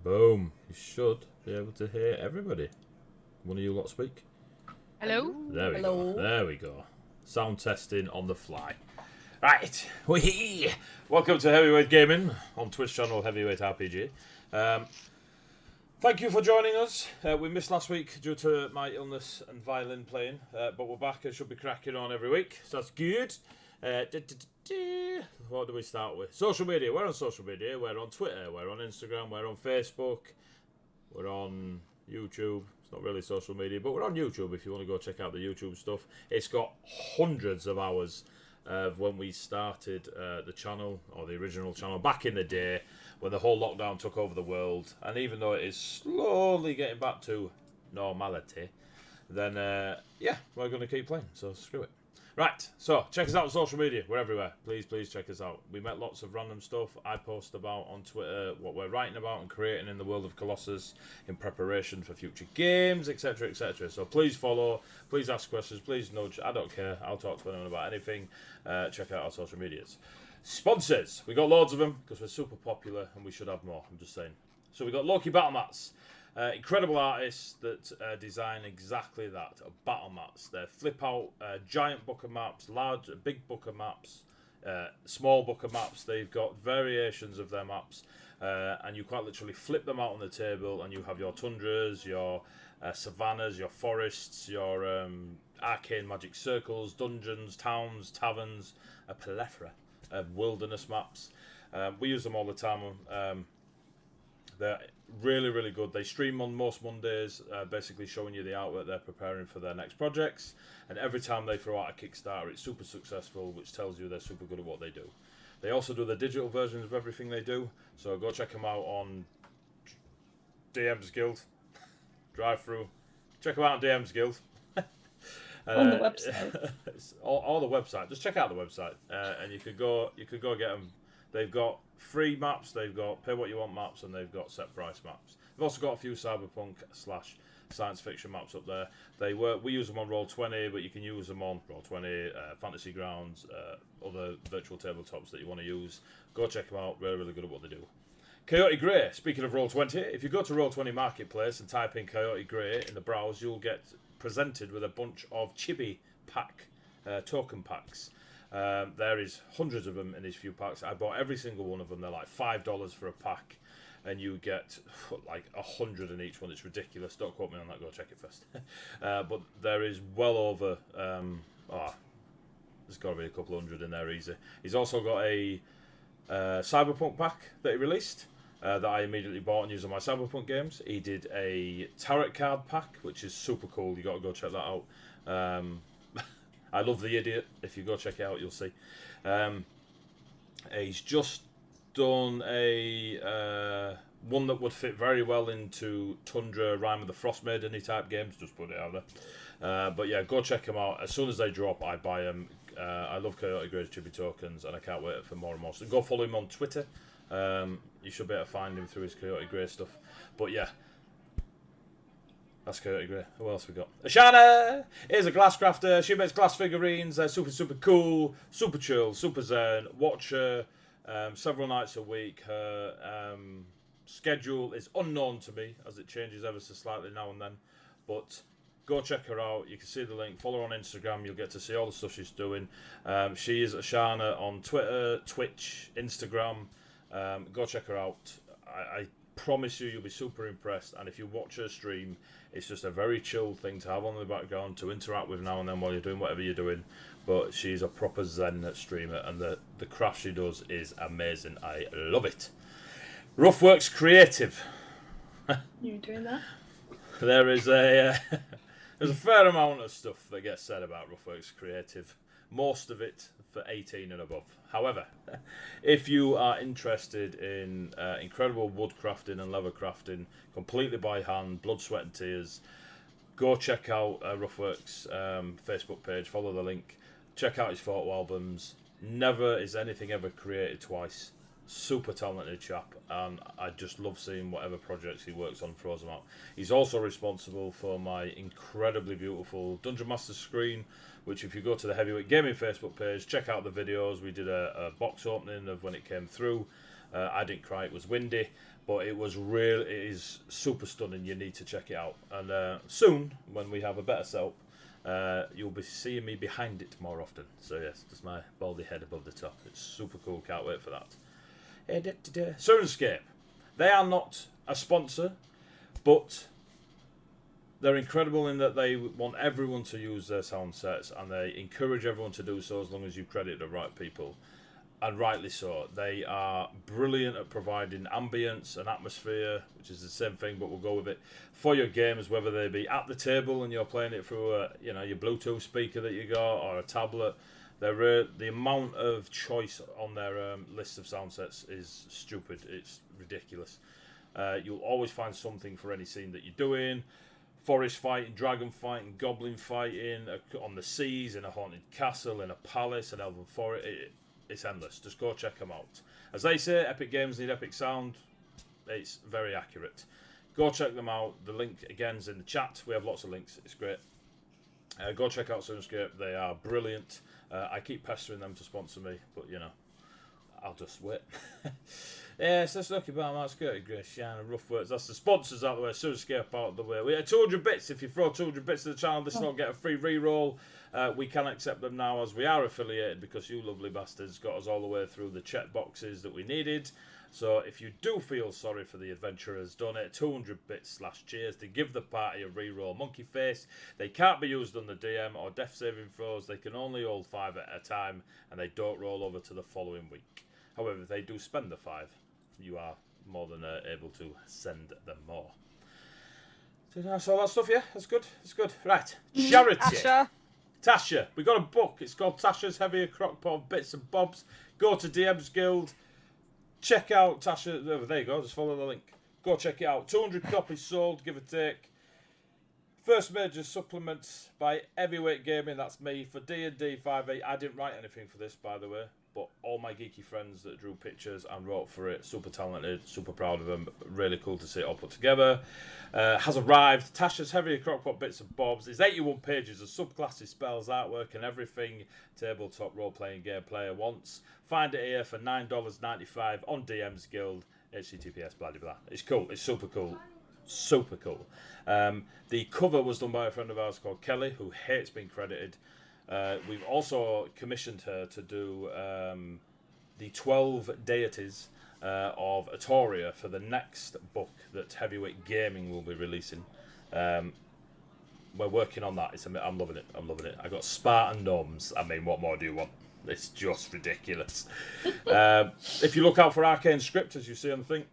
Boom. You should be able to hear everybody. One of you lot speak. Hello? There we Hello. go. There we go. Sound testing on the fly. Right. Whee! Welcome to Heavyweight Gaming on Twitch channel Heavyweight RPG. Thank you for joining us. We missed last week due to my illness and violin playing, but we're back and should be cracking on every week, so that's good. What do we start with? Social media. We're on social media. We're on Twitter. We're on Instagram. We're on Facebook. We're on YouTube. It's not really social media, but we're on YouTube if you want to go check out the YouTube stuff. It's got hundreds of hours of when we started the channel, or the original channel, back in the day when the whole lockdown took over the world. And even though it is slowly getting back to normality, then yeah, we're going to keep playing, so screw it. Right, so check us out on social media. We're everywhere. Please check us out. We met lots of random stuff. I post about on Twitter what we're writing about and creating in the world of Colossus in preparation for future games, etc, etc. So please follow, please ask questions, please nudge. I don't care. I'll talk to anyone about anything. Check out our social medias. Sponsors. We got loads of them because we're super popular and we should have more. I'm just saying. So we got Loke Battle Mats. Incredible artists that design exactly that, battle mats. They flip out giant book of maps, large, big book of maps, small book of maps. They've got variations of their maps, and you quite literally flip them out on the table, and you have your tundras, your savannas, your forests, your arcane magic circles, dungeons, towns, taverns, a plethora of wilderness maps. We use them all the time. They're really good. They stream on most Mondays, basically showing you the artwork they're preparing for their next projects. And every time they throw out a Kickstarter, it's super successful, which tells you they're super good at what they do. They also do the digital versions of everything they do, so go check them out on DM's Guild. Drive through. Check them out on DM's Guild. On the website. all the website. Just check out the website, and you could go get them. They've got free maps, they've got pay what you want maps, and they've got set price maps. They've also got a few cyberpunk / science fiction maps up there. We use them on Roll20, but you can use them on Roll20, Fantasy Grounds, other virtual tabletops that you want to use. Go check them out. Really good at what they do. Coyote Grey. Speaking of Roll20, if you go to Roll20 Marketplace and type in Coyote Grey in the browse, you'll get presented with a bunch of chibi pack token packs. There is hundreds of them in these few packs. I bought every single one of them. They're like $5 for a pack, and you get like 100 in each one. It's ridiculous. Don't quote me on that. Go check it first. But there is well over. There's got to be a couple hundred in there easy. He's also got a Cyberpunk pack that he released that I immediately bought and used on my Cyberpunk games. He did a tarot card pack, which is super cool. You got to go check that out. I love the idiot. If you go check it out, you'll see. He's just done a one that would fit very well into Tundra, Rime of the Frost Maiden type games. Just put it out there. But yeah, go check him out. As soon as they drop, I buy them. I love Coyote Grey's chibi tokens, and I can't wait for more and more. So go follow him on Twitter. You should be able to find him through his Coyote Grey stuff. But yeah. That's Coyote Grey. Who else we got? Ashana is a glass crafter. She makes glass figurines. They're super cool, super chill, super zen. Watch her several nights a week. Her schedule is unknown to me, as it changes ever so slightly now and then. But go check her out. You can see the link. Follow her on Instagram. You'll get to see all the stuff she's doing. She is Ashana on Twitter, Twitch, Instagram. Go check her out. I promise you'll be super impressed, and if you watch her stream, it's just a very chill thing to have on in the background to interact with now and then while you're doing whatever you're doing. But she's a proper zen streamer, and the craft she does is amazing. I love it. Ruffworx Creative. You doing that? There's a fair amount of stuff that gets said about Ruffworx Creative. Most of it for 18 and above. However, if you are interested in incredible wood crafting and leather crafting, completely by hand, blood, sweat and tears, go check out Ruffworx Facebook page, follow the link, check out his photo albums. Never is anything ever created twice. Super talented chap, and I just love seeing whatever projects he works on, throws them out. He's also responsible for my incredibly beautiful Dungeon Master screen, which if you go to the Heavyweight Gaming Facebook page, check out the videos. We did a box opening of when it came through. I didn't cry, it was windy, but it is super stunning. You need to check it out. And soon, when we have a better setup, you'll be seeing me behind it more often. So yes, just my baldy head above the top. It's super cool. Can't wait for that. Syrinscape. They are not a sponsor, but they're incredible in that they want everyone to use their sound sets, and they encourage everyone to do so as long as you credit the right people. And rightly so. They are brilliant at providing ambience and atmosphere, which is the same thing, but we'll go with it, for your games, whether they be at the table and you're playing it through your Bluetooth speaker that you got, or a tablet. The amount of choice on their list of sound sets is stupid. It's ridiculous. You'll always find something for any scene that you're doing. Forest fighting, dragon fighting, goblin fighting, on the seas, in a haunted castle, in a palace, an elven forest. It's endless. Just go check them out. As they say, epic games need epic sound. It's very accurate. Go check them out. The link, again, is in the chat. We have lots of links. It's great. Go check out Syrinscape. They are brilliant. I keep pestering them to sponsor me, but, I'll just wait. Yes, let's look about Mark's Coyote Grey, Shine and Ruffworx. That's the sponsors out the way. Syrinscape out of the way. We had 200 bits. If you throw 200 bits to the channel, this will get a free reroll. We can accept them now as we are affiliated, because you lovely bastards got us all the way through the check boxes that we needed. So if you do feel sorry for the adventurers, donate 200 bits /cheers to give the party a reroll. Monkey face. They can't be used on the DM or death saving throws. They can only hold 5 at a time, and they don't roll over to the following week. However, if they do spend the 5, you are more than able to send them more. So that's all that stuff, yeah? That's good. That's good. Right. Charity. Tasha. We got a book. It's called Tasha's Heavier Crockpot of Bits and Bobs. Go to DM's Guild. Check out Tasha. There you go. Just follow the link. Go check it out. 200 copies sold, give or take. First major supplement by Heavyweight Gaming. That's me. For DnD5e. I didn't write anything for this, by the way. But all my geeky friends that drew pictures and wrote for it, super talented, super proud of them. Really cool to see it all put together. Has arrived. Tasha's Heavier Crockpot Bits and Bobs. It's 81 pages of subclasses, spells, artwork, and everything tabletop role-playing game player wants. Find it here for $9.95 on DM's Guild. HTTPS, blah, blah, blah. It's cool. It's super cool. Super cool. The cover was done by a friend of ours called Kelly, who hates being credited. We've also commissioned her to do the 12 deities of Atoria for the next book that Heavyweight Gaming will be releasing. We're working on that. I'm loving it. I'm loving it. I got Spartan gnomes. I mean, what more do you want? It's just ridiculous. If you look out for Arcane Script, as you see on the thing,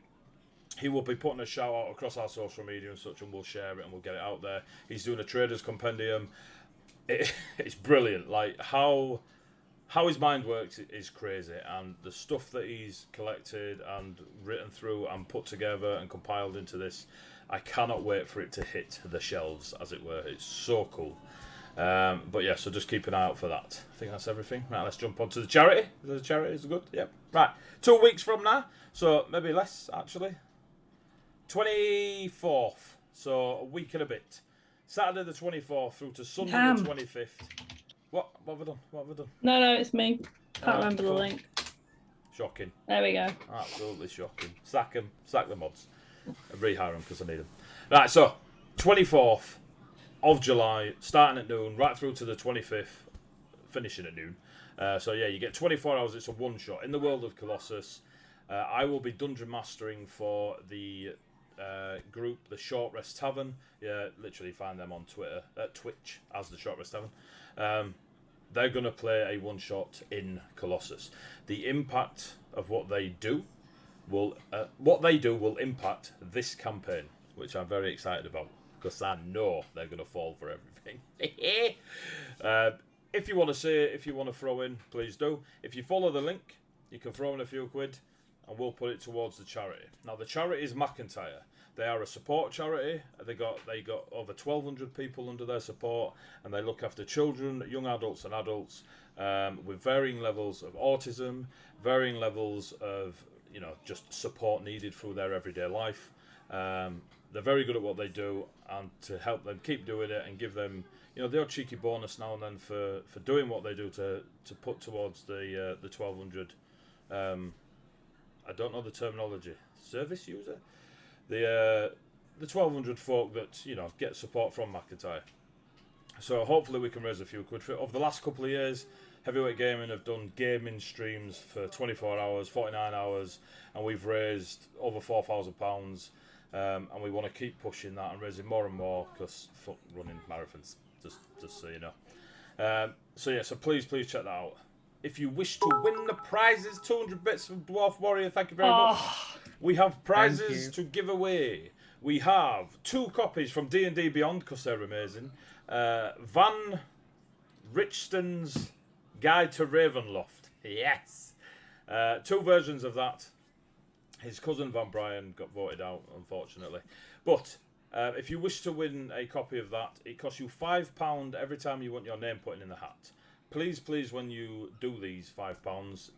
he will be putting a shout out across our social media and such, and we'll share it and we'll get it out there. He's doing a Traders Compendium. It's brilliant. Like how his mind works is crazy, and the stuff that he's collected and written through and put together and compiled into this, I cannot wait for it to hit the shelves, as it were. It's so cool. But yeah, so just keep an eye out for that. I think that's everything. Right, let's jump on to the charity. The charity is good. Yep. Right, 2 weeks from now, so maybe less actually. 24th, so a week and a bit. Saturday the 24th through to Sunday the 25th. What have I done? What have I done? No, it's me. Can't remember the link. Shocking. There we go. Absolutely shocking. Sack them. Sack the mods. And rehire them because I need them. Right, so 24th of July, starting at noon, right through to the 25th, finishing at noon. So yeah, you get 24 hours. It's a one-shot. In the world of Colossus, I will be dungeon mastering for the group, the Short Rest Tavern. Yeah, literally find them on Twitch as the Short Rest Tavern. They're going to play a one-shot in Colossus. The impact of what they do will impact this campaign, which I'm very excited about, because I know they're going to fall for everything. If you want to see it, if you want to throw in, please do. If you follow the link, you can throw in a few quid, and we'll put it towards the charity. Now, the charity is McIntyre. They are a support charity. They got over 1,200 people under their support, and they look after children, young adults, and adults with varying levels of autism, varying levels of just support needed through their everyday life. They're very good at what they do, and to help them keep doing it and give them the odd cheeky bonus now and then for doing what they do to put towards the 1,200. I don't know the terminology, service user, the 1,200 folk that get support from McIntyre. So hopefully we can raise a few quid for it. Over the last couple of years, Heavyweight Gaming have done gaming streams for 24 hours, 49 hours, and we've raised over £4,000. And we want to keep pushing that and raising more and more because fuck running marathons, just so you know. So please check that out. If you wish to win the prizes, 200 bits from Dwarf Warrior, thank you very much. We have prizes to give away. We have 2 copies from D&D Beyond because they're amazing. Van Richton's Guide to Ravenloft. Yes. 2 versions of that. His cousin Van Bryan got voted out, unfortunately. But if you wish to win a copy of that, it costs you £5 every time you want your name put in the hat. Please, when you do these £5,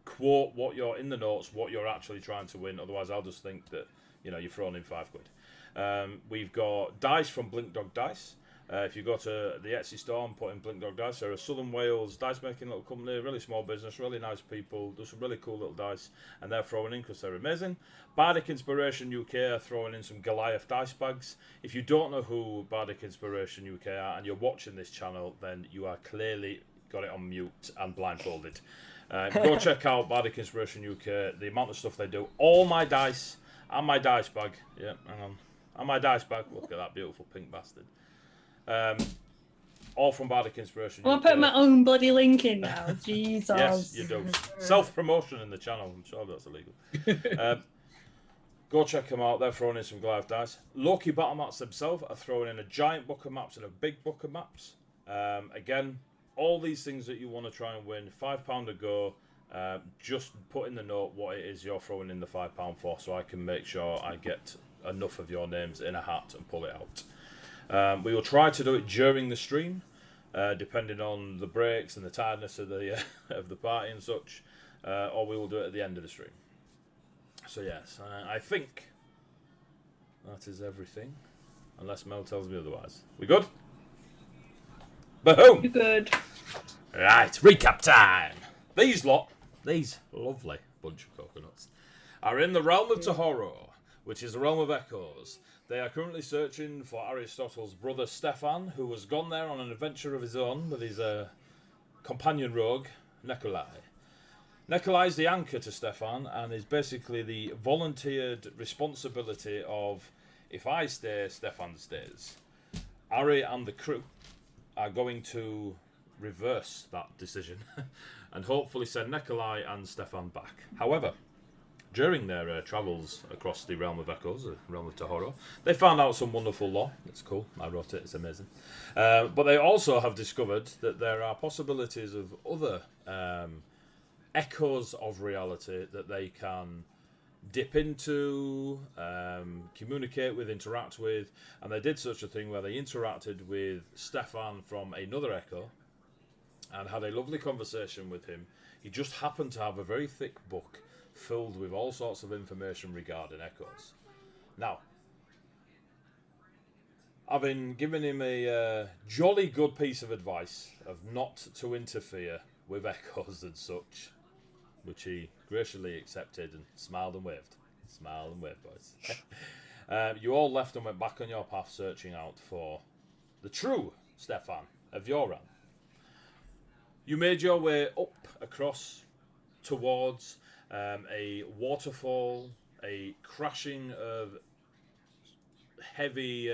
quote what you're in the notes, what you're actually trying to win. Otherwise, I'll just think that you're throwing in £5. We've got dice from Blink Dog Dice. If you go to the Etsy store and put in Blink Dog Dice, they're a Southern Wales dice making little company, really small business, really nice people, do some really cool little dice, and they're throwing in because they're amazing. Bardic Inspiration UK are throwing in some Goliath dice bags. If you don't know who Bardic Inspiration UK are and you're watching this channel, then you are clearly got it on mute and blindfolded. Go check out Bardic Inspiration UK, the amount of stuff they do. All my dice and my dice bag, yeah, hang on, and my dice bag, look at that beautiful pink bastard. All from Bardic Inspiration. Well, I put my own bloody link in now. Jesus. Yes, you do. Self-promotion in the channel. I'm sure that's illegal. Go check them out. They're throwing in some Goliath dice. Loki Battle Mats themselves are throwing in a giant book of maps and a big book of maps. Again, all these things that you want to try and win, £5 a go. Just put in the note what it is you're throwing in the £5 for, so I can make sure I get enough of your names in a hat and pull it out. We will try to do it during the stream, depending on the breaks and the tiredness of the party and such, or we will do it at the end of the stream. So yes, I think that is everything, unless Mel tells me otherwise. We good? Boom! You're good. Right, recap time. These lovely bunch of coconuts, are in the realm of Tahoro, which is the realm of echoes. They are currently searching for Aristotle's brother Stefan, who has gone there on an adventure of his own with his companion rogue, Nikolai. Nikolai is the anchor to Stefan and is basically the volunteered responsibility of, if I stay, Stefan stays. Ari and the crew are going to reverse that decision and hopefully send Nikolai and Stefan back. However, during their travels across the realm of echoes, the realm of Tahoro, they found out some wonderful lore. It's cool. I wrote it. It's amazing. But they also have discovered that there are possibilities of other echoes of reality that they can dip into, communicate with, interact with. And they did such a thing where they interacted with Stefan from another echo and had a lovely conversation with him. He just happened to have a very thick book filled with all sorts of information regarding echoes. Now, having given him a jolly good piece of advice of not to interfere with echoes and such, which he graciously accepted and smiled and waved. Smile and wave, boys. You all left and went back on your path searching out for the true Stefan of your realm. You made your way up across towards a waterfall, a crashing of heavy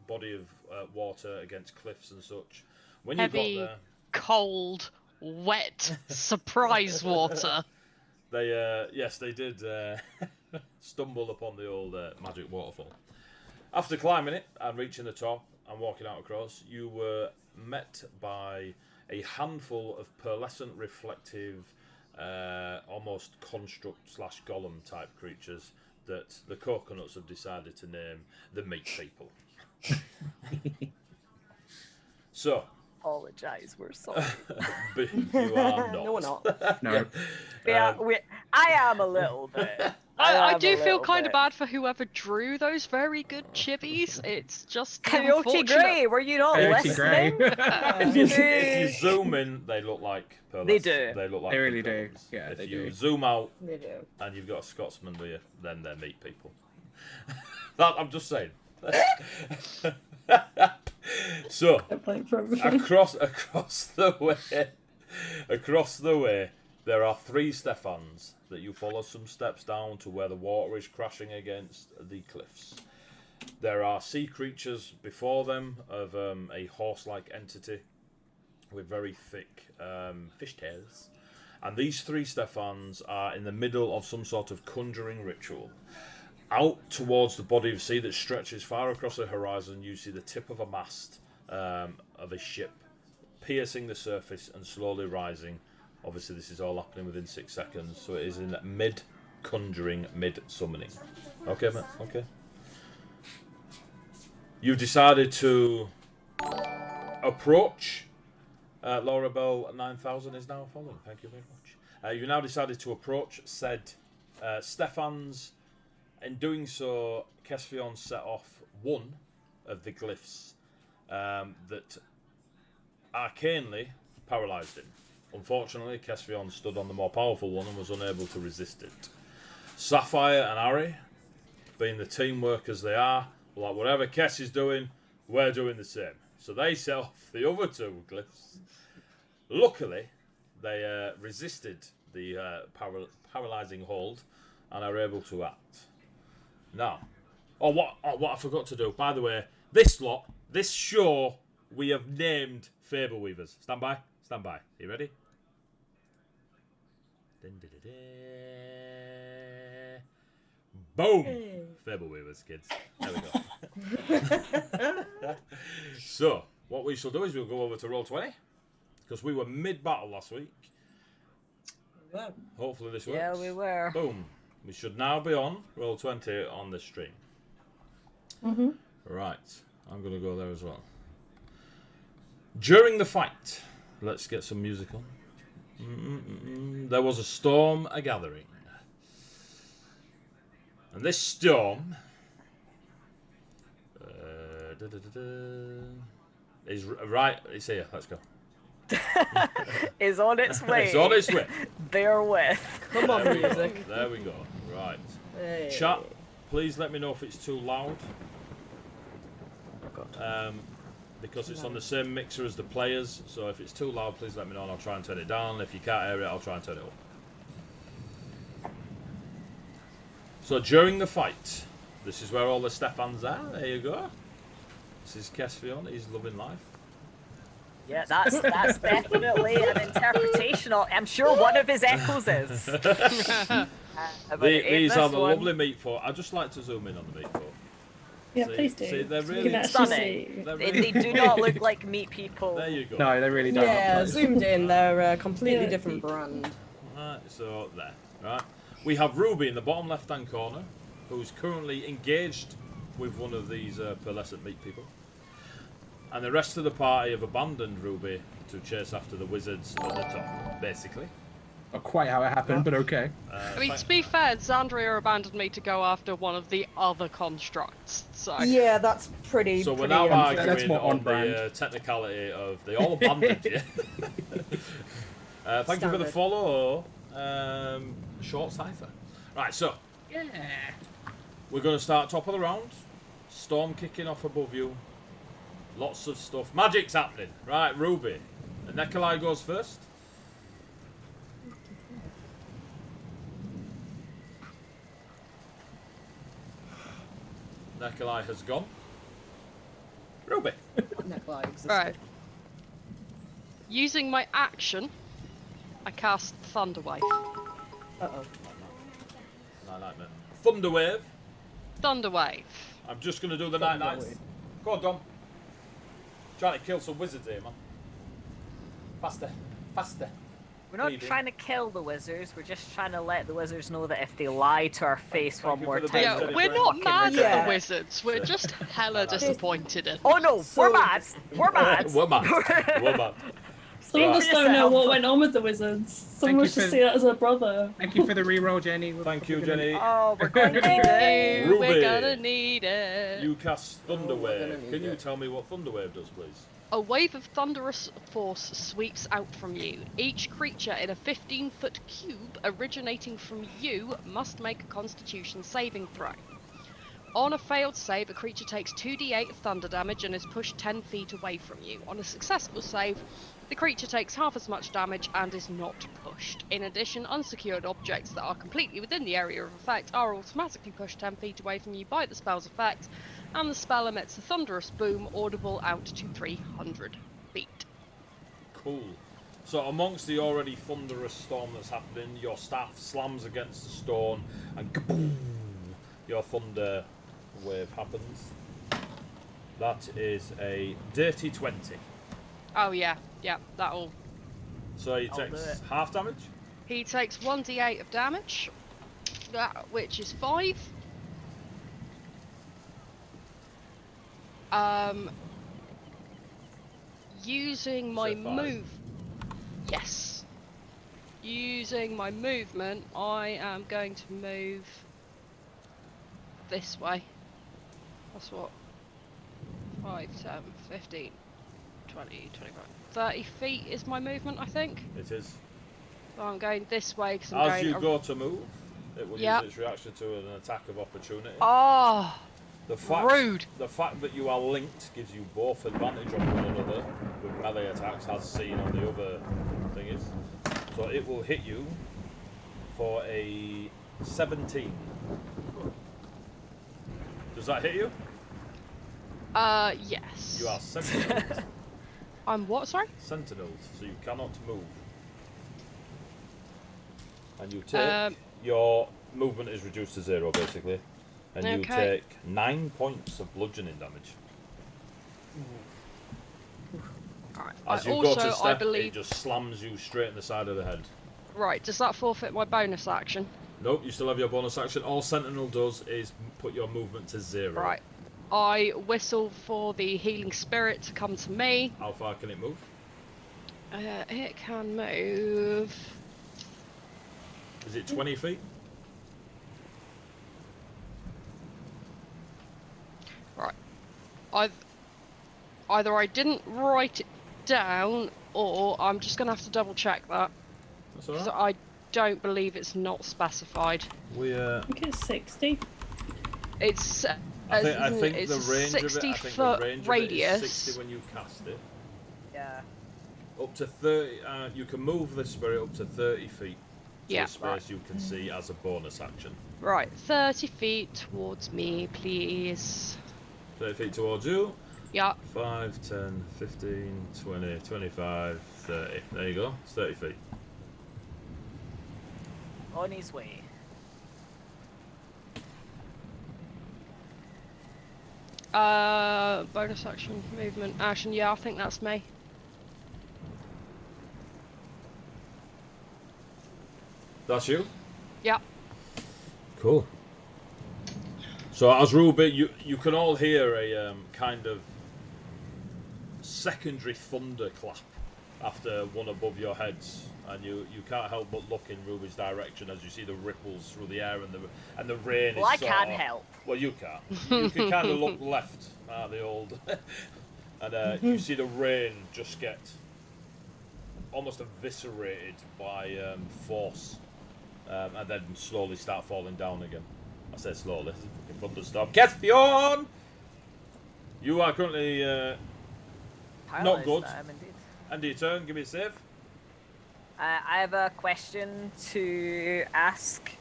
body of water against cliffs and such. When heavy, you got there, cold, wet, surprise water. They did stumble upon the old magic waterfall. After climbing it and reaching the top and walking out across, you were met by a handful of pearlescent reflective almost construct / golem type creatures that the coconuts have decided to name the meat people. So, apologize, we're sorry. But you are not. No, we're not. No. I am a little bit. I am do a feel little kind of bit. bad for whoever drew those very good chibis. It's just Coyote unfortunate. Grey, were you not Coyote Grey. listening? If you zoom in, they look like pearlescent. They do. They look like They really do. pearlescent. Yeah, if they you do. zoom out They do. and you've got a Scotsman with you, then they're meat people. That I'm just saying. So A point for everything. across the way, there are 3 Stefans that you follow some steps down to where the water is crashing against the cliffs. There are sea creatures before them of a horse-like entity with very thick fishtails. And these 3 Stefans are in the middle of some sort of conjuring ritual. Out towards the body of sea that stretches far across the horizon, you see the tip of a mast of a ship piercing the surface and slowly rising. Obviously, this is all happening within 6 seconds, so it is in mid-conjuring, mid-summoning. Okay, mate? Okay. You've decided to approach. Laura Bell 9000 is now following. Thank you very much. You've now decided to approach said Stefan's. In doing so, Kesvion set off one of the glyphs that arcanely paralysed him. Unfortunately, Kesvion stood on the more powerful one and was unable to resist it. Sapphire and Ari, being the team workers they are, were like, whatever Kes is doing, we're doing the same. So they set off the other 2 glyphs. Luckily, they resisted the paralysing hold and are able to act. Now, what I forgot to do, by the way, this show, we have named Fable Weavers. Stand by. You ready? Boom! Hey. Fable Weavers, kids. There we go. So, what we shall do is we'll go over to Roll20, because we were mid-battle last week. Wow. Hopefully this works. Yeah, we were. Boom. We should now be on Roll20 on the stream. Mm-hmm. Right. I'm going to go there as well. During the fight, let's get some music on. There was a storm a-gathering. And this storm is right. It's here. Let's go. Is on its way. It's on its way. Bear with. Come on, There we go. music. There we go. Right. Hey. Chat, please let me know if it's too loud. Because it's on the same mixer as the players. So if it's too loud, please let me know and I'll try and turn it down. If you can't hear it, I'll try and turn it up. So during the fight, this is where all the Stefans are. There you go. This is Kesvion. He's loving life. Yeah, that's definitely an interpretation of. I'm sure one of his echoes is. But it ain't These this are the one. lovely meat folk. I'd just like to zoom in on the meat folk. Yeah, See- please do. see, they're You really can actually Stunning. see. They're They really- do not look like meat people. There you go. No, they really don't. Yeah, zoomed in. They're a completely Yeah. different brand. Right, so there. Right. We have Ruby in the bottom left-hand corner, who's currently engaged with one of these pearlescent meat people. And the rest of the party have abandoned Ruby to chase after the wizards at the top, basically. Not quite how it happened, but okay. I mean, to be fair, Xandria abandoned me to go after one of the other constructs. So Yeah, that's pretty. So we're pretty now unfair. That's arguing more on on brand. the technicality of they all abandoned you. Thank you for the Standard. follow, Short Cipher. Right, so we're going to start top of the round. Storm kicking off above you. Lots of stuff. Magic's happening. Right, Ruby. And Nikolai goes first. Nikolai has gone. Ruby. Neckline existed. right, using my action, I cast Thunderwave. Uh-oh. I like that. Thunderwave. Thunderwave. I'm just going to do the night nights. Thunderwave. Go on, Dom. Trying to kill some wizards here, man. Faster. Faster. We're not Maybe. trying to kill the wizards. We're just trying to let the wizards know that if they lie to our face Thank one you more for the time, best Yeah, Jennifer. we're not fucking mad at Yeah. the wizards. We're just hella disappointed in. Oh no, we're So- mad. We're mad. We're mad. We're mad. Some of Speak us for don't know yourself. what went on with the wizards. Some Thank of you us just for- see it as a brother. Thank you for the reroll, Jenny. We're Thank you, probably gonna- Jenny. Oh, we're going to need it. Ruby. We're gonna need it. You cast Oh, we're gonna Thunderwave. need Can you it. tell me what Thunderwave does, please? A wave of thunderous force sweeps out from you. Each creature in a 15-foot cube originating from you must make a Constitution saving throw. On a failed save, a creature takes 2d8 of thunder damage and is pushed 10 feet away from you. On a successful save, the creature takes half as much damage and is not pushed. In addition, unsecured objects that are completely within the area of effect are automatically pushed 10 feet away from you by the spell's effect, and the spell emits a thunderous boom audible out to 300 feet. Cool. So amongst the already thunderous storm that's happening, your staff slams against the stone and kaboom, your thunder wave happens. That is a dirty 20. Oh yeah, that'll... So he I'll do takes it. half damage. He takes 1d8 of damage, which is 5. Using my So 5. move... Yes. Using my movement, I am going to move this way. That's what? 5, 10, 15, 20, 25, 30 feet is my movement, I think. It is. So I'm going this way because I'm As going... you go to move, it will Yep. use its reaction to an attack of opportunity. Oh, The fact, rude. The fact that you are linked gives you both advantage on one another with melee attacks, as seen on the other thingies. So it will hit you for a 17. Does that hit you? Yes. You are sentineled. I'm what, sorry? Sentineled, so you cannot move. And you take your movement is reduced to 0 basically, and you Okay. take 9 points of bludgeoning damage. Alright. As you also, go to I step, it believe... just slams you straight in the side of the head. Right, does that forfeit my bonus action? Nope, you still have your bonus action. All Sentinel does is put your movement to 0. Right. I whistle for the healing spirit to come to me. How far can it move? It can move... Is it 20 feet? Right. Either I didn't write it down, or I'm just going to have to double check that. That's Because alright. I don't believe it's not specified. We I think it's 60. It's I think it's the a range of it. I 60 think the foot range of it radius. is 60 when you cast it. Yeah. Up to 30. You can move the spirit up to 30 feet to Yeah, a space right. you can see as a bonus action. Right, 30 feet towards me, please. 30 feet towards you. Yeah. 5, 10, 15, 20, 25, 30. There you go. It's 30 feet. On his way. Bonus action, movement, action. Yeah, I think that's me. That's you? Yeah. Cool. So as Ruby, you can all hear a kind of secondary thunderclap after one above your heads, and you can't help but look in Ruby's direction as you see the ripples through the air and the rain Well, is I sort can of- help. Well, you can't. You can kind of look left at the old, and you see the rain just get almost eviscerated by force, and then slowly start falling down again. I said slowly. It's a fucking thunderstorm. Kethion! You are currently Paralyzed, good. I am indeed. end of your turn. Give me a save. I have a question to ask.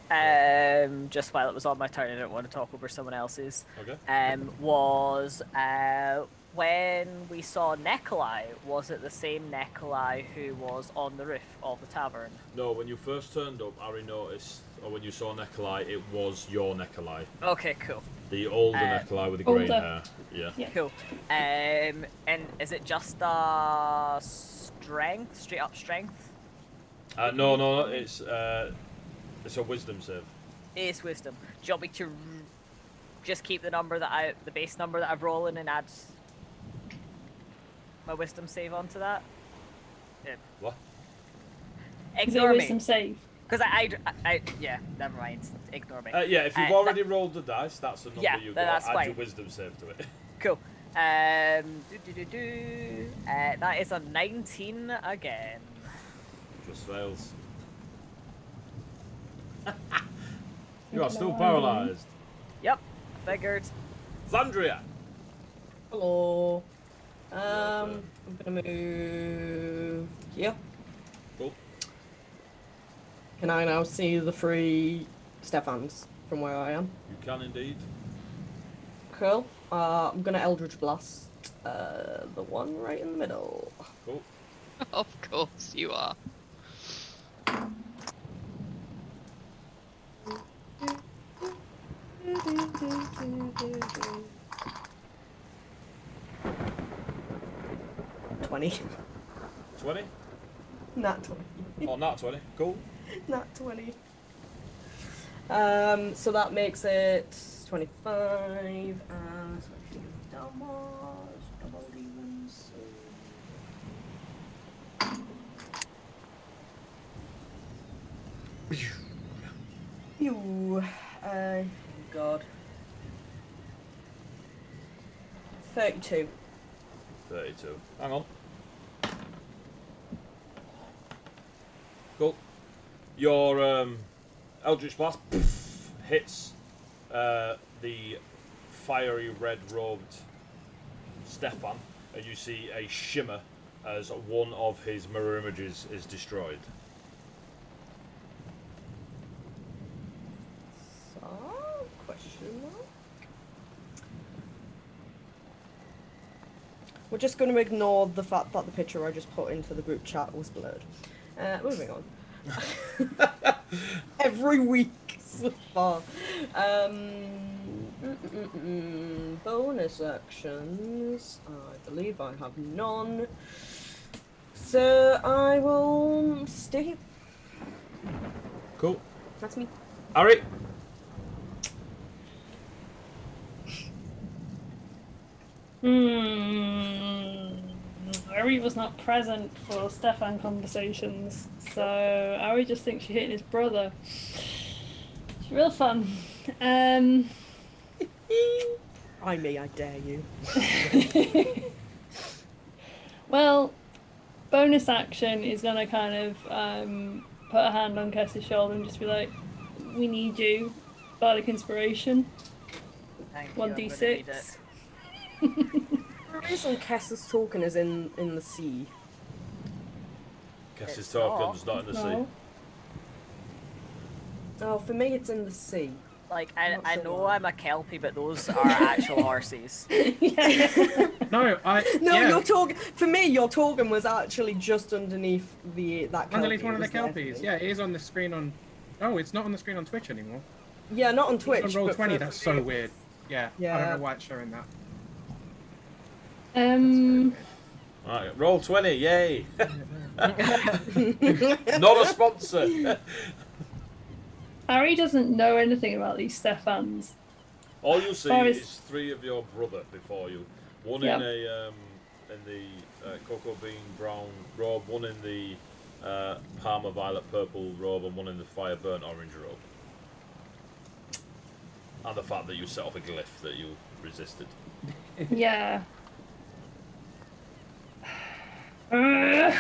Just while it was on my turn, I didn't want to talk over someone else's. Okay. Was when we saw Nikolai, was it the same Nikolai who was on the roof of the tavern? No, when you first turned up, Harry noticed, or when you saw Nikolai, it was your Nikolai. Okay, cool. The older Nikolai with the grey Older. hair. Yeah. Yeah. Cool. And is it just a strength, straight up strength? No, it's a wisdom save. It's wisdom. Do you want me to just keep the base number that I've rolling and add my wisdom save onto that? What? Is it a Ignore me. wisdom save? Because yeah, never mind. Ignore me. Yeah, if you've already rolled the dice, that's the number yeah, you then got. that's Add fine. your wisdom save to it. Cool. That is a 19 again. Just fails. You are still paralysed. Yep, figured. Thundria! Hello. I'm gonna move here. Cool. Can I now see the 3 Stefans from where I am? You can indeed. Cool. I'm gonna Eldritch Blast the one right in the middle. Cool. Of course you are. $20. 20? Not 20. Oh, not 20. Cool. Not 20. So that makes it 25 and so I think double demons. Phew. God. 32. 32. Hang on. Cool. Your Eldritch Blast hits the fiery red-robed Stefan, and you see a shimmer as one of his mirror images is destroyed. So, question mark? We're just going to ignore the fact that the picture I just put into the group chat was blurred. Moving on. Every week so far. Bonus actions. I believe I have none. So I will stay here. Cool. That's me. Harry. Ari was not present for Stefan conversations, so Ari just thinks she hit his brother. It's real fun. I may, I dare you. Well, bonus action is gonna kind of put a hand on Kess's shoulder and just be like, "We need you." Bardic inspiration. Thank you, I'm gonna need 1d6. The reason Kess is talking is in the sea. Guess his It's token's not in the sea. No. Oh, for me it's in the sea. Like, Not I sure know why. I'm a Kelpie, but those are actual horses. No, No, yeah, your token. For me, your token was actually just underneath that. underneath Kelpie. one of the It was there for Kelpies. me. Yeah, it is on the screen on. Oh, it's not on the screen on Twitch anymore. Yeah, not on Twitch. On roll but 20, for- that's so weird. Yeah, I don't Yeah. know why it's showing that. Right, roll 20, yay! Not a sponsor. Ari doesn't know anything about these Stefans. All you see Or is- is 3 of your brother before you. One Yep. in the cocoa bean brown robe, one in the Parma violet purple robe, and one in the fire burnt orange robe. And the fact that you set off a glyph that you resisted. Yeah. And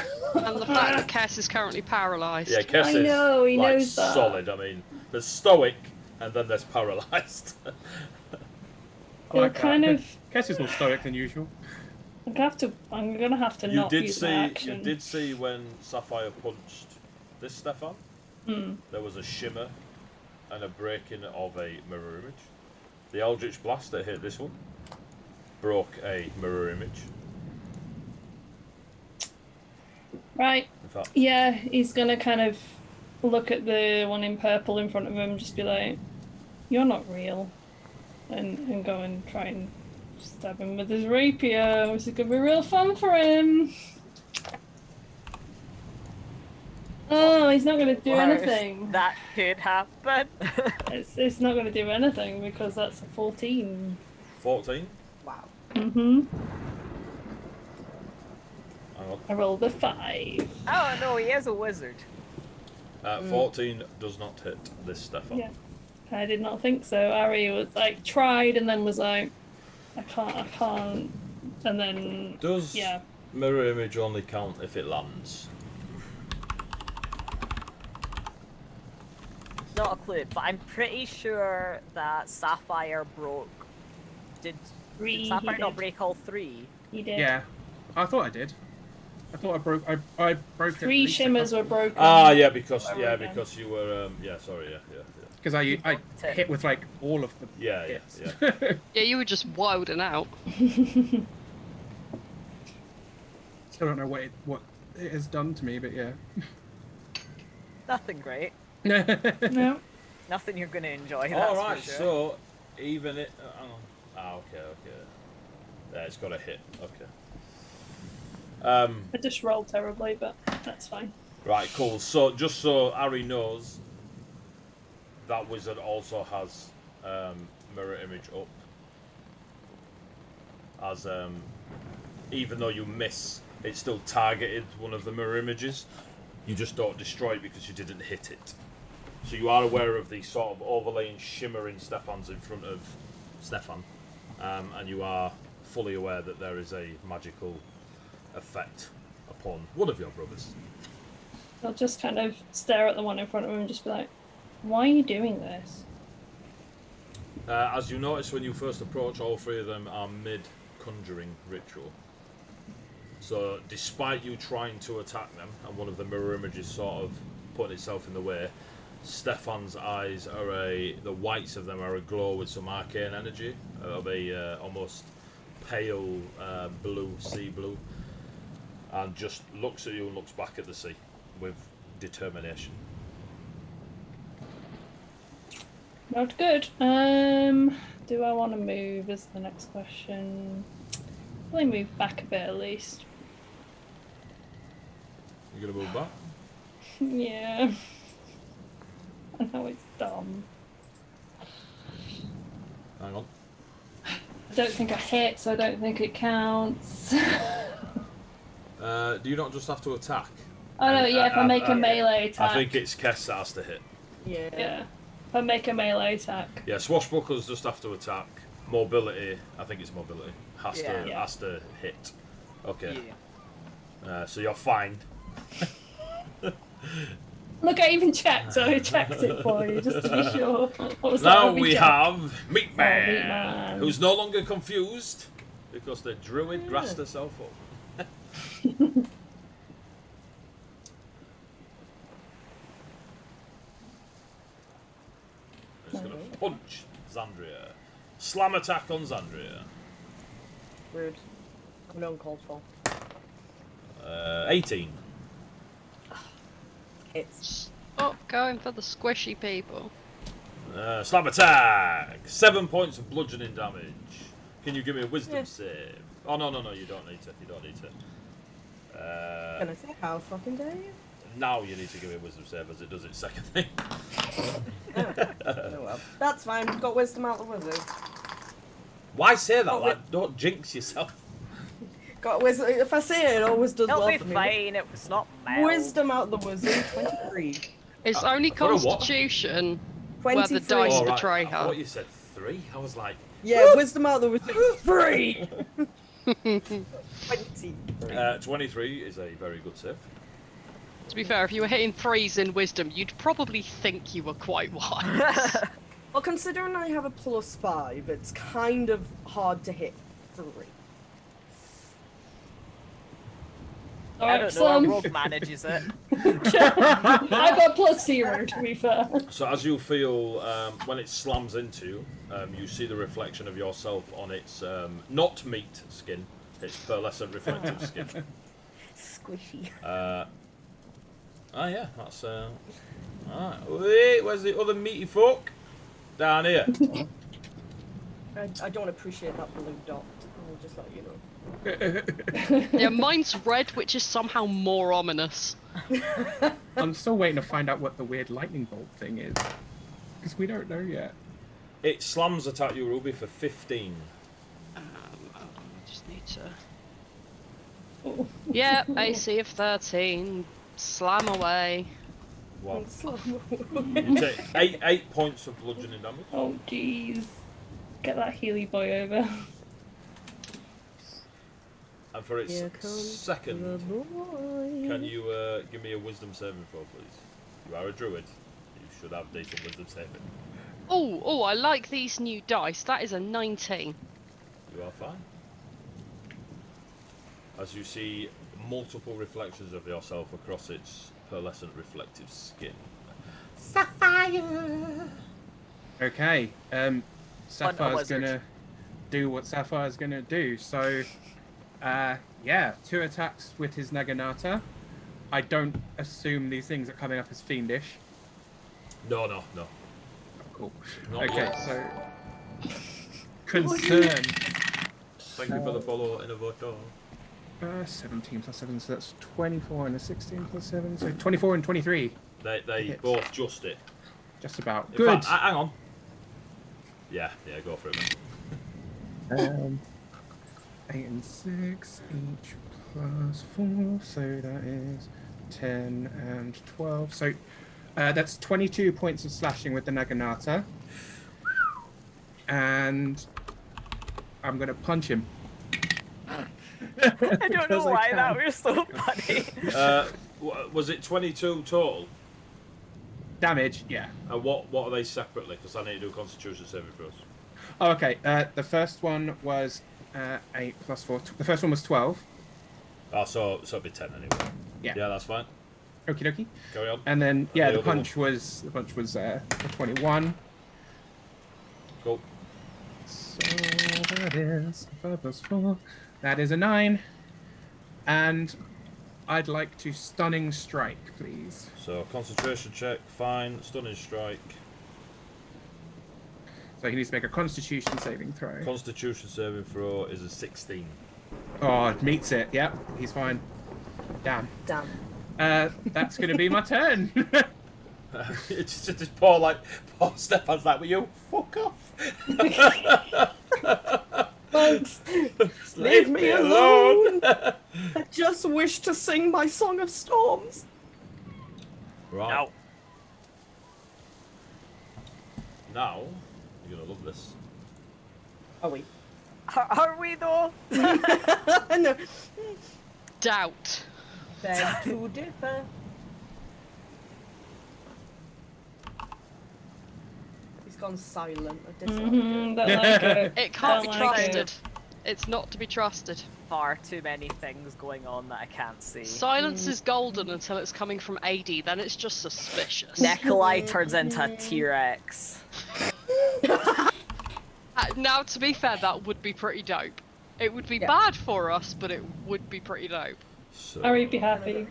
the fact that Cass is currently paralysed. Yeah, Kess I is know, he like knows that. solid. I mean, there's stoic, and then there's paralysed. I They're like kind that. of. Kess is more stoic than usual. I'm gonna have to you not did use see, my action. you did see when Sapphire punched this Stefan. There was a shimmer and a breaking of a mirror image. The Eldritch Blast that hit this one broke a mirror image. Right. In fact, Yeah, he's gonna kind of look at the one in purple in front of him and just be like, "You're not real," and go and try and stab him with his rapier, which is gonna be real fun for him. Oh, he's not gonna do Worst anything. That could happen. It's not gonna do anything because that's a 14. 14. Wow. Mm-hmm. Hang Hang on. I rolled a 5. Oh no, he is a wizard. 14 does not hit this Stefan. Yeah. I did not think so. Ari was like, tried and then was like, I can't. And then, Does yeah. mirror image only count if it lands? Not a clue, but I'm pretty sure that Sapphire broke. Did Sapphire he not did. break all 3? He did. Yeah, I thought I did. I thought I broke. I broke it. 3 shimmers were broken. Ah, yeah, because Alright, because you were sorry, yeah. Because I hit with like all of the. Yeah. hits. Yeah, you were just wilding out. Still don't know what it has done to me, but yeah. Nothing great. No. Nothing you're gonna enjoy. All That's right, for sure. so even it. Hang on. Okay. Yeah, it's got a hit. Okay. I just rolled terribly, but that's fine. Right, cool. So just so Ari knows, that wizard also has mirror image up. As even though you miss, it still targeted one of the mirror images. You just don't destroy it because you didn't hit it. So you are aware of the sort of overlaying shimmering Stefan's in front of Stefan, and you are fully aware that there is a magical effect upon one of your brothers. I'll just kind of stare at the one in front of him and just be like, why are you doing this? As you notice when you first approach, all 3 of them are mid-conjuring ritual. So despite you trying to attack them, and one of the mirror images sort of putting itself in the way, Stefan's eyes are the whites of them are aglow with some arcane energy of a almost pale blue, sea blue, and just looks at you and looks back at the sea with determination. Not good. Do I want to move is the next question. Probably move back a bit at least. You gonna move back? Yeah. I know it's dumb. Hang on. I don't think I hit, so I don't think it counts. Do you not just have to attack? Oh no, yeah, if I make a melee attack. I think it's Kess that has to hit. Yeah. If I make a melee attack. Yeah, swashbucklers just have to attack. Mobility, I think it's mobility, has to hit. Okay. Yeah. So you're fine. Look, I even checked, so I checked it for you, just to be sure. Now we have Meat Man, Meat Man, who's no longer confused because the druid grassed herself up. Just gonna punch Xandria. Slam attack on Xandria. Rude. I'm uncalled for. 18. It's Oh, going for the squishy people. Slam attack. 7 points of bludgeoning damage. Can you give me a wisdom save? Oh no, you don't need to. can I say how fucking dare you? Now you need to give me a wisdom save as it does its second thing. Oh well. That's fine. Got wisdom out the wizard. Why say that? Oh, Like, don't jinx yourself. Got wisdom. If I say it, it always does It'll well be for me. fine. It was not mild. Wisdom out the wizard. 23. It's only for a what? Constitution where the 23. dice Oh, right. betray I her. thought you said 3. I was like, Yeah, wisdom out the wizard. 3. 23 is a very good save. To be fair, if you were hitting 3s in wisdom, you'd probably think you were quite wise. Well, considering I have a +5, it's kind of hard to hit 3. I don't know how Rogue manages it. I got +0 to be fair. So as you feel, when it slams into, you see the reflection of yourself on its not meat skin, its pearlescent reflective skin. Squishy. Yeah, that's alright. Wait, where's the other meaty folk? Down here. I don't appreciate that blue dot. I'll just let you know. Yeah, mine's red, which is somehow more ominous. I'm still waiting to find out what the weird lightning bolt thing is, because we don't know yet. It slams attack you, Ruby, for 15. I just need to... Oh. Yep, AC of 13. Slam away. Wow. You take 8 points of bludgeoning damage. Oh, jeez. Get that Healy boy over. And for its Here comes second, the boy. can you give me a wisdom saving throw, please? You are a druid. You should have decent wisdom saving. Oh, I like these new dice. That is a 19. You are fine. As you see multiple reflections of yourself across its pearlescent reflective skin. Sapphire! Okay, Sapphire's wizard. gonna do what Sapphire's gonna do. So, yeah, 2 attacks with his Naginata. I don't assume these things are coming up as fiendish. No. Oh, cool. Not Okay, yet. so concern. Thank you for the follow, Innovator. 17 plus 7, so that's 24, and a 16 plus 7, so 24 and 23. They Hits. both just it. Just about. In Good. fact, hang on. Yeah, go for it, man. 8 and 6, each plus 4, so that is 10 and 12. So that's 22 points of slashing with the Naginata. And I'm going to punch him. I don't know Because I why can. that was so funny. Was it 22 total? Damage, yeah. And what are they separately? Because I need to do Constitution saving throws. Oh, okay. The first one was 8 plus 4. The first one was 12. Oh, so it'll be 10 anyway. Yeah. Yeah, that's fine. Okie dokie. Carry on. And then, yeah, the the other punch was a 21. Cool. So that is 5 plus 4. That is a 9. And I'd like to stunning strike, please. So concentration check, fine. Stunning strike. So he needs to make a Constitution saving throw. Constitution saving throw is a 16. Oh, it meets it. Yep, he's fine. Damn. Damn. That's going to be my turn. It's just this poor Stefan's like, will you fuck off? Thanks. Leave me alone. I just wish to sing my Song of Storms. Right. No. Now, you're gonna love this. Are we? Are we though? No. Doubt. Beg to differ. He's gone silent. I dislike it. Don't like it. It can't be Don't like it. trusted. It's not to be trusted. Far too many things going on that I can't see. Silence is golden until it's coming from AD, then it's just suspicious. Nikolai turns into a T-Rex. Now, to be fair, that would be pretty dope. It would be Yeah. bad for us, but it would be pretty dope. So, Harry, be happy.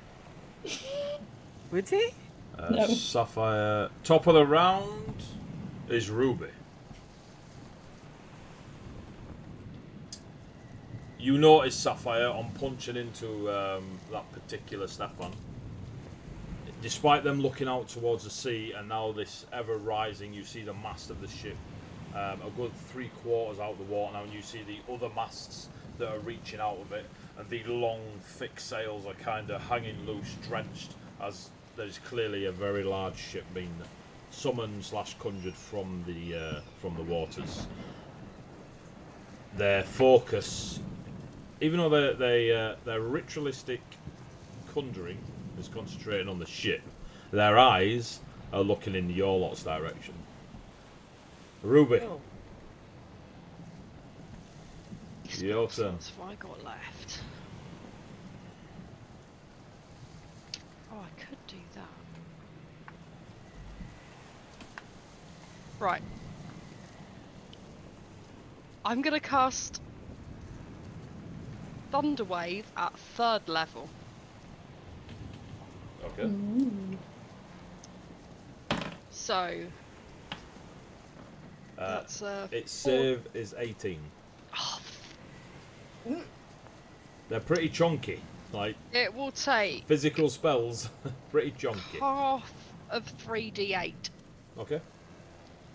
Would he? No. Sapphire. Top of the round is Ruby. You notice Sapphire on punching into that particular Stefan. Despite them looking out towards the sea and now this ever rising, you see the mast of the ship a good 3/4 out of the water now, and you see the other masts that are reaching out of it, and the long, thick sails are kind of hanging loose, drenched, as there's clearly a very large ship being summoned / conjured from the waters. Their focus, even though their ritualistic conjuring is concentrating on the ship, their eyes are looking in your lot's direction. Ruby, Oh. your turn. What have I got left? Oh, I could do that. Right. I'm gonna cast Thunderwave at 3rd level. Okay. So that's Its save is 18. oh, They're pretty chunky. Like, it will take physical spells, pretty chunky. half of 3d8. Okay.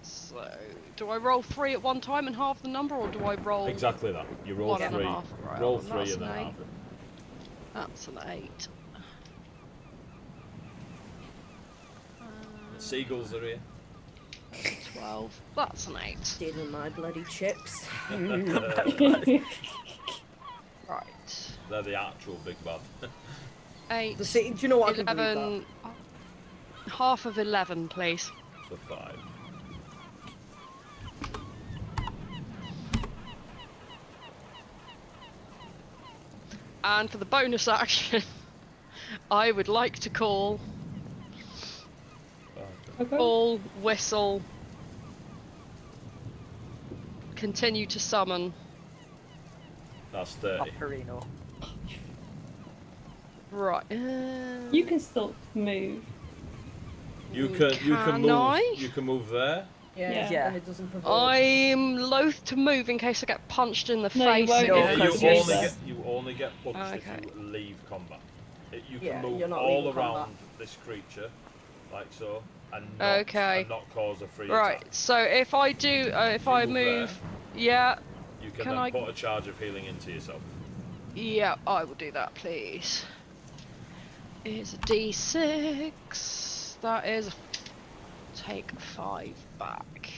So, do I roll 3 at one time and half the number, or do I roll Exactly that. You roll one and a 3. half? Right, Roll well, 3 that's and then an half it. That's an 8. The seagulls are here. 12. That's an 8. Stealing my bloody chips. Right. They're the actual big bad. 8. Do you know what? I can believe 11. Half of 11, please. So 5. And for the bonus action, I would like to call Okay. all whistle, continue to summon. That's 30. Ocarino. Right. You can still move. You can Can move. I? You can move there. Yeah. And it doesn't provoke. I'm loath to move in case I get punched in the No, you face. won't. No, again. Yeah, you because only you're get you only get punched Okay. if you leave combat. You Yeah, can you're move not all leaving around combat. this creature, like so, and Okay. and not cause a free Right. attack. So if I do, if You I move move, yeah, You can Can then I- put a charge of healing into yourself. yeah, I will do that, please. It's a D6. That is. Take 5 back.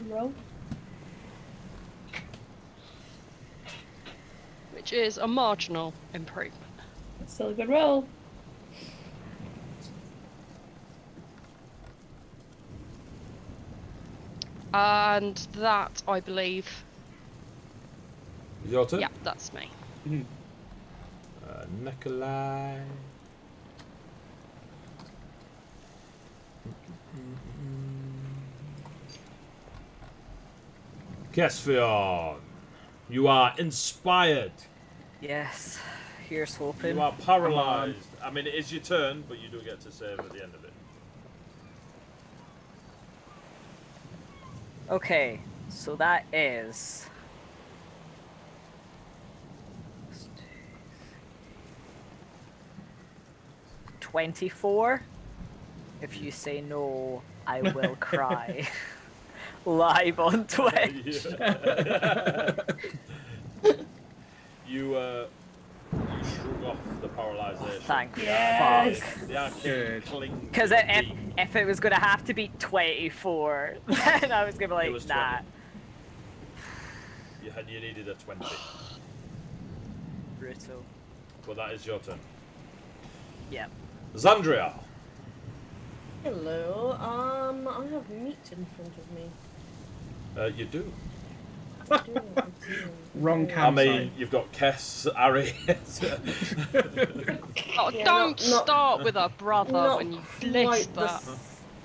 Roll. Which is a marginal improvement. It's still a good roll. And that, I believe. Is your turn? Yeah, that's me. Nikolai. Kesfion, you are inspired. Yes. Here's hoping. You are paralyzed. I mean, it is your turn, but you do get to save at the end of it. Okay, so that is. 24. If you say no, I will cry. Live on Twitch. You shrug off the paralyzation. Thank Yes. fuck. The arcane Good. clings Because to your if, beak. if it was going to have to be 24, then I was going to be It like, was nah. 20. You needed a 20. Brutal. Well, that is your turn. Yep. Zandria. Hello. I have meat in front of me. You do. I do. Wrong I campsite. mean, you've got Kess, Ari. Oh, Yeah, don't not- start with a brother Not when you quite lisp the that.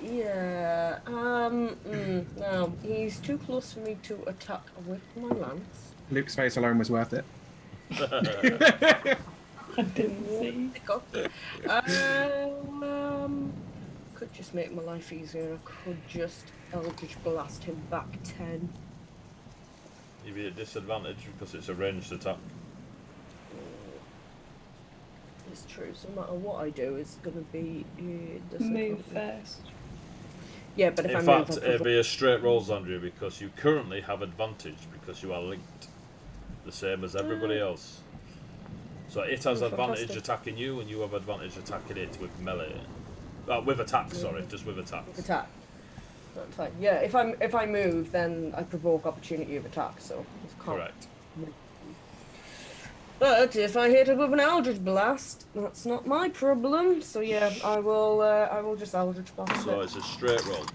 Yeah. No, he's too close for me to attack with my lance. Luke's face alone was worth it. I didn't see. Could just make my life easier. I could just Eldritch Blast him back 10. You'd be at disadvantage because it's a ranged attack. It's true. So no matter what I do, it's going to be Move first. Yeah, but if In I fact, move, it'd be a straight roll, Zandria, because you currently have advantage because you are linked, the same as everybody else. So it has Oh, advantage fantastic. attacking you, and you have advantage attacking it with melee. With attack, sorry, just with attacks. attack. That's fine. Yeah, if I move, then I provoke opportunity of attack. So it's Correct. But if I hit it with an Eldritch Blast, that's not my problem. So yeah, I will just Eldritch Blast So it. it's a straight roll.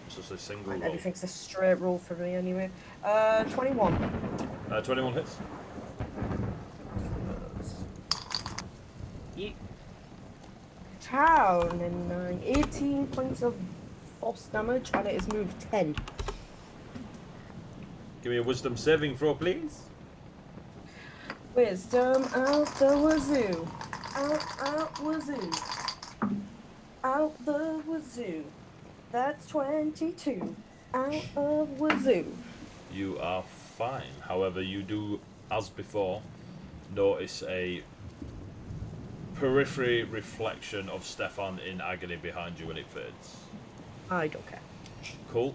It's just a single And roll. everything's a straight roll for me anyway. 21. 21 hits. Yeet. Town and 18 points of force damage, and it is moved 10. Give me a wisdom saving throw, please. Wisdom out the wazoo. Out wazoo. Out the wazoo. That's 22. Out of wazoo. You are fine. However, you do, as before, notice a periphery reflection of Stefan in agony behind you when it fades. I don't care. Cool.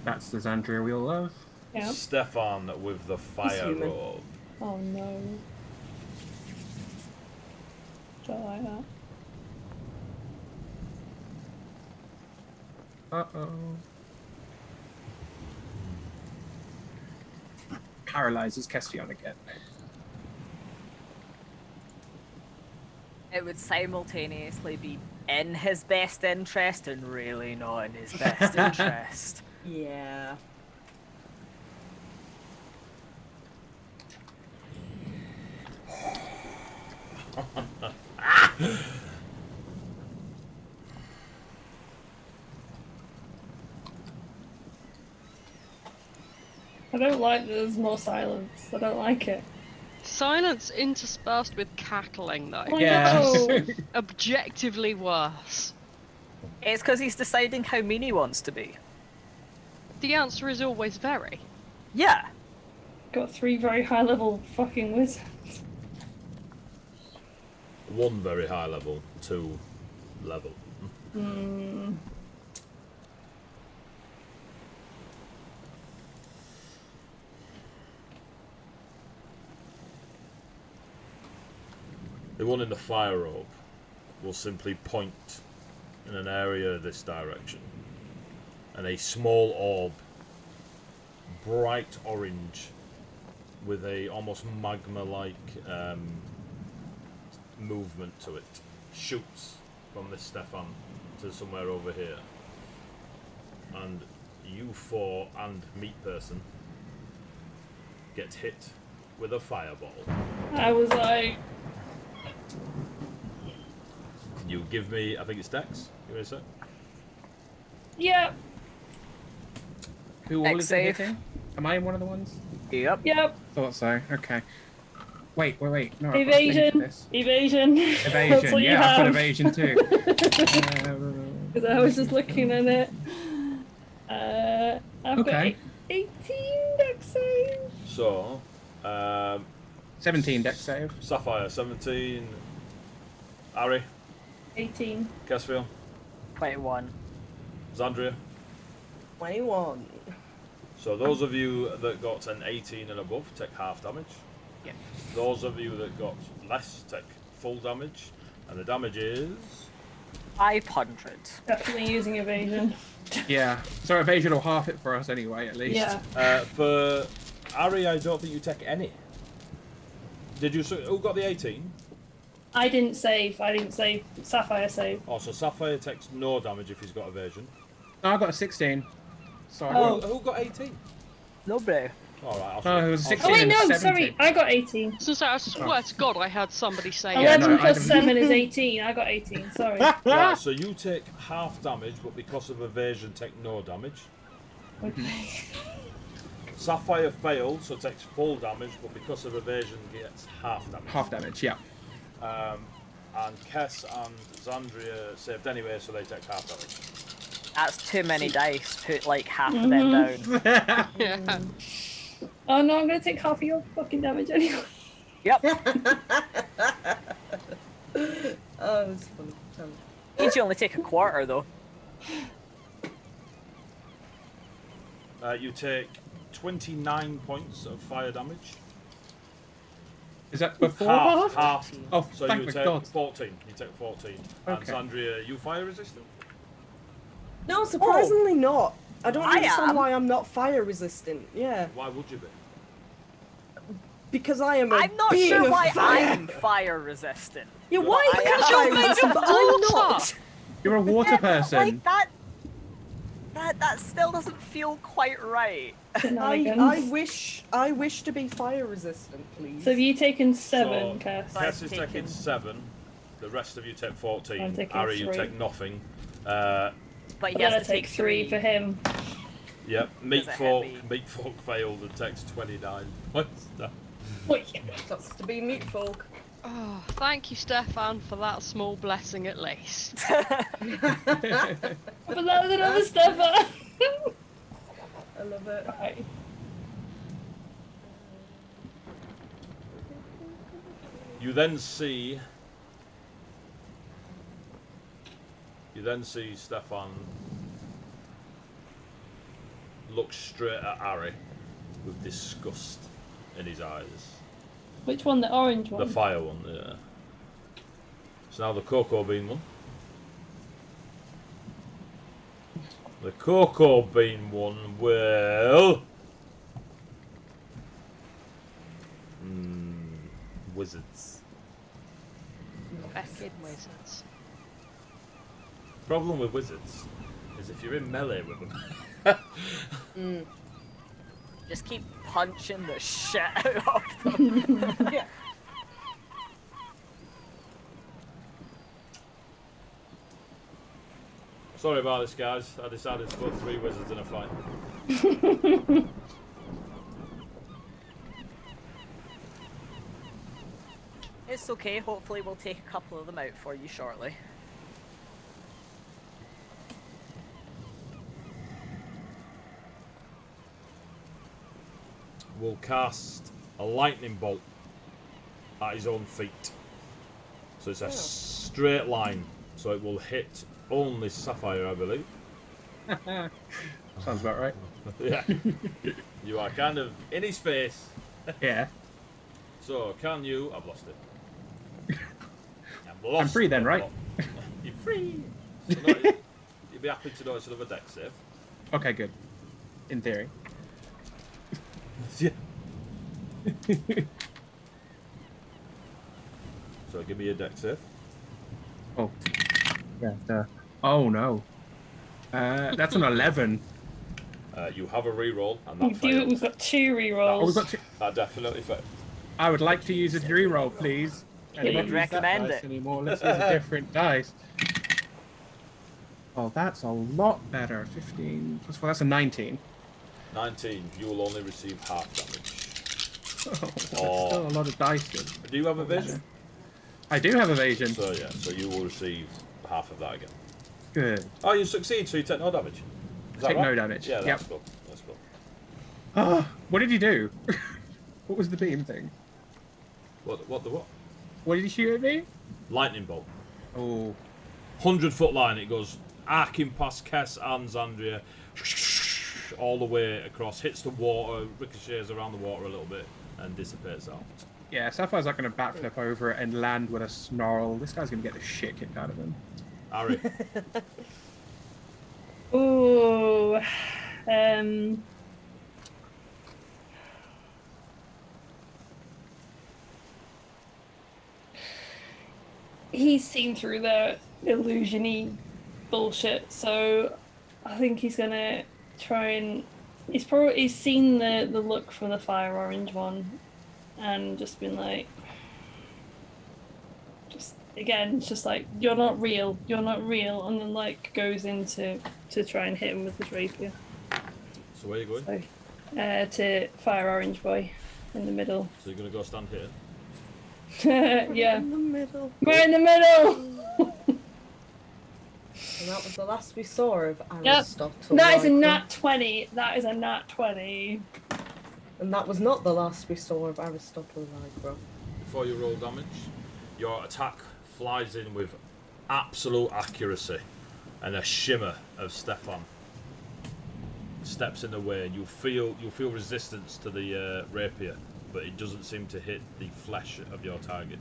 That's the Zandria we all love. Yeah. Stefan with the fire human. robe. Oh no. Don't like that. Uh-oh. Paralyzes Kestion again. It would simultaneously be in his best interest and really not in his best interest. Yeah. I don't like that there's more silence. I don't like it. Silence interspersed with cackling, though. Oh, Yeah. no. Objectively worse. It's because he's deciding how mean he wants to be. The answer is always very. Yeah. Got 3 very high level fucking wizards. 1 very high level, 2 level. The one in the fire orb will simply point in an area this direction, and a small orb, bright orange, with a almost magma-like movement to it, shoots from this Stefan to somewhere over here, and you 4 and Meat Person get hit with a fireball. I was like, You give me, I think it's Dex. Give me a sec. yep, Who all Dex is it save. hitting? Am I in one of the ones? Yep. yep. Thought so. Okay. Wait. No, I've got a thing for Evasion. this. Evasion. That's Evasion. what you Yeah, I've got have. evasion too. Because I was just looking at it. I've Okay. got 18 dex save. So, 17 dex save. Sapphire 17, Ari, 18. Casfield, 21. Zandria. 21. So those of you that got an 18 and above take half damage. Yep. Those of you that got less take full damage, and the damage is 500. Definitely using evasion. Yeah. So evasion will half it for us anyway, at least. Yeah. for Ari. I don't think you take any. Did you? Who got the 18? I didn't save. Sapphire save. Oh, so Sapphire takes no damage if he's got evasion. No, I got a 16. Sorry. Oh. Who got 18? Nobody. All right. No, it was Oh 16 wait, and no, 17. sorry. I got 18. So I swear to God, I had somebody say Yeah, 11 no, I plus didn't. 7 is 18. I got 18. Sorry. Right, so you take half damage, but because of evasion, take no damage. Okay. Sapphire failed, so takes full damage, but because of evasion, gets half damage. Half damage, yeah. And Kess and Zandria saved anyway, so they take half damage. That's too many dice. Put like half of them down. Yeah. Oh no, I'm gonna take half of your fucking damage anyway. Yep. Oh, it's funny. Means you only take a quarter though. You take 29 points of fire damage. Is that before Half. half? Oh, So thank you my take God. 14. You take 14. Okay. And Zandria, you fire resistant? No, surprisingly not. I don't I understand am. why I'm not fire resistant. Yeah, Why would you be? because I am a I'm not being sure of why fire. I'm fire resistant. Yeah, why I am am. I fire resistant, but I'm Water. not? You're a water Yeah, but, person. like that still doesn't feel quite right. I wish to be fire resistant, please. So have you taken 7, So, Cass? Kess is taken- taking 7. The rest of you take 14. I'm taking Ari, you 3. take nothing. But I'm he has gonna to take 3 for him. Yep. Does it hit me? Meat folk failed and takes 29 points. Wait. That's to be meat folk. Oh, thank you, Stefan, for that small blessing at least. But that was another Stefan. I love it. Right. You then see Stefan look straight at Ari with disgust in his eyes. Which one? The orange one? The fire one, yeah. So now the cocoa bean one. The cocoa bean one will... Wizards. Fucking wizards. Problem with wizards is if you're in melee with them. Just keep punching the shit out of them. Yeah. Sorry about this, guys. I decided to put 3 wizards in a fight. It's okay, hopefully we'll take a couple of them out for you shortly. Will cast a lightning bolt at his own feet. So it's a straight line, so it will hit only Sapphire, I believe. Sounds about right. Yeah. You are kind of in his face. Yeah. So, can you... I've lost it. I'm free then, right? You're free! So no, you'd be happy to know it's another deck save. Okay, good. In theory. Yeah. So give me a deck save. Oh. Yeah. Oh no. That's an 11. You have a reroll, and We that do. fails. We've got 2 Oh, we've rerolls. got two. That definitely fails. I would like to use a reroll, please. I Would don't use that recommend dice it. anymore. Let's use a different dice. Oh, that's a lot better. 15 plus 4. That's a 19. 19, you will only receive half damage. That's Oh. still a lot of dice. Do you have evasion? I do have evasion. So yeah, so you will receive half of that again. Good. Oh, you succeed, so you take no damage. Is that Take right? no damage. Yeah, Yep. that's cool. That's cool. Ah, what did he do? What was the beam thing? What? What did he shoot at me? Lightning bolt. Oh. 100-foot line, it goes arcing past Kess and Zandria, all the way across, hits the water, ricochets around the water a little bit, and dissipates out. Yeah, Sapphire's not going to backflip over it and land with a snarl. This guy's going to get the shit kicked out of him. Harry, Ooh. He's seen through the illusion-y bullshit, so I think he's gonna try and he's seen the look from the fire orange one and just been like, it's just like, you're not real, and then like goes into to try and hit him with his rapier. so where are you going? So, to fire orange boy in the middle. So you're going to go stand here? Yeah, In the middle. we're in the middle. And that was the last we saw of Yep. Aristotle. That is a nat 20. That is a nat 20. And that was not the last we saw of Aristotle Lycra. Before you roll damage, your attack flies in with absolute accuracy, and a shimmer of Stefan steps in the way, and you feel resistance to the rapier, but it doesn't seem to hit the flesh of your target.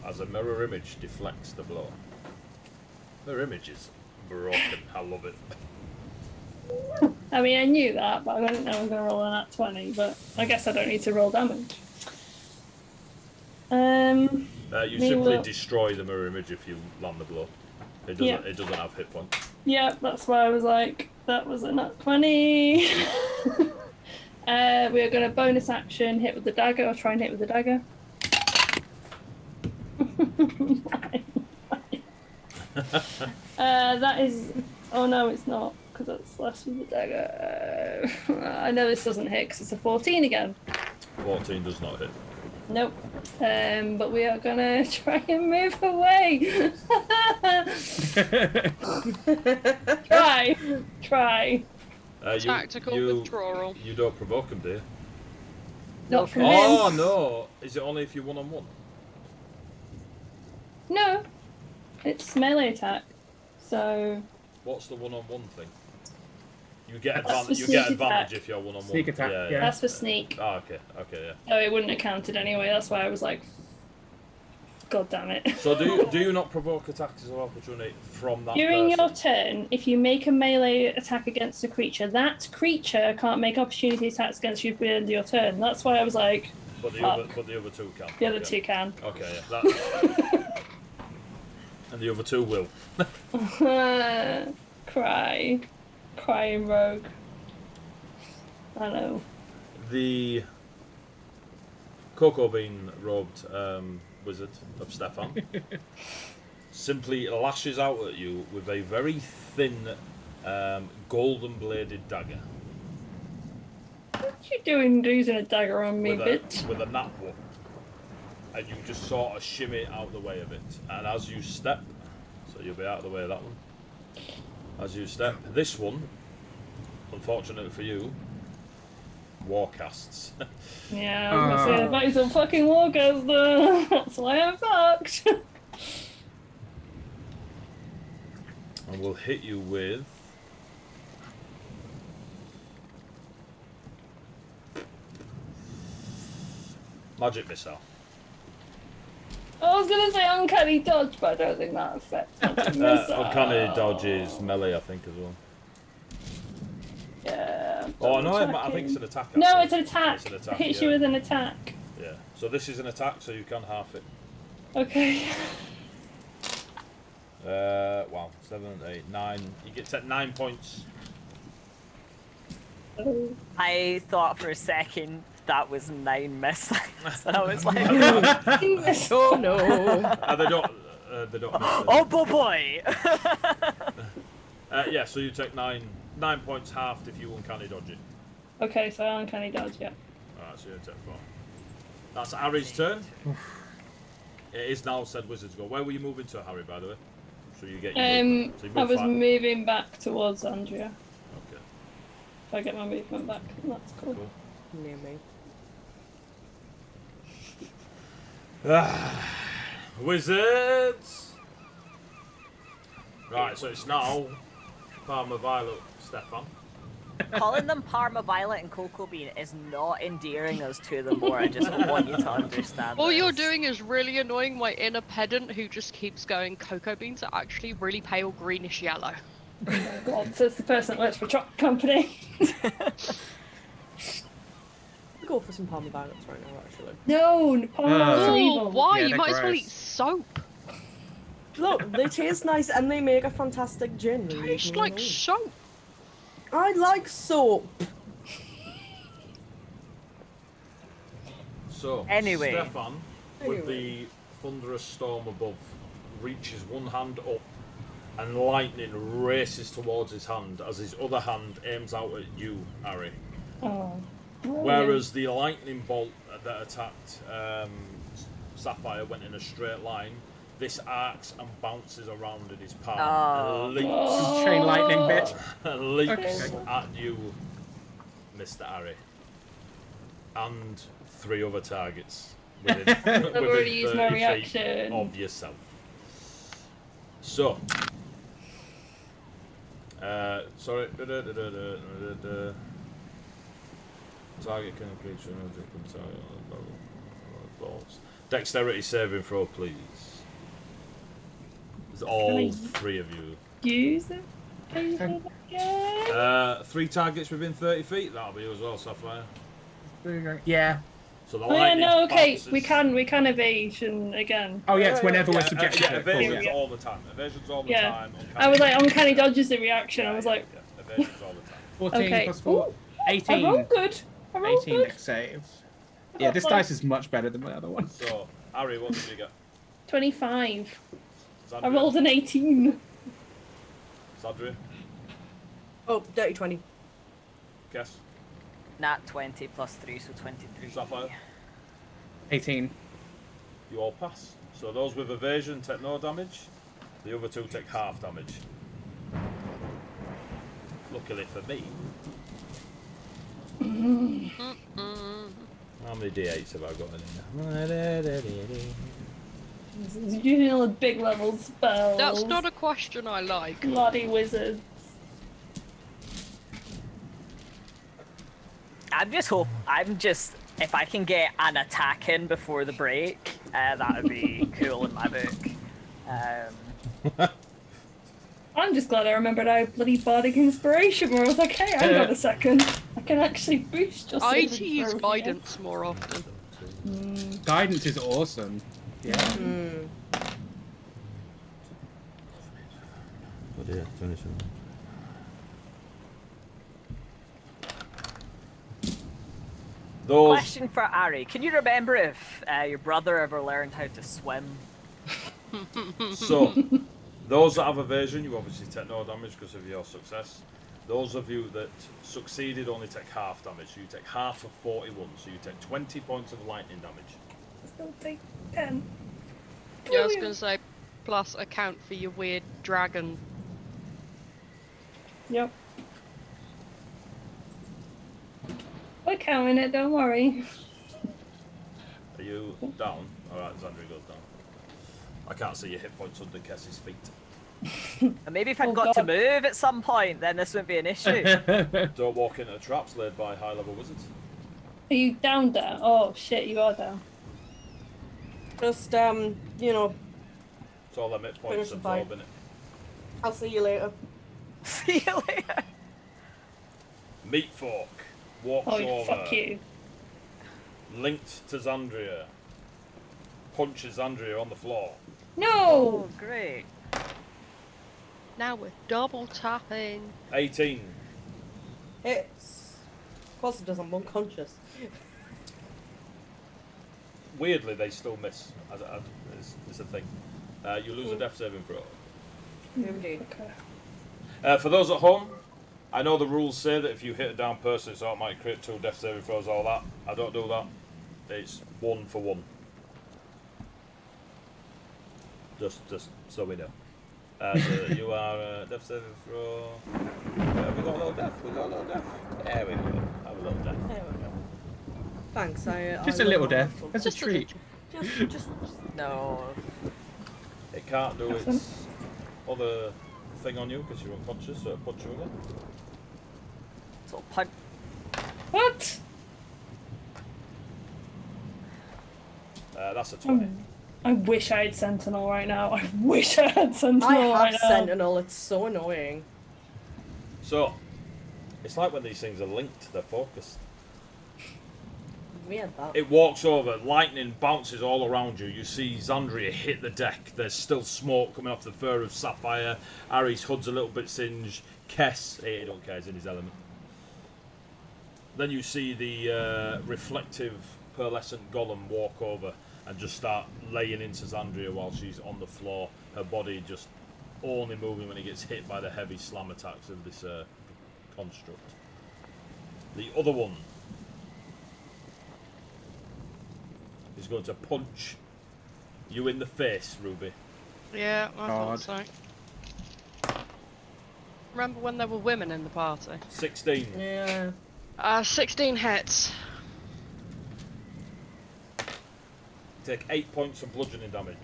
As a mirror image deflects the blow. Mirror image is broken. I love it. I mean, I knew that, but I didn't know I was going to roll a nat 20, but I guess I don't need to roll damage. You Me simply will- destroy the mirror image if you land the blow. It doesn't. Yeah. It doesn't have hit points. Yeah, that's why I was like, that was a nat 20. We are going to bonus action, hit with the dagger, or try and hit with the dagger. That is... Oh no, it's not, because that's less with the dagger. I know this doesn't hit, because it's a 14 again. 14 does not hit. Nope. But we are gonna try and move away. Try. Tactical withdrawal. You don't provoke him, do you? Not from Oh him. no! Is it only if you're one-on-one? No. It's melee attack. So What's the one-on-one thing? You get That's advantage. You the get sneak advantage attack. if you're one on one. Sneak attack, yeah. That's for sneak. Oh, okay. Okay, yeah. So it wouldn't have counted anyway. That's why I was like, God damn it. So do you not provoke attacks of opportunity from that During person? your turn, if you make a melee attack against a creature, that creature can't make opportunity attacks against you at the end of your turn. That's why I was like, But the fuck. other two can. The other Okay. two can. Okay, yeah. That... and the other two will. Crying rogue. I know. The cocoa bean robed wizard of Stefan simply lashes out at you with a very thin golden bladed dagger. What you doing using a dagger on me, bitch? With a nap one. And you just sort of shimmy out of the way of it. And as you step, so you'll be out of the way of that one. As you step, this one, unfortunately for you, warcasts. Yeah, I was gonna say, that is a fucking warcaster. That's why I'm fucked. And we'll hit you with... Magic missile. I was gonna say uncanny dodge, but I don't think that affects magic missile. Uncanny dodge is melee, I think, as well. Yeah. Oh no, I think it's an attack. No, actually. it's an attack. It's an attack. Hits yeah. you with an attack. Yeah. So this is an attack, so you can half it. Okay. Wow. 7, 8, 9. You get 9 points. I thought for a second that was 9 missiles. And I was like, Oh no. They don't. They don't. Miss it. oh boy! Yeah. So you take 9 points halved if you uncanny dodge it. Okay, so uncanny dodge, yeah. Alright, so you take 4. That's Harry's turn. It is now said wizards go. Where were you moving to, Harry? By the way. So you get. Your movement. So you I move was 5. moving back towards Andrea. Okay. If I get my movement back, that's cool. Cool. Near me. Wizards! Right, so it's now Parma Violet Stefan. Calling them Parma Violet and Cocoa Bean is not endearing us to them more. I just want you to understand. All you're this. doing is really annoying my inner pedant who just keeps going, cocoa beans are actually really pale greenish yellow. God, so it's the person that works for a chocolate company. Go for some Parma Violets right now, actually. No, Parmas are Oh, evil. why? Yeah, you they're might as well gross. eat soap. Look, they taste nice and they make a fantastic gin. Leave Tastes me like alone. soap. I like soap. So, Anyway. Stefan, with the thunderous storm above, reaches one hand up and lightning races towards his hand as his other hand aims out at you, Harry. Oh. Whereas the lightning bolt that attacked Sapphire went in a straight line, this arcs and bounces around in his palm and leaps, Chain lightning, bitch. and leaps Okay. at you, Mr. Harry. And 3 other targets within, I've already used my 30 feet reaction. of yourself. So, sorry. Target can increase your energy from target. Dexterity saving throw, please. It's all 3 of you. Use it? Use it again? 3 targets within 30 feet. That'll be you as well, Sapphire. Yeah. So the Oh yeah, lightning no, okay, bounces. we can evasion again. Oh yeah, it's whenever we're subjected yeah, to it. evasion's Yeah. all the time. Evasion's all the Yeah. time. I was like, uncanny dodge is the reaction. I was like, evasion's all the time. 14 okay. plus 4. Ooh, I 18. rolled good. I rolled 18 good. next save. Yeah, this dice is much better than my other one. So, Harry, what did you get? 25. I Zadria? rolled an 18. Zadria? Oh, dirty 20. Guess? Nat 20 plus 3, so 23. Sapphire? 18. You all pass. So those with evasion take no damage. The other 2 take half damage. Luckily for me. How many d8s have I got in here? You know the big level spells. That's not a question I like. Bloody wizards. I'm just, if I can get an attack in before the break, that would be cool in my book. I'm just glad I remembered our bloody bardic inspiration where I was like, hey, hang on a second. I can actually boost your I need saving to use throw guidance more often. Guidance is awesome. Yeah. Oh dear, 27. Those. Question for Ari: can you remember if your brother ever learned how to swim? So, those that have evasion, you obviously take no damage because of your success. Those of you that succeeded only take half damage. So you take half of 41, so you take 20 points of lightning damage. Still take 10. Yeah, I was gonna say, plus account for your weird dragon. Yep. We're counting it, don't worry. Are you down? Alright, Xandria goes down. I can't see your hit points under Kess's feet. And maybe if I'd Oh, got to God. move at some point, then this wouldn't be an issue. Don't walk into traps laid by high-level wizards. Are you down? Oh shit, you are down. Just, you know, It's all them hit points Finish the fight. absorbing it. I'll see you later. See you later. Meat Fork walks Oh, over, fuck you. linked to Xandria, punches Xandria on the floor. No! Oh, great. Now we're double tapping. 18. It's... Of course it does, I'm unconscious. Weirdly, they still miss. Is the thing. You lose a death saving throw. Indeed. Okay. For those at home, I know the rules say that if you hit a down person, it's automatic crit 2 death saving throws, all that. I don't do that. It's 1 for 1. Just so we know. So you are death saving throw. Have we got a little death? We got a little death. There we go. Have a little death. There we go. Thanks, Just I a little love death. that. That's a treat. Just... No. It can't do its other thing on you because you're unconscious, so it'll punch you again. So punch. What? That's a 20. I wish I had Sentinel right now. I wish I had Sentinel I have right now. Sentinel, it's so annoying. So, it's like when these things are linked, they're focused. We had that. It walks over, lightning bounces all around you. You see Xandria hit the deck. There's still smoke coming off the fur of Sapphire. Ari's hood's a little bit singed. Kess, he don't care, he's in his element. Then you see the reflective, pearlescent golem walk over and just start laying into Xandria while she's on the floor. Her body just only moving when it gets hit by the heavy slam attacks of this construct. The other one is going to punch you in the face, Ruby. Yeah, I God. thought so. Remember when there were women in the party? 16. Yeah. 16 hits. Take 8 points of bludgeoning damage.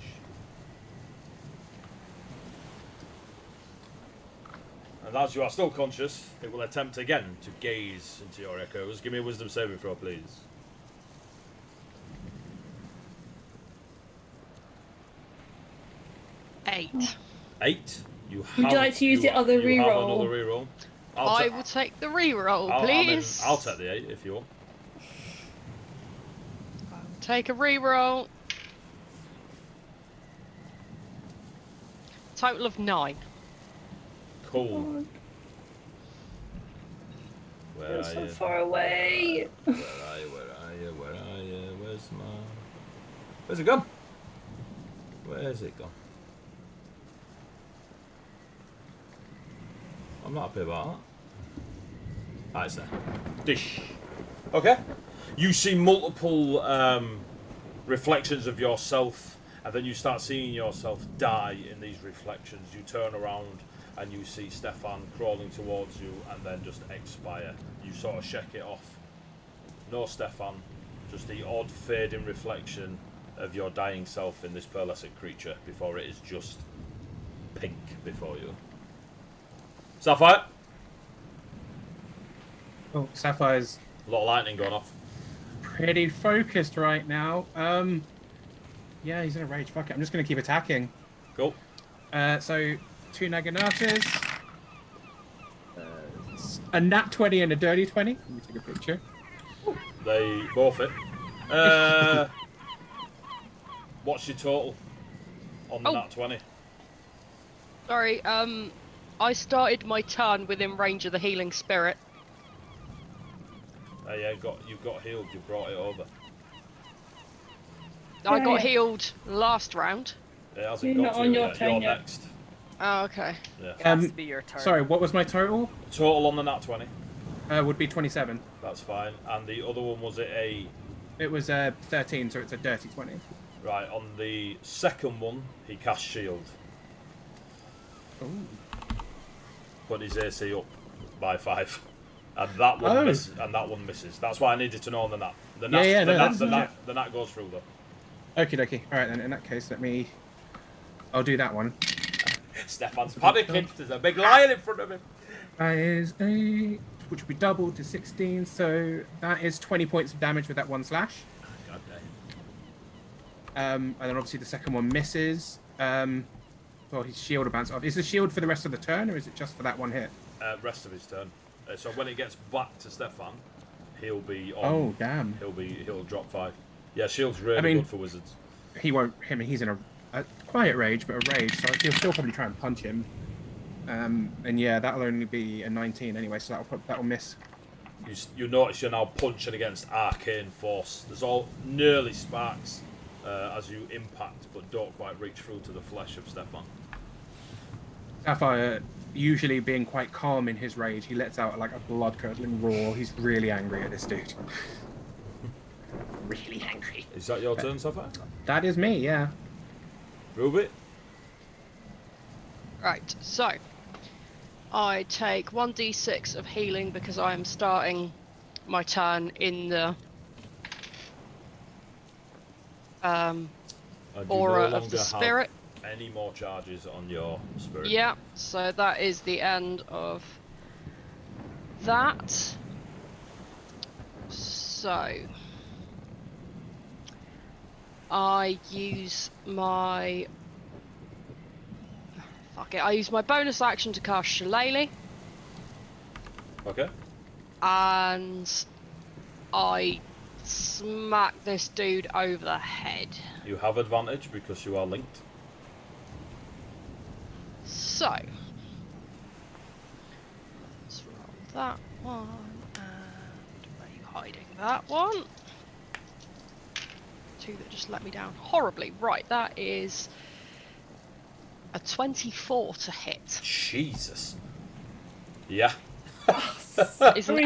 And as you are still conscious, it will attempt again to gaze into your echoes. Give me a wisdom saving throw, please. Eight. 8. You have, Would you like to use the other you have reroll? another reroll. I will take the reroll, please. I'll take the 8 if you want. Take a reroll. Total of 9. Cool. Where You're are so you? far away. Where are you? Where are you? Where are you? Where's my... Where's it gone? Where's it gone? I'm not happy about that. Ah, it's there. Dish. Okay. You see multiple reflections of yourself, and then you start seeing yourself die in these reflections. You turn around and you see Stefan crawling towards you and then just expire. You sort of shake it off. No Stefan, just the odd fading reflection of your dying self in this pearlescent creature before it is just pink before you. Sapphire? Oh, Sapphire's A lot of lightning going off. Pretty focused right now. Yeah, he's in a rage. Fuck it. I'm just going to keep attacking. Cool. So 2 Naganatas. A nat 20 and a dirty 20. Let me take a picture. They both hit. What's your total on the nat 20? Sorry, I started my turn within range of the healing spirit. Yeah, you got healed. You brought it over. I got healed last round. It hasn't You're got not to on you your yet. turn You're yet. next. Oh, okay. Yeah. It has to be your turn. Sorry, what was my total? Total on the nat 20. Would be 27. That's fine. And the other one, was it a... It was 13, so it's a dirty 20. Right, on the second one, he cast shield. Ooh. Put his AC up by 5. And that one misses. And that one misses. That's why I needed to know on the nat. The nat, the nat goes through though. Okie dokie. Alright then, in that case, I'll do that one. Stefan's panicking. There's a big lion in front of him. That is which will be doubled to 16, so that is 20 points of damage with that one slash. God damn. And then obviously the second one misses. Well, his shield will bounce off. Is the shield for the rest of the turn, or is it just for that one hit? Rest of his turn. So when it gets back to Stefan, he'll be on. Oh damn! He'll drop 5. Yeah, shield's really good for wizards. He won't. He's in a quiet rage, but a rage, so he'll still probably try and punch him. And yeah, that'll only be a 19 anyway, so that'll miss. You notice you're now punching against arcane force. There's all nearly sparks as you impact, but don't quite reach through to the flesh of Stefan. Sapphire, usually being quite calm in his rage, he lets out like a blood-curdling roar. He's really angry at this dude. Really angry. Is that your turn, Sapphire? That is me, yeah. Ruby? Right, so I take 1d6 of healing because I am starting my turn in the aura of the spirit. Any more charges on your spirit? Yeah, so that is the end of that. So I use my I use my bonus action to cast Shillelagh. Okay. And I smack this dude over the head. You have advantage because you are linked. So let's roll that one, and where are you hiding that one? 2 that just let me down horribly. Right, that is a 24 to hit. Jesus. Yeah. It's an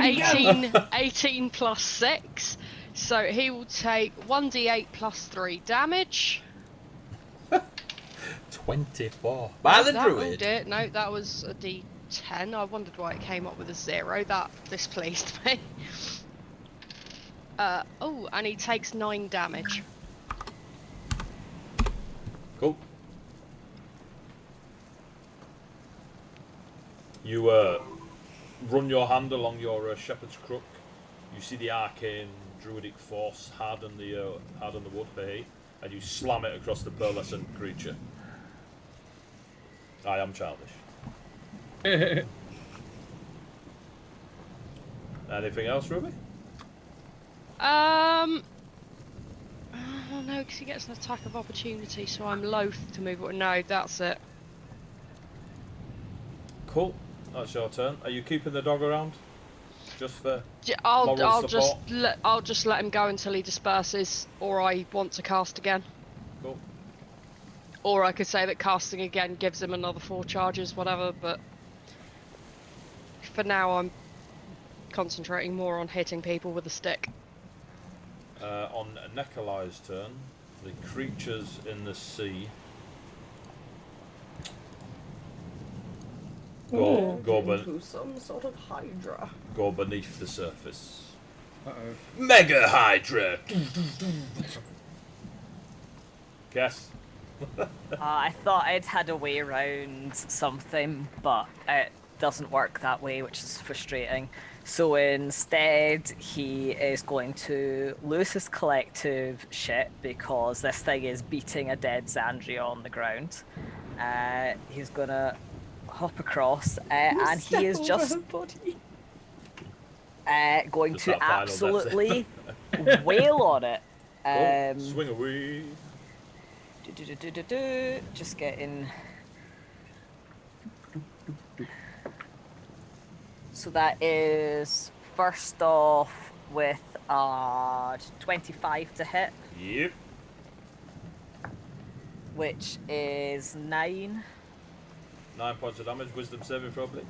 18 plus 6, so he will take 1d8 plus 3 damage. 24. By the that druid. Did it. No, that was a d10. I wondered why it came up with a 0. That displeased me. Oh, and he takes 9 damage. Cool. You run your hand along your shepherd's crook. You see the arcane druidic force harden the wood for heat, and you slam it across the pearlescent creature. I am childish. Anything else, Ruby? I don't know, because he gets an attack of opportunity, so I'm loath to move it. No, that's it. Cool. That's your turn. Are you keeping the dog around? Just for I'll support? just let him go until he disperses, or I want to cast again. Cool. Or I could say that casting again gives him another 4 charges, whatever, but for now I'm concentrating more on hitting people with a stick. On Nekalai's turn, the creatures in the sea Into some sort of hydra. go beneath the surface. Uh-oh. Mega Hydra! Guess. I thought I'd had a way around something, but it doesn't work that way, which is frustrating. So instead, he is going to lose his collective shit because this thing is beating a dead Xandria on the ground. He's gonna hop across, and he is just going Just to that final absolutely wail on it. Swing away. Just getting. So that is first off with 25 to hit, Yep. which is 9. 9 points of damage. Wisdom saving throw, please.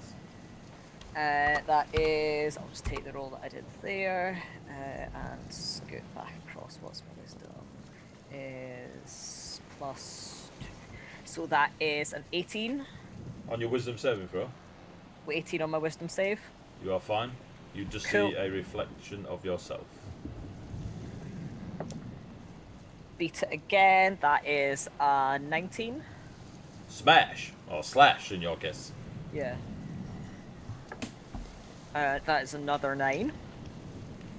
That is. I'll just take the roll that I did there and scoot back across. What's my wisdom? Is +2. So that is an 18. On your wisdom saving throw, 18 on my wisdom save. you are fine. You just Cool. see a reflection of yourself. Beat it again. That is 19. Smash or slash in your case. Yeah. That is another 9.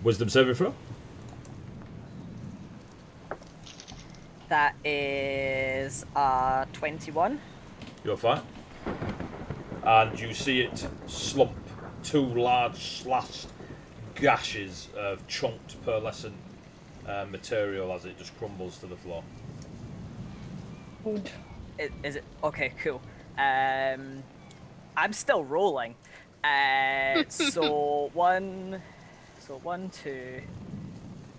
Wisdom saving throw. That is 21. You're fine. And you see it slump 2 large slashed gashes of chunked pearlescent material as it just crumbles to the floor. Good. Is it okay? Cool. I'm still rolling. So 1, 2.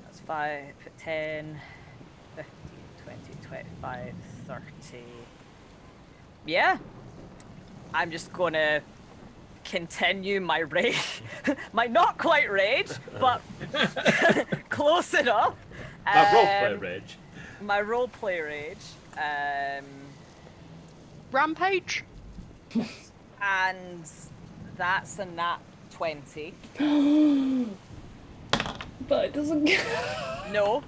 That's 5, 10, 15, 20, 25, 30. Yeah. I'm just gonna continue my rage, my not quite rage, but close enough. That roleplay rage. My roleplay rage. Rampage? And that's a nat 20. But it doesn't. No.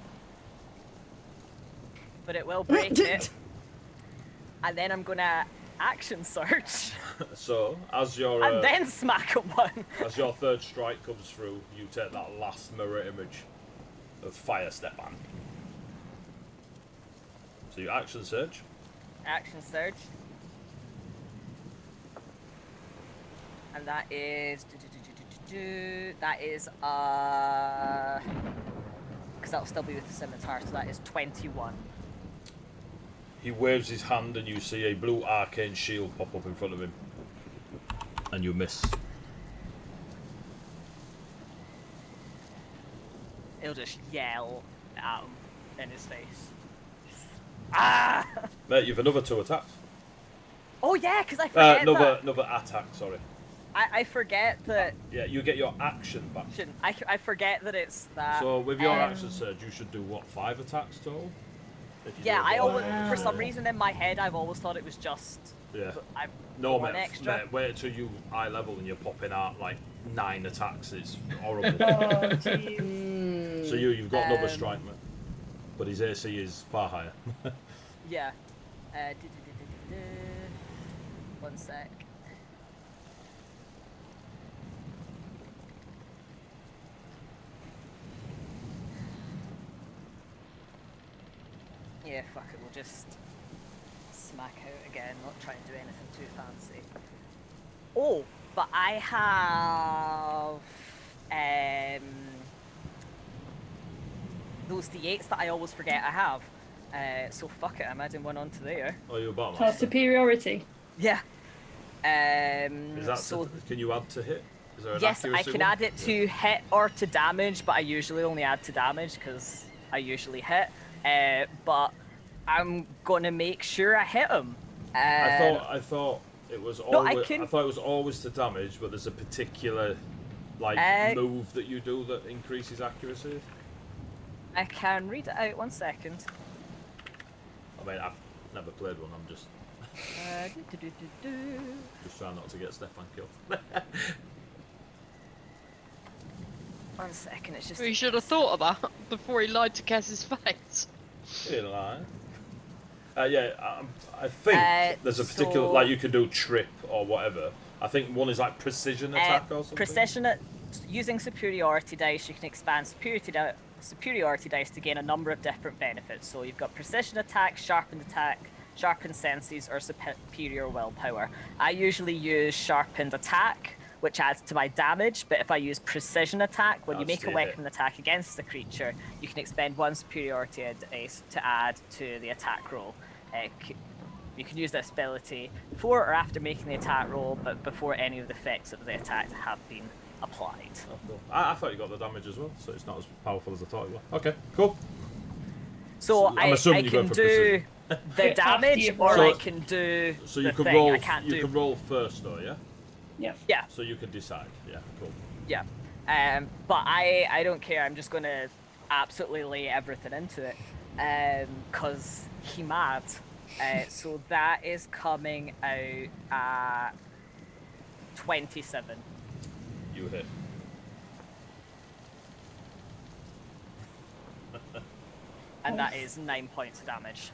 But it will break it. And then I'm gonna action search. So as your And then smack at one. as your third strike comes through, you take that last mirror image of Fire Stefan. So you action search. Action search. And that is that is because that'll still be with the scimitar, so that is 21. He waves his hand and you see a blue arcane shield pop up in front of him. And you miss. He'll just yell at him in his face. Ah! Mate, you've another 2 attacks. Oh yeah, because I forget that. Another attack, sorry. I forget that. Yeah, you get your action back. I forget that it's that. So with your action surge, you should do what, 5 attacks total? If you Yeah, do it I all. always, for some reason in my head, I've always thought it was just. Yeah. I've No, one mate, extra. mate, wait till you eye level and you're popping out like 9 attacks. It's horrible. Oh, jeez. So you've got another strike, mate. But his AC is far higher. Yeah. One sec. Yeah, fuck it, we'll just smack out again, not try and do anything too fancy. Oh, but I have those D8s that I always forget I have. So fuck it, I'm adding one onto there. Oh, you're about For superiority. Yeah. Is that So can you add to hit? Is there an yes, I accuracy can one? add it to hit or to damage, but I usually only add to damage because I usually hit. But I'm gonna make sure I hit him. I thought it was always. I I thought it was always to damage, but there's a particular move that you do that increases accuracy. I can read it out. 1 second. I mean, I've never played one. I'm just trying not to get Stefan killed. 1 second. It's just. We should have thought of that before he lied to Kes's face. He didn't lie. I think there's a particular so- like you can do trip or whatever. I think one is like precision attack or something. using superiority dice, you can expand superiority dice to gain a number of different benefits. So you've got precision attack, sharpened senses, or superior willpower. I usually use sharpened attack, which adds to my damage, but if I use precision attack, when you make a weapon attack against the creature, you can expend 1 superiority dice to add to the attack roll. You can use this ability before or after making the attack roll, but before any of the effects of the attack have been applied. Oh, cool. I thought you got the damage as well, so it's not as powerful as I thought it was. Okay, cool. So I'm I assuming you're can going for do the damage, or I So- can do So the you can thing. roll. I can't You do. can roll first, though, yeah. Yeah. So you can decide. Yeah, cool. Yeah. But I don't care. I'm just gonna absolutely lay everything into it. Cause he mad. So that is coming out at 27. You hit. And that is 9 points of damage.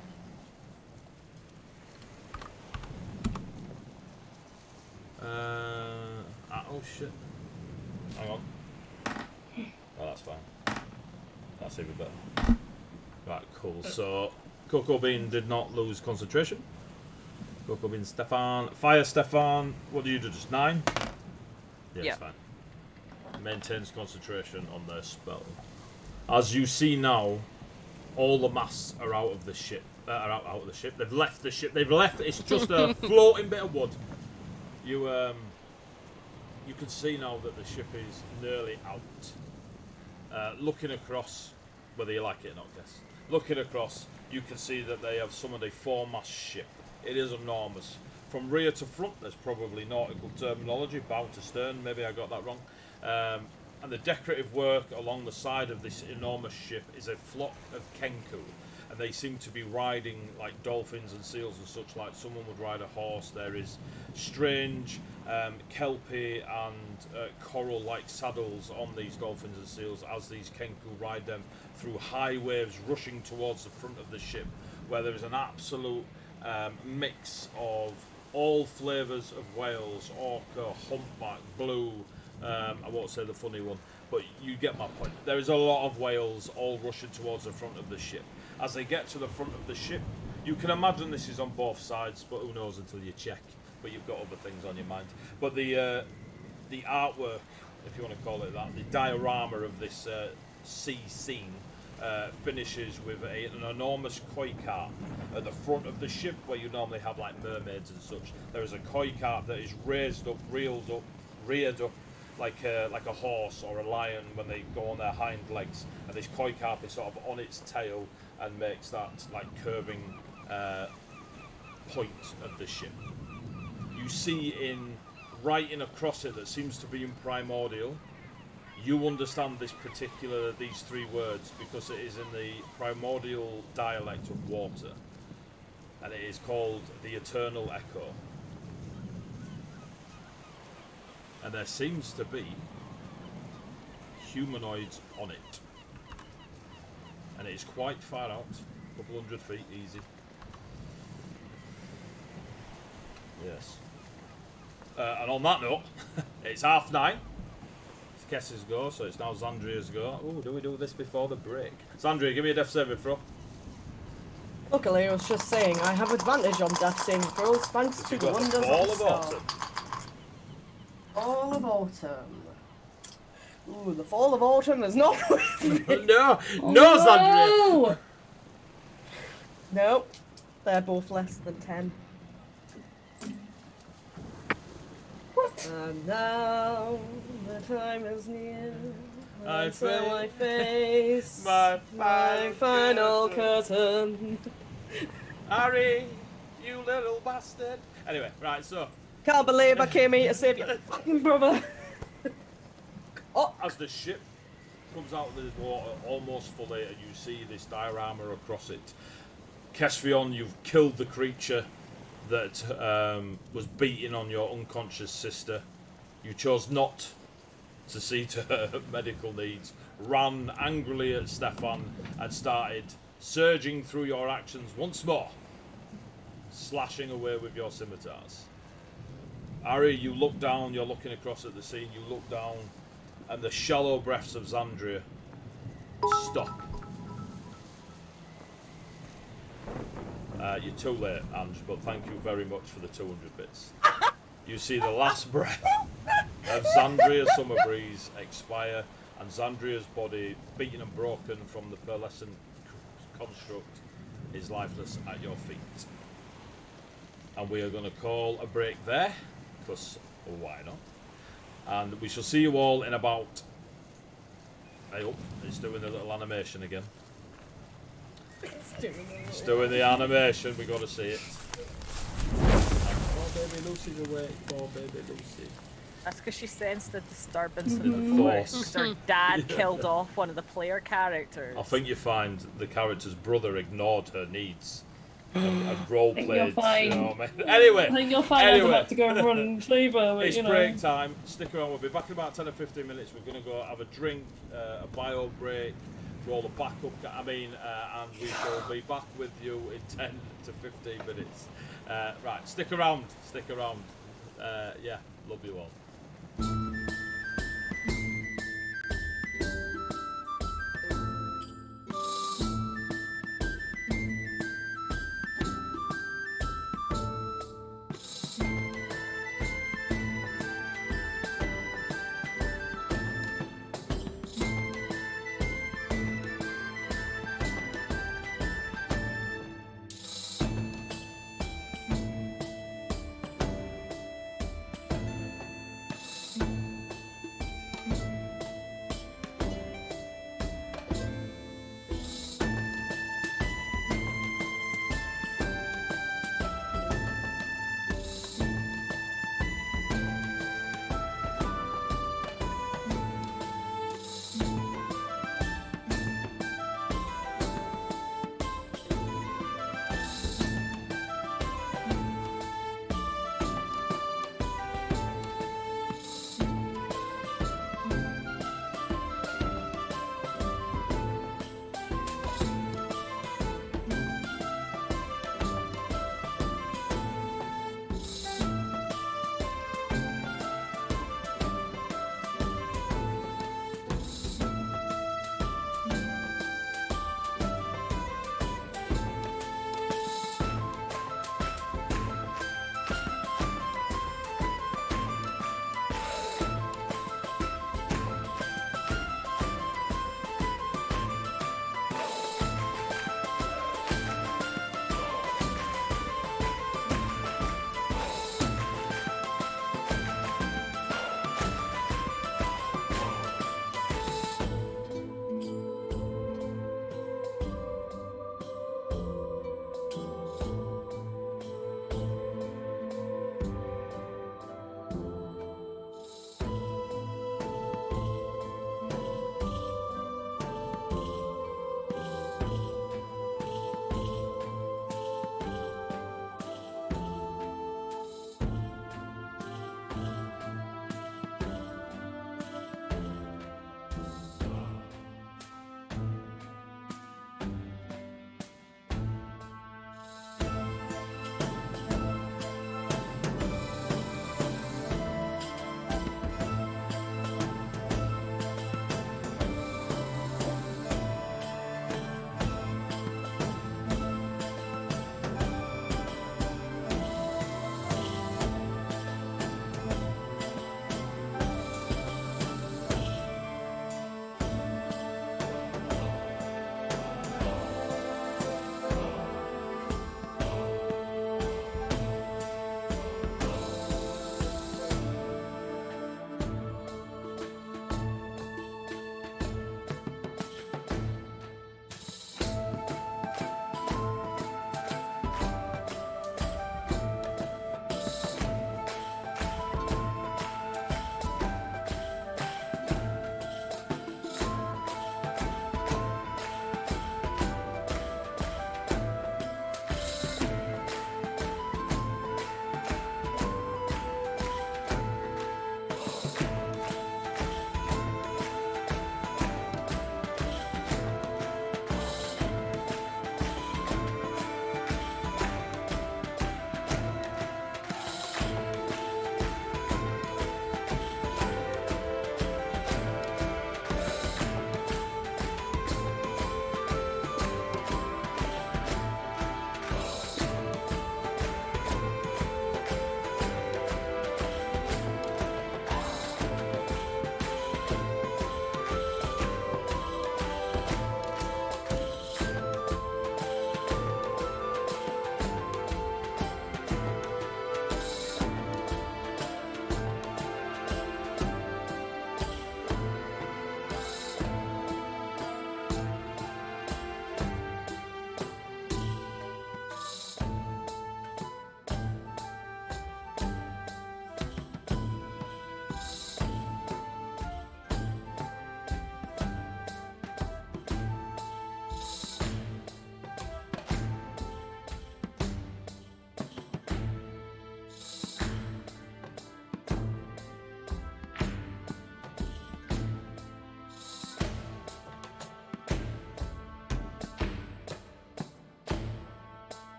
Oh shit. Hang on. Oh, that's fine. That's even better. Right, cool. So, Cocoa Bean did not lose concentration. Cocoa Bean, Stefan. Fire, Stefan. What do you do? Just 9? Yeah, Yeah. it's fine. Maintains concentration on their spell. As you see now, all the masts are out of the ship. Are out of the ship. They've left the ship. They've left. It's just a floating bit of wood. You can see now that the ship is nearly out. Looking across, whether you like it or not, guess. Looking across, you can see that they have summoned a 4-mast ship. It is enormous. From rear to front, there's probably nautical terminology, bow to stern. Maybe I got that wrong. And the decorative work along the side of this enormous ship is a flock of kenku, and they seem to be riding like dolphins and seals and such. Like someone would ride a horse. There is strange kelpie and coral-like saddles on these dolphins and seals as these kenku ride them through high waves rushing towards the front of the ship, where there is an absolute mix of all flavours of whales: orca, humpback, blue. I won't say the funny one, but you get my point. There is a lot of whales all rushing towards the front of the ship. As they get to the front of the ship, you can imagine this is on both sides, but who knows until you check. But you've got other things on your mind. But the artwork, if you want to call it that, the diorama of this sea scene finishes with an enormous koi carp at the front of the ship, where you normally have like mermaids and such. There is a koi carp that is raised up, reared up like a horse or a lion when they go on their hind legs, and this koi carp is sort of on its tail and makes that like curving point of the ship. You see in writing across it that seems to be in primordial. You understand these 3 words because it is in the primordial dialect of water, and it is called the Eternal Echo. And there seems to be humanoids on it. And it is quite far out, a couple 100 feet, easy. Yes. And on that note, it's 9:30. It's Kess's go, so it's now Xandria's go. Oh, do we do this before the break? Xandria, give me a death saving throw. Luckily, I was just saying I have advantage on death saving throws thanks to You've the got wonders the Fall of of the Autumn. Fall of Autumn. Ooh, the Fall of Autumn is not with me. No, Xandria! Oh! Nope. They're both less than 10. What? And now the time is near. I Until I face my final curtain. Harry, you little bastard. Anyway, right, so Can't believe I came here to save your fucking brother. Oh, as the ship comes out of the water almost fully and you see this diorama across it, Kesvion, you've killed the creature that was beating on your unconscious sister. You chose not to see to her medical needs, ran angrily at Stefan and started surging through your actions once more, slashing away with your scimitars. Ari, you look down, you're looking across at the scene, you look down, and the shallow breaths of Xandria stop. You're too late, Ange, but thank you very much for the 200 bits. You see the last breath of Xandria Summer Breeze expire, and Xandria's body, beaten and broken from the pearlescent construct, is lifeless at your feet. And we are going to call a break there, because why not? And we shall see you all in about... Hey, oh, it's doing the little animation again. It's doing the animation, we got to see it. Oh, baby Lucy's awake. Oh, baby Lucy. That's because she sensed the disturbance in the force. Her dad killed off one of the player characters. I think you find the character's brother ignored her needs and role played. You're fine. You know what I mean? Anyway, I think you'll find I'm about to go and run and sleep over. It's break time. Stick around. We'll be back in about 10 or 15 minutes. We're going to go have a drink, a bio break, roll the backup. And we shall be back with you in 10 to 15 minutes. Right, stick around. Stick around. Yeah, love you all.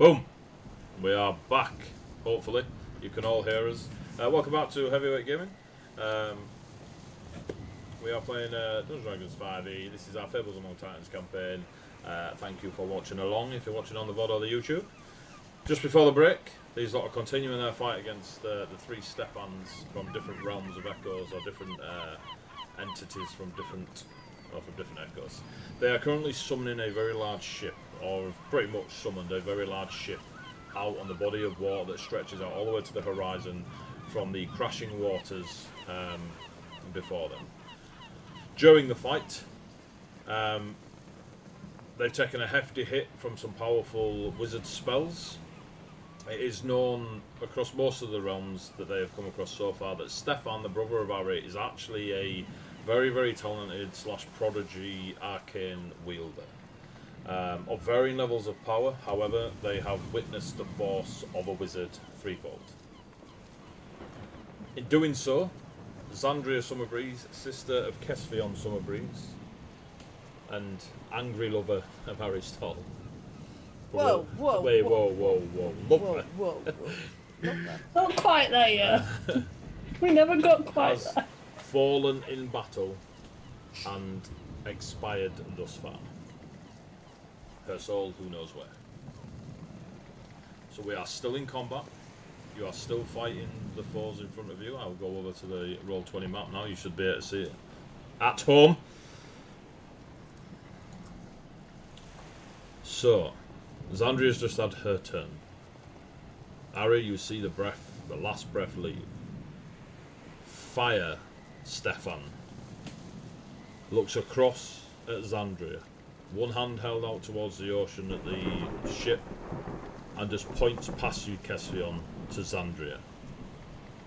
Boom! We are back, hopefully. You can all hear us. Welcome back to Heavyweight Gaming. We are playing Dungeons & Dragons 5e. This is our Fables Among Titans campaign. Thank you for watching along, if you're watching on the VOD or the YouTube. Just before the break, these lot are continuing their fight against the three Stefans from different realms of echoes, or different entities from different echoes. They are currently summoning a very large ship, or pretty much summoned a very large ship out on the body of water that stretches out all the way to the horizon from the crashing waters before them. During the fight, they've taken a hefty hit from some powerful wizard spells. It is known across most of the realms that they have come across so far that Stefan, the brother of Ari, is actually a very, very talented / prodigy arcane wielder. Of varying levels of power, however, they have witnessed the force of a wizard threefold. In doing so, Xandria Summerbreeze, sister of Kesvion Summerbreeze, and angry lover of Aristotle. Whoa, whoa, Wait, whoa, whoa. whoa, whoa. Not quite there yet. We never got quite Has there. fallen in battle and expired thus far. Her soul, who knows where. So we are still in combat. You are still fighting the foes in front of you. I'll go over to the Roll20 map now. You should be able to see it at home. So, Xandria's just had her turn. Ari, you see the last breath leave. Fire, Stefan looks across at Xandria. One hand held out towards the ocean at the ship, and just points past you, Kesvion, to Xandria,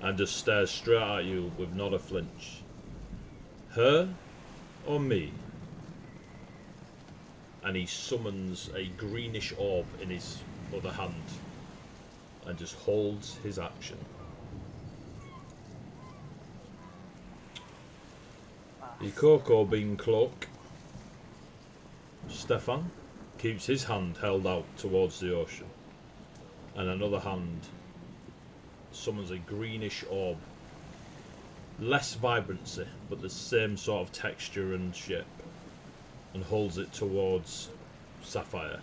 and just stares straight at you with not a flinch. Her or me? And he summons a greenish orb in his other hand and just holds his action. The cocoa bean cloak, Stefan, keeps his hand held out towards the ocean, and another hand summons a greenish orb. Less vibrancy, but the same sort of texture and shape, and holds it towards Sapphire.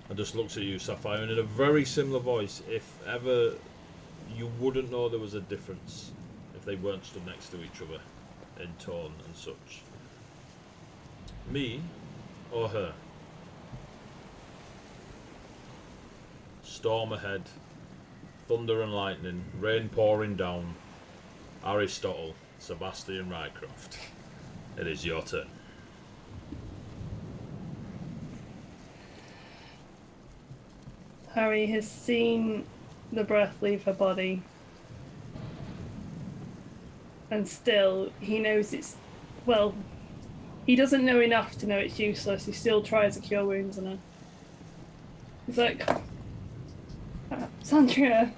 And just looks at you, Sapphire, and in a very similar voice, if ever you wouldn't know there was a difference if they weren't stood next to each other in tone and such. Me or her? Storm ahead, thunder and lightning, rain pouring down. Aristotle, Sebastian Rycroft, it is your turn. Harry has seen the breath leave her body, and still he knows it's, well, he doesn't know enough to know it's useless. He still tries to cure wounds on her. He's like, Xandria.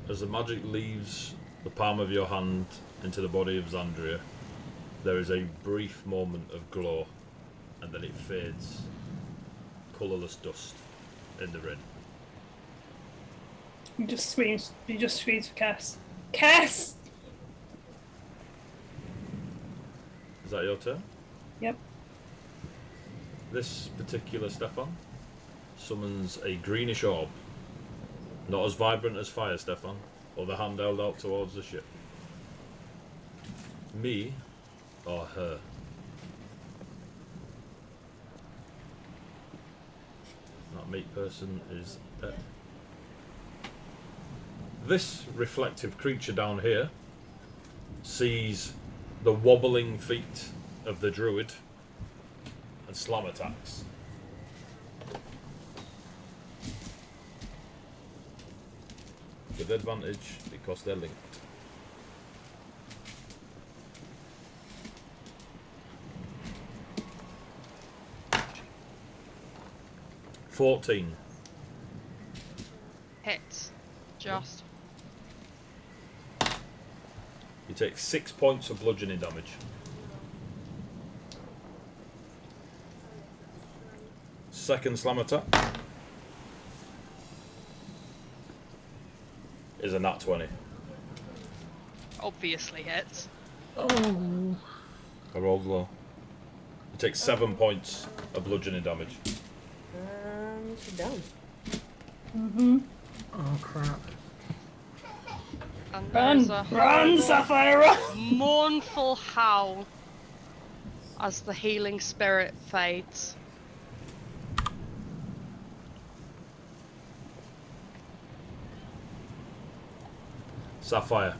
As the magic leaves the palm of your hand into the body of Xandria, there is a brief moment of glow, and then it fades. Colourless dust in the rain. He just screams for Cass. Cass! Is that your turn? Yep. This particular Stefan summons a greenish orb. Not as vibrant as fire, Stefan, or the hand held out towards the ship. Me or her? That meat person is dead. This reflective creature down here sees the wobbling feet of the druid and slam attacks. With advantage because they're linked. $14. Hits. Just. You take 6 points of bludgeoning damage. second slam attack is a nat 20. Obviously hits. Oh. I rolled low. You take 7 points of bludgeoning damage. She's down. Mm-hmm. Oh crap. And Run! there's a Run, horrible, Sapphire, run! mournful howl as the healing spirit fades. Sapphire.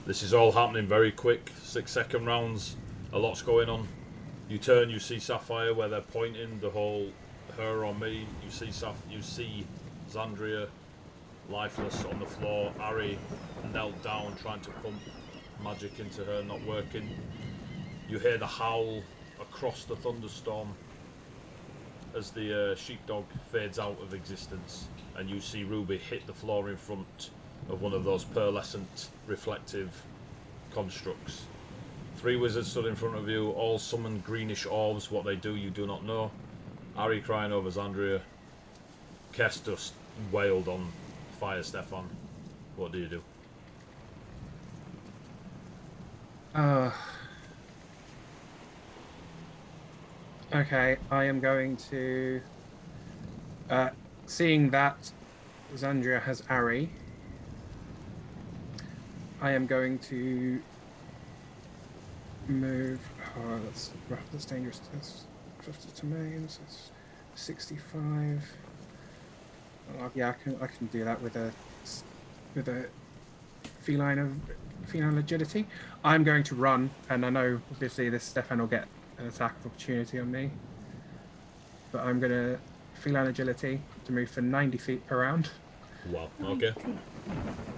This is all happening very quick. 6-second rounds. A lot's going on. You turn, you see Sapphire where they're pointing the whole her on me. You see Xandria lifeless on the floor. Ari knelt down trying to pump magic into her, not working. You hear the howl across the thunderstorm as the sheepdog fades out of existence, and you see Ruby hit the floor in front of one of those pearlescent reflective constructs. 3 wizards stood in front of you, all summoned greenish orbs. What they do, you do not know. Ari crying over Xandria. Kestus wailed on Fire Stefan. What do you do? Okay, I am going to... seeing that Xandria has Ari, I am going to move... Oh, that's rough, that's dangerous. That's 50 domains, that's 65... Oh, yeah, I can do that with a feline agility. I'm going to run, and I know obviously this Stefan will get an attack of opportunity on me, but I'm going to feline agility to move for 90 feet per round. Wow, okay.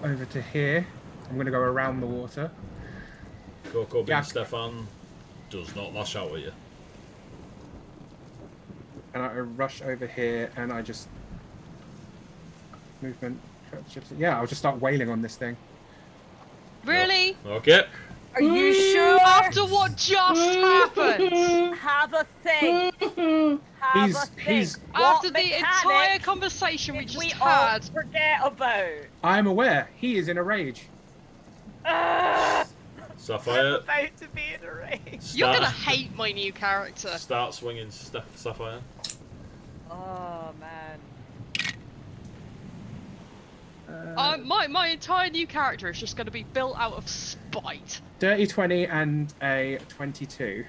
Over to here. I'm going to go around the water. Coco Yeah. Stefan does not lash out at you. And I rush over here, and I just... Movement... Yeah, I'll just start wailing on this thing. Really? Okay. Are you sure? After what just happened? Have a think. Have He's- a think. he's- What After the mechanic entire conversation we did just we all had. forget about? I'm aware. He is in a rage. Sapphire, About to be in a rage. You're gonna hate my new character. start swinging Sapphire. Oh man. My entire new character is just gonna be built out of spite. Dirty 20 and a 22.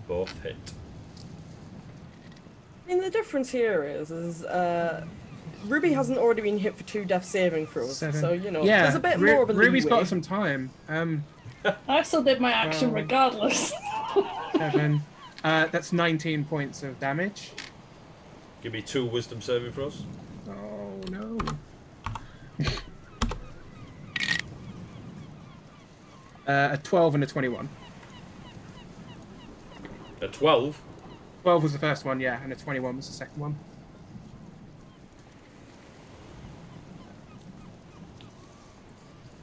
Both hit. I mean, the difference here is Ruby hasn't already been hit for 2 death saving throws, 7. so you know Yeah, there's a bit more of a Ruby's leeway. got some time. I still did my action regardless. 7. That's 19 points of damage. Give me 2 wisdom saving throws. Oh no. A 12 and a 21. A 12. 12 was the first one, yeah, and a 21 was the second one.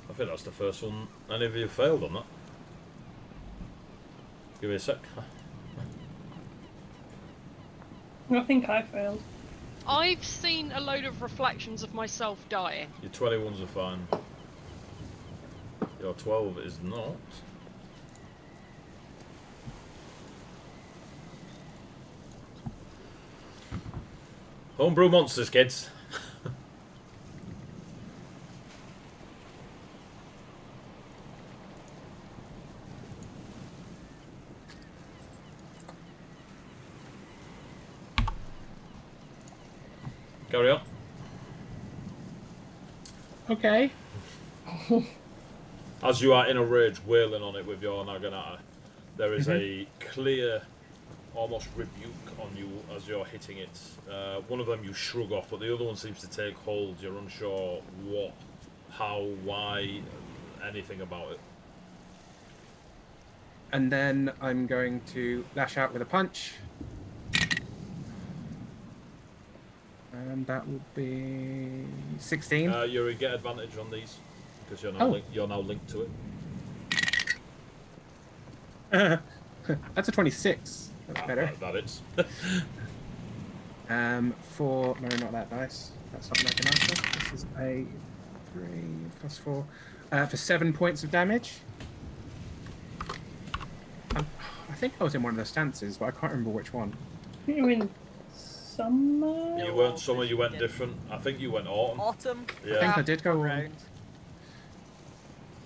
I think that's the first one. Any of you failed on that? Give me a sec. I think I failed. I've seen a load of reflections of myself dying. Your 21s are fine. Your 12 is not. Homebrew monsters, kids. Carry on. Okay. As you are in a rage, wailing on it with your Naginata, there is a clear, almost rebuke on you as you're hitting it. One of them you shrug off, but the other one seems to take hold. You're unsure what, how, why, anything about it. And then I'm going to lash out with a punch. And that will be 16. You get advantage on these because you're now linked to it. That's a 26. That's better. That is. For no, not that dice. That's not Naginata. This is a 3 plus 4 for 7 points of damage. I think I was in one of the stances, but I can't remember which one. You're in summer. You weren't summer. You went different. I think you went autumn. Autumn. Yeah. I think I did go Round.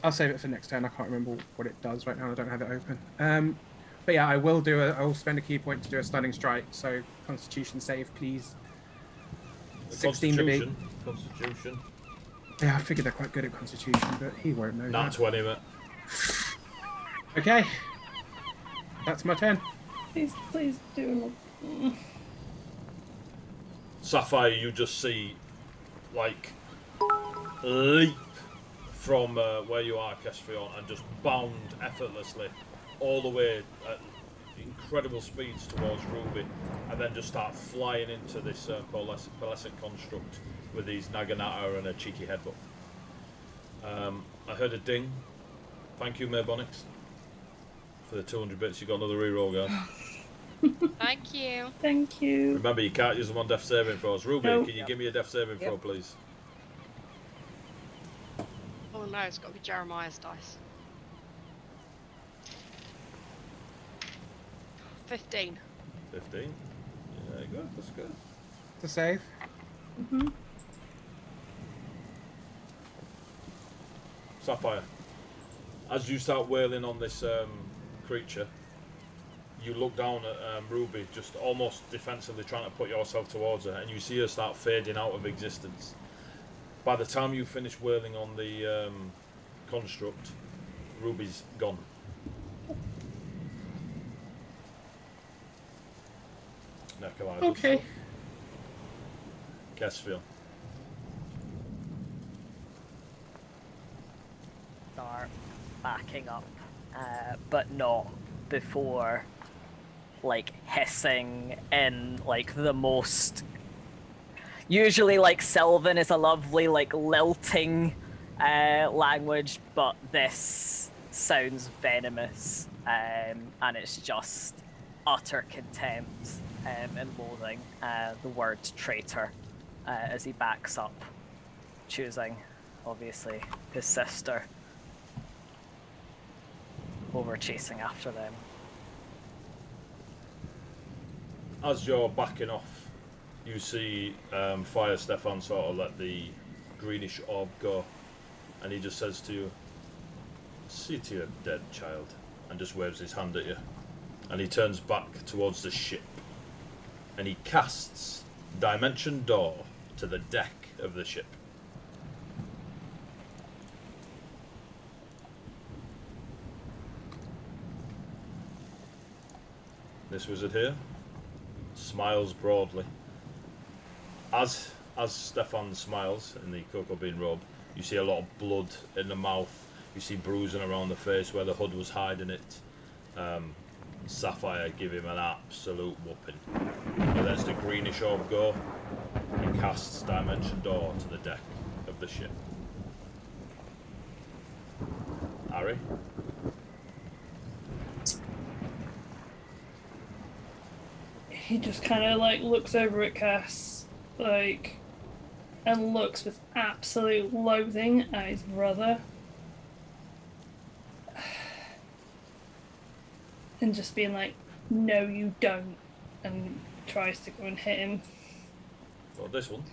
I'll save it for next turn. I can't remember what it does right now. I don't have it open. But yeah, I will spend a key point to do a stunning strike. So Constitution save, please. 16 to beat. Constitution. Yeah, I figured they're quite good at Constitution, but he won't know Not that. 20, mate. Okay. That's my turn. Please do. Sapphire, you just see, like, leap from where you are, Kesfion, and just bound effortlessly all the way at incredible speeds towards Ruby, and then just start flying into this pearlescent construct with these Naginata and a cheeky headbutt. I heard a ding. Thank you, Maybonix, for the 200 bits. You got another reroll, guys. Thank you. Thank you. Remember, you can't use them on death saving throws. Ruby, No. can you give me a death saving throw, please? Oh no, it's got to be Jeremiah's dice. 15. 15. Yeah, good. That's good. To save. Sapphire, as you start wailing on this creature, you look down at Ruby, just almost defensively trying to put yourself towards her, and you see her start fading out of existence. By the time you finish wailing on the construct, Ruby's gone. Okay. Kesfield. Start backing up, but not before, like, hissing in, like, the most... Usually, like, Sylvan is a lovely, like, lilting language, but this sounds venomous, and it's just utter contempt and loathing, the word traitor, as he backs up, choosing, obviously, his sister over chasing after them. As you're backing off, you see Fire Stefan sort of let the greenish orb go, and he just says to you, "See to your dead child," and just waves his hand at you. And he turns back towards the ship, and he casts Dimension Door to the deck of the ship. This wizard here smiles broadly. As Stefan smiles in the cocoa bean robe, you see a lot of blood in the mouth. You see bruising around the face where the hood was hiding it. Sapphire give him an absolute whooping. He lets the greenish orb go and casts Dimension Door to the deck of the ship. Harry? He just kind of like looks over at Cass, like, and looks with absolute loathing at his brother. And just being like, "No, you don't," and tries to go and hit him. Got this one.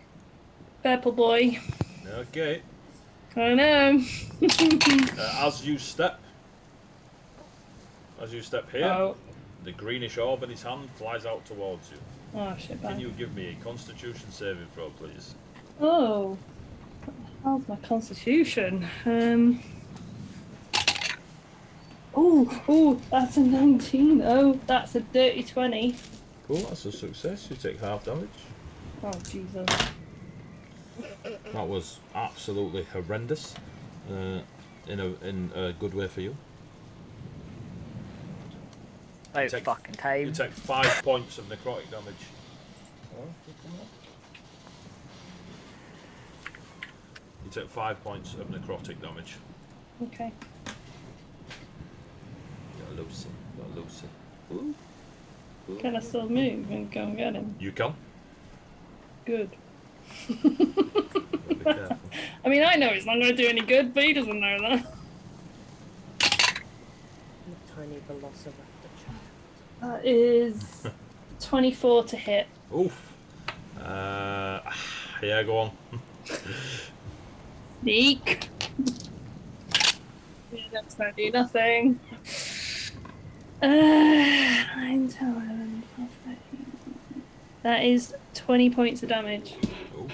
Purple boy. Okay. I know. As you step here, Oh, the greenish orb in his hand flies out towards you. oh shit, Can bad. you give me a Constitution saving throw, please? Oh, how's my constitution? Oh, that's a 19. Oh, that's a dirty 20. Cool, that's a success. You take half damage. Oh, Jesus. That was absolutely horrendous. In a good way for you. About Take- fucking You time. take 5 points of necrotic damage. You take 5 points of necrotic damage. Okay. Got Lucy. Ooh. Can I still move and go and get him? You can. good. Be careful. I mean, I know it's not going to do any good, but he doesn't know that. A tiny velociraptor child. That is 24 to hit. Oof. Yeah, go on. Sneak. Yeah, that's going to do nothing. 9, 10, 11, 12, 13. That is 20 points of damage. Oof.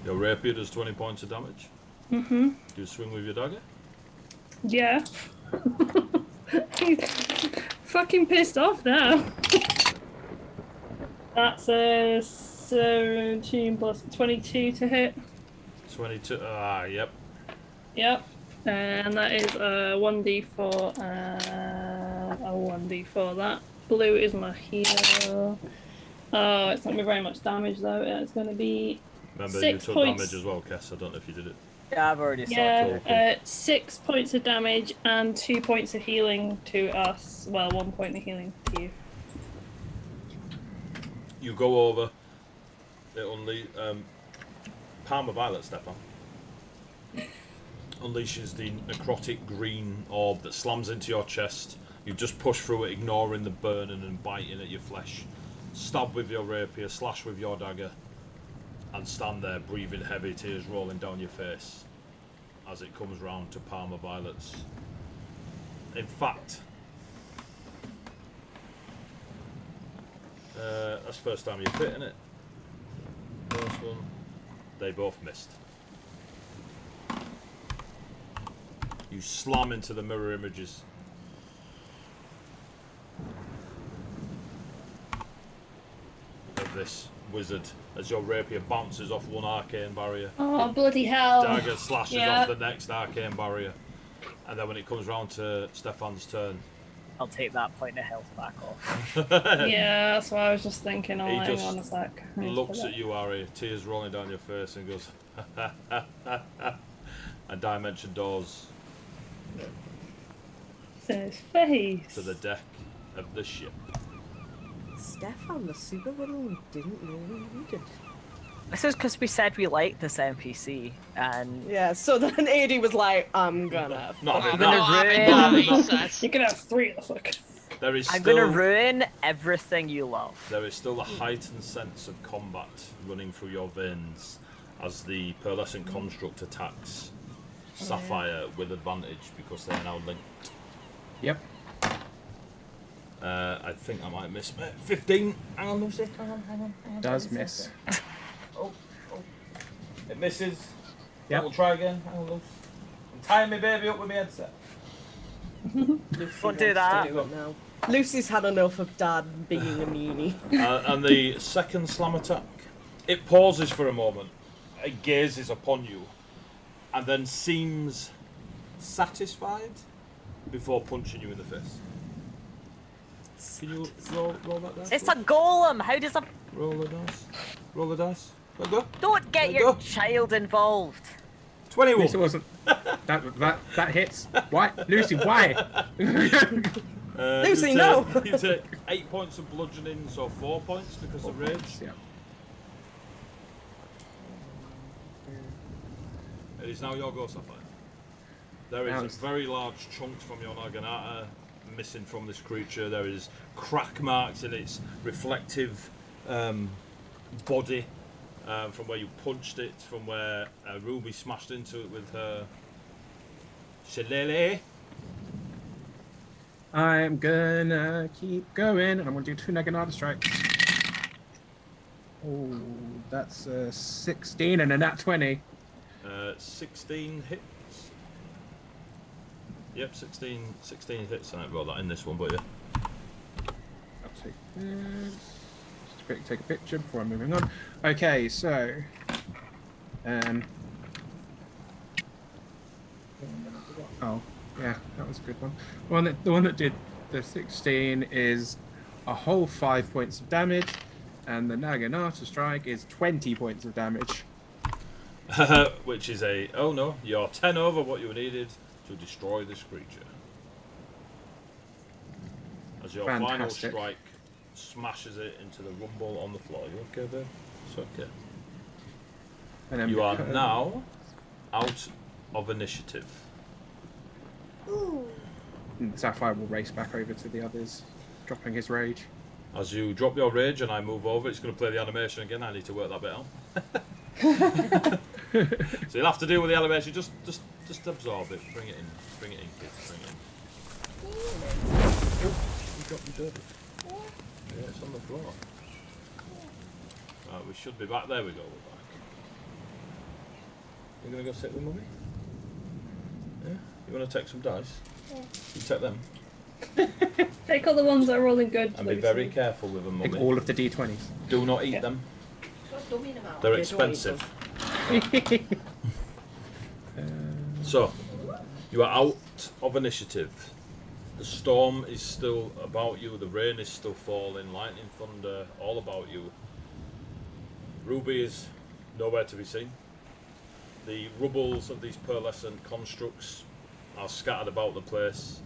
Your rapier does 20 points of damage. Mm-hmm. Do you swing with your dagger? Yeah. He's fucking pissed off now. That's a 17 plus 22 to hit. 22. Yep. Yep. And that is a 1d4. A 1d4. That blue is my heal. Oh, it's not going to be very much damage though. It's going to be. Remember, 6 you took points. damage as well, Kess. I don't know if you did it. Yeah, I've already saw Yeah, it. 6 points of damage and 2 points of healing to us. Well, 1 point of healing to you. You go over. It Palm of Violet, Stefan. Unleashes the necrotic green orb that slams into your chest. You just push through it, ignoring the burning and biting at your flesh. Stab with your rapier, slash with your dagger, and stand there breathing heavy, tears rolling down your face as it comes round to Palm of Violet's. In fact, that's the first time you've hit, isn't it? First one. They both missed. You slam into the mirror images. Of this wizard as your rapier bounces off one arcane barrier. Oh, bloody hell. Dagger slashes off the next arcane barrier. And then when it comes round to Stefan's turn, I'll take that point of health back off. Yeah, that's what I was just thinking. Oh, He hang just on a sec. I need to looks put at you, Ari, tears rolling down your face, and goes, and dimension doors that in his face. to the deck of the ship. Stefan, the super villain, didn't know we needed. This is because we said we liked this NPC, and Yeah, so then AD was like, I'm gonna. Not I'm a bit, not no. having that, he said. You can have 3 of the fuck. There is I'm still, gonna ruin everything you love. there is still a heightened sense of combat running through your veins as the pearlescent construct attacks Sapphire with advantage because they are now linked. Yep. I think I might miss 15. Hang on, Lucy. Hang on. Does miss. Oh. It misses. Yep. We'll try again. Hang on, Lucy. I'm tying my baby up with my headset. Don't do that. Now. Lucy's had enough of Dad being a meanie. And the second slam attack, it pauses for a moment. It gazes upon you, and then seems satisfied before punching you in the face. Can you roll that dice? It's a golem. How does a Roll the dice. Roll the dice. Let go. don't get There your you go. child involved? 21. Lucy wasn't. That hits. Why, Lucy? Why? Lucy, you no! take, you take 8 points of bludgeoning, so 4 points because of rage. Yeah. It is now your go, Sapphire. There is Now it's- very large chunks from your Naginata missing from this creature. There is crack marks in its reflective body from where you punched it, from where Ruby smashed into it with her shillelagh. I'm gonna keep going, and I'm gonna do 2 Naginata strikes. Oh, that's a 16 and a nat 20. 16 hits. Yep, 16 hits. I haven't got that in this one, but yeah. I'll take this. Just quickly take a picture before I'm moving on. Okay, so oh yeah, that was a good one. The one that did the 16 is a whole 5 points of damage, and the Naginata strike is 20 points of damage. Which is oh no, you're 10 over what you needed to destroy this creature. as your final Fantastic. strike smashes it into the rumble on the floor. You okay, babe? It's okay. And then You are now out of initiative. Sapphire will race back over to the others, dropping his rage. As you drop your rage and I move over, it's going to play the animation again. I need to work that bit out. So you'll have to deal with the animation. Just absorb it. Bring it in. Bring it in, kids. Bring it in. Oh, you dropped your derby. Yeah, it's on the floor. Right, we should be back. There we go. We're back. You're going to go sit with Mummy? Yeah? You want to take some dice? Yeah. You take them. Take all the ones that are rolling good. And be very careful with them, Mummy. Take all of the d20s. Do not eat them. They're expensive. So, you are out of initiative. The storm is still about you, the rain is still falling, lightning, thunder, all about you. Ruby is nowhere to be seen. The rubbles of these pearlescent constructs are scattered about the place.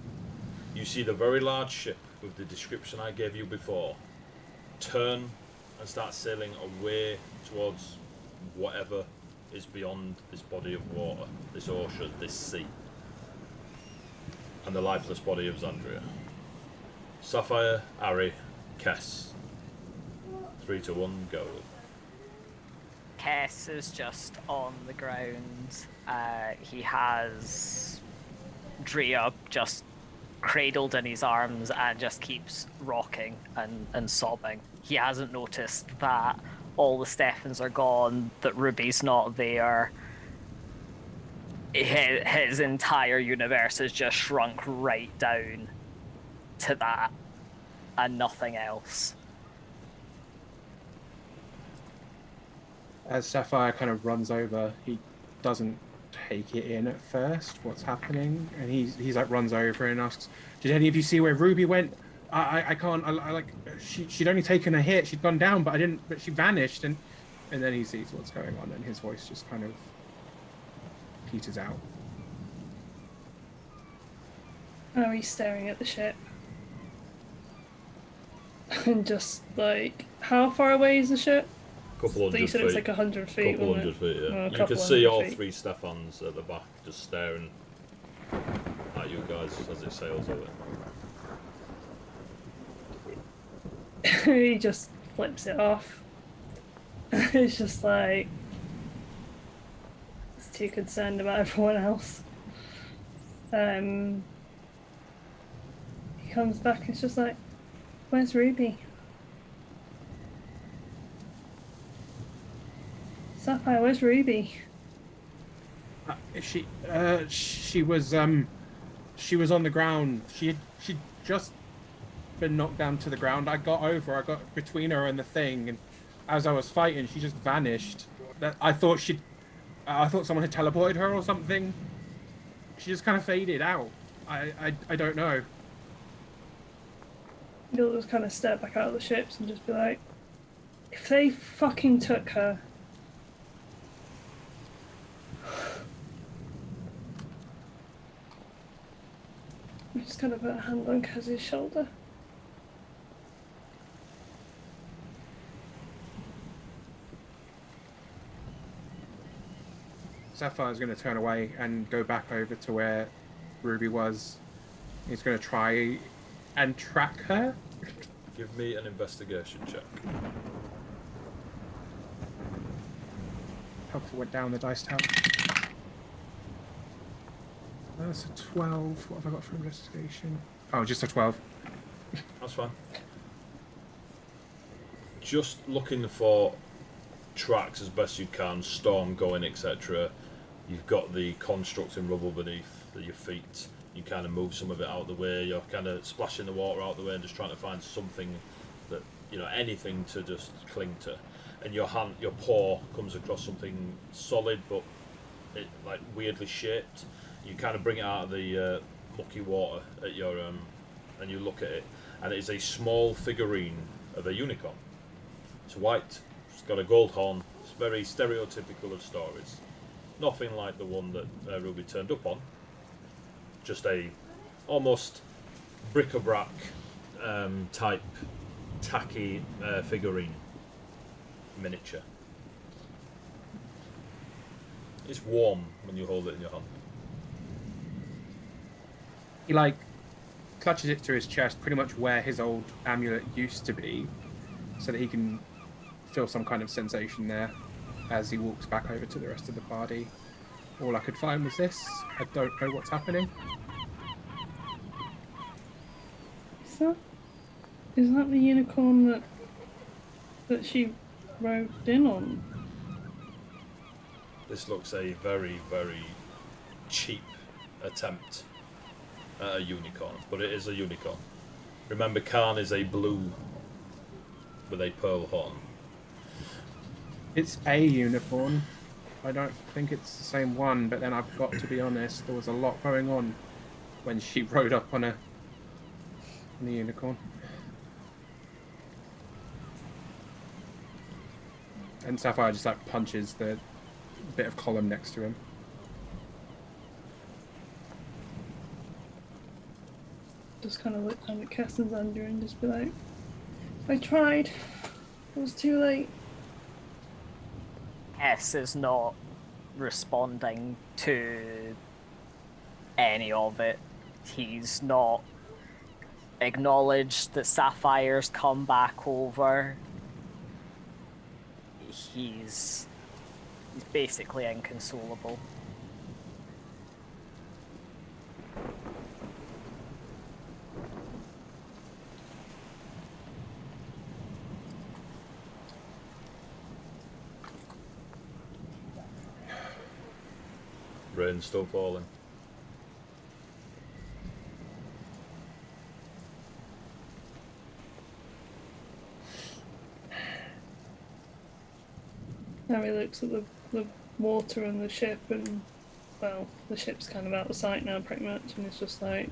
You see the very large ship with the description I gave you before turn and start sailing away towards whatever is beyond this body of water, this ocean, this sea, and the lifeless body of Xandria. Sapphire, Ari, Kess. 3 to 1, go. Kess is just on the ground. He has Drea just cradled in his arms and just keeps rocking and sobbing. He hasn't noticed that all the Steffens are gone, that Ruby's not there. His entire universe has just shrunk right down to that and nothing else. As Sapphire kind of runs over, he doesn't take it in at first, what's happening, and he's like runs over and asks, "Did any of you see where Ruby went? I can't. I like she'd only taken a hit. She'd gone down, but she vanished." And then he sees what's going on, and his voice just kind of peters out. Oh, he's staring at the ship. And just like, how far away is the ship? Couple hundred You said feet. it was like 100 feet. Couple wasn't hundred feet, yeah. Oh, a You couple can see all hundred feet. 3 Steffans at the back just staring at you guys as it sails over. He just flips it off. It's just like, he's too concerned about everyone else. He comes back and it's just like, where's Ruby? Sapphire, where's Ruby? She was on the ground. She'd just been knocked down to the ground. I got between her and the thing, and as I was fighting, she just vanished. I thought someone had teleported her or something. She just kind of faded out. I don't know. You'll just kind of step back out of the ships and just be like, if they fucking took her. I'm just gonna put a hand on Kaz's shoulder. Sapphire's going to turn away and go back over to where Ruby was. He's going to try and track her. Give me an investigation check. Helpful went down the dice tower. That's a 12. What have I got for investigation? Oh, just a 12. That's fine. Just looking for tracks as best you can, storm going, etc. You've got the construct and rubble beneath your feet. You kind of move some of it out of the way. You're kind of splashing the water out of the way and just trying to find something that, anything to just cling to. And your paw comes across something solid but like weirdly shaped. You kind of bring it out of the mucky water at your and you look at it, and it is a small figurine of a unicorn. It's white. It's got a gold horn. It's very stereotypical of stories. Nothing like the one that Ruby turned up on. Just a almost bric-a-brac type tacky figurine miniature. It's warm when you hold it in your hand. He like clutches it to his chest, pretty much where his old amulet used to be, so that he can feel some kind of sensation there as he walks back over to the rest of the party. All I could find was this. I don't know what's happening. Is that the unicorn that she rode in on? This looks a very, very cheap attempt at a unicorn, but it is a unicorn. Remember, Khan is a blue with a pearl horn. It's a unicorn. I don't think it's the same one, but then I've got to be honest, there was a lot going on when she rode up on the unicorn. And Sapphire just like punches the bit of column next to him. Just kind of look down at Cass and Xander and just be like, I tried. It was too late. S is not responding to any of it. He's not acknowledged that Sapphire's come back over. He's basically inconsolable. Rain's still falling. Now he looks at the water and the ship, and well, the ship's kind of out of sight now pretty much, and it's just like,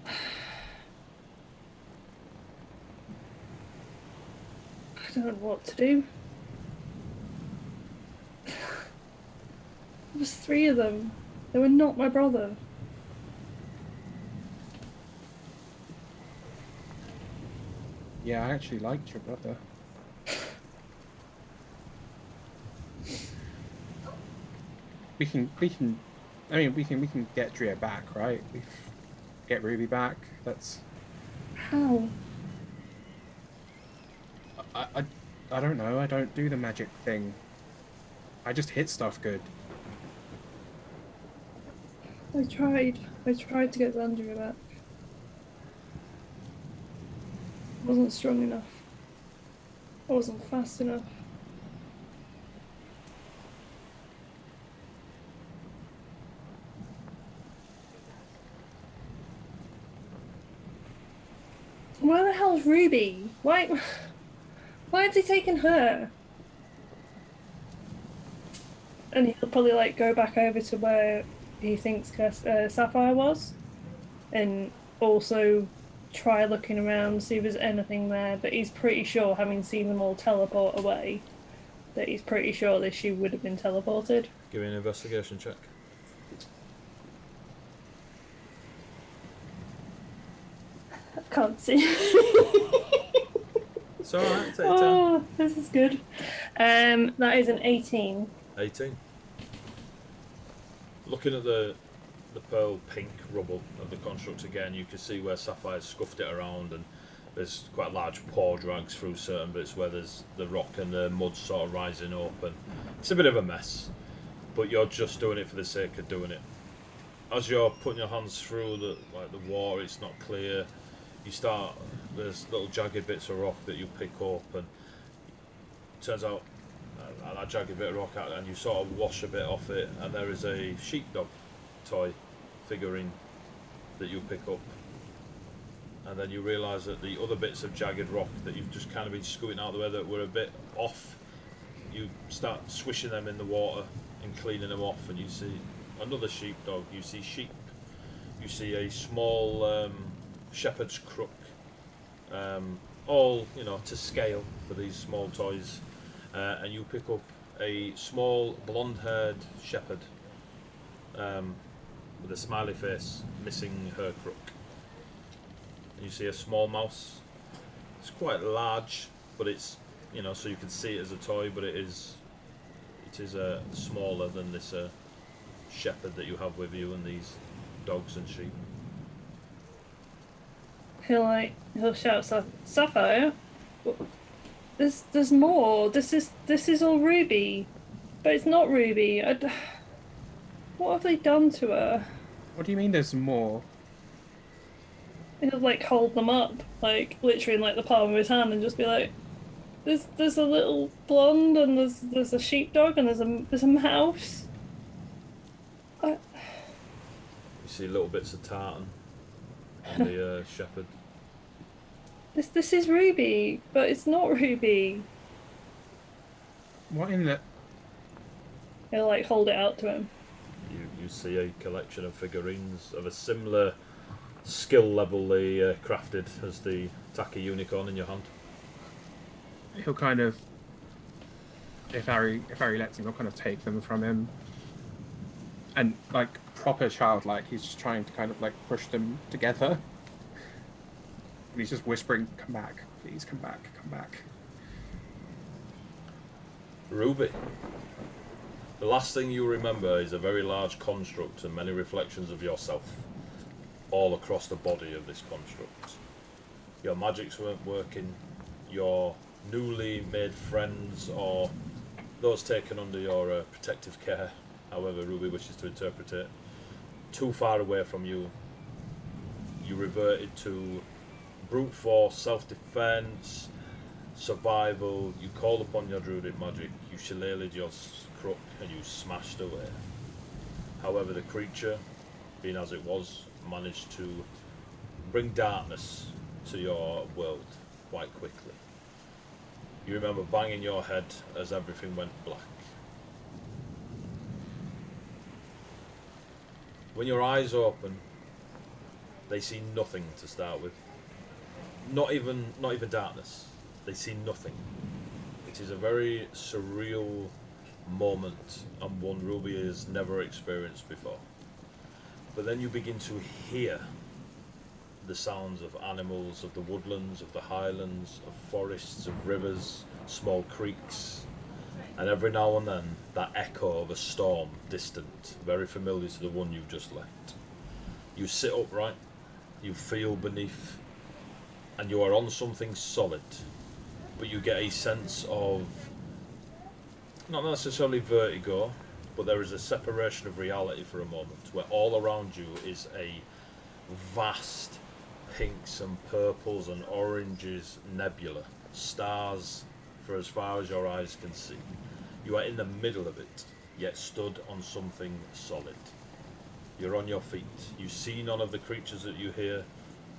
I don't know what to do. There was 3 of them. They were not my brother. Yeah, I actually liked your brother. We can get Drea back, right? We get Ruby back. That's How? I don't know. I don't do the magic thing. I just hit stuff good. I tried to get Xander back. I wasn't strong enough. I wasn't fast enough. Where the hell's Ruby? Why has he taken her? And he'll probably like go back over to where he thinks Sapphire was, and also try looking around, see if there's anything there. But he's pretty sure, having seen them all teleport away, that he's pretty sure that she would have been teleported. Give me an investigation check. I can't see. It's alright, take your time. This is good. That is an 18. 18. Looking at the pearl pink rubble of the construct again, you can see where Sapphire's scuffed it around, and there's quite large paw drags through certain bits where there's the rock and the mud sort of rising up, and it's a bit of a mess, but you're just doing it for the sake of doing it. As you're putting your hands through the water, it's not clear. There's little jagged bits of rock that you pick up, and it turns out that jagged bit of rock out, and you sort of wash a bit off it, and there is a sheepdog toy figurine that you pick up, and then you realise that the other bits of jagged rock that you've just kind of been scooting out of the way that were a bit off, you start swishing them in the water and cleaning them off, and you see another sheepdog, you see sheep, you see a small shepherd's crook, all to scale for these small toys, and you pick up a small blonde-haired shepherd with a smiley face, missing her crook. You see a small mouse. It's quite large, but it's, so you can see it as a toy, but it is smaller than this shepherd that you have with you and these dogs and sheep. He'll shout, Sapphire, there's more. This is all Ruby, but it's not Ruby. What have they done to her? What do you mean there's more? He'll hold them up, literally in the palm of his hand, and just be like, "There's a little blonde, and there's a sheepdog, and there's a mouse." You see little bits of tartan on the shepherd. This is Ruby, but it's not Ruby. What in the... He'll hold it out to him. You see a collection of figurines of a similar skill level they crafted as the tacky unicorn in your hand. He'll kind of... If Harry lets him, he'll kind of take them from him. And, proper childlike, he's just trying to kind of, push them together. And he's just whispering, "Come back, please, come back, come back." Ruby. The last thing you remember is a very large construct and many reflections of yourself all across the body of this construct. Your magics weren't working, your newly made friends or those taken under your protective care, however Ruby wishes to interpret it, too far away from you. You reverted to brute force, self-defense, survival. You called upon your druidic magic, you shillelagh'd your crook, and you smashed away. However, the creature, being as it was, managed to bring darkness to your world quite quickly. You remember banging your head as everything went black. When your eyes open, they see nothing to start with. Not even darkness. They see nothing. It is a very surreal moment, and one Ruby has never experienced before. But then you begin to hear the sounds of animals, of the woodlands, of the highlands, of forests, of rivers, small creeks, and every now and then that echo of a storm, distant, very familiar to the one you've just left. You sit upright, you feel beneath, and you are on something solid, but you get a sense of, not necessarily vertigo, but there is a separation of reality for a moment, where all around you is a vast pinks and purples and oranges nebula, stars for as far as your eyes can see. You are in the middle of it, yet stood on something solid. You're on your feet. You see none of the creatures that you hear.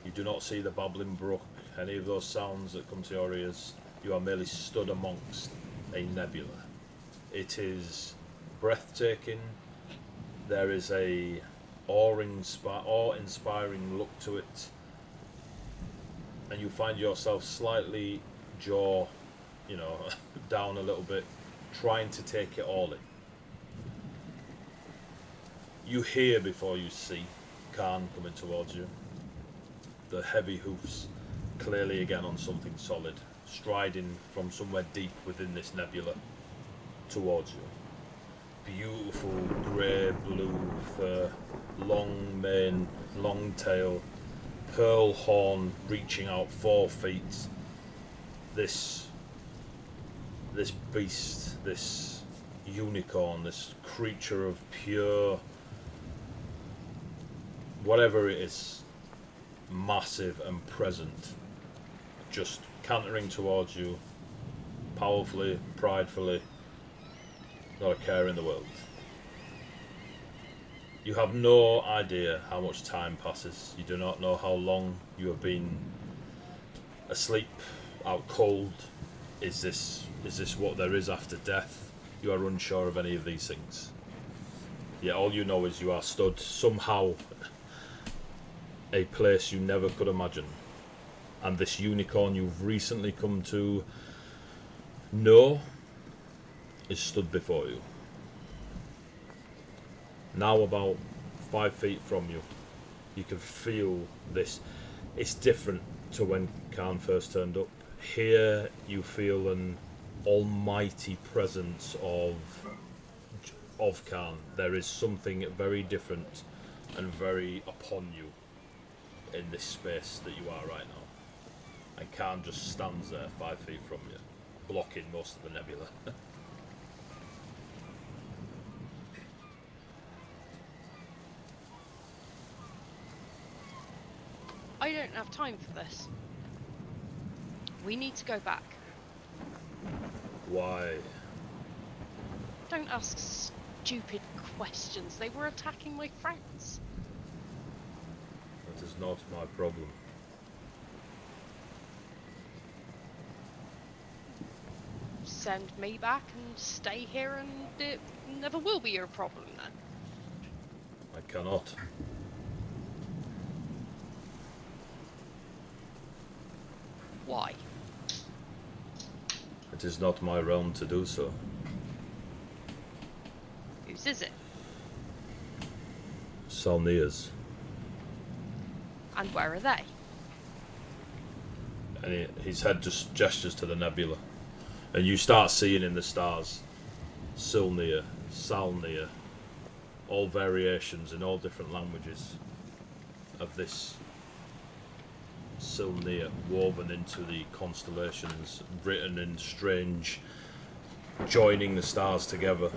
You do not see the babbling brook, any of those sounds that come to your ears. You are merely stood amongst a nebula. It is breathtaking. There is a awe-inspiring look to it, and you find yourself slightly jaw, down a little bit, trying to take it all in. You hear before you see Khan coming towards you. The heavy hoofs, clearly again on something solid, striding from somewhere deep within this nebula towards you. Beautiful grey blue fur, long mane, long tail, pearl horn reaching out 4 feet. This beast, this unicorn, this creature of pure, whatever it is, massive and present, just cantering towards you, powerfully, pridefully, not a care in the world. You have no idea how much time passes. You do not know how long you have been asleep, out cold. Is this what there is after death? You are unsure of any of these things. Yet all you know is you are stood somehow a place you never could imagine, and this unicorn you've recently come to know is stood before you. Now about 5 feet from you, you can feel this It's different to when Khan first turned up. Here you feel an almighty presence of Khan. There is something very different and very upon you in this space that you are right now. And Khan just stands there 5 feet from you, blocking most of the nebula. I don't have time for this. We need to go back. Why? Don't ask stupid questions. They were attacking my friends. That is not my problem. Send me back and stay here, and it never will be your problem then. I cannot. Why? It is not my realm to do so. Whose is it? Salnia's. And where are they? And his head just gestures to the nebula. And you start seeing in the stars Silnia, Salnia, all variations in all different languages of this Silnia woven into the constellations, written in strange, joining the stars together.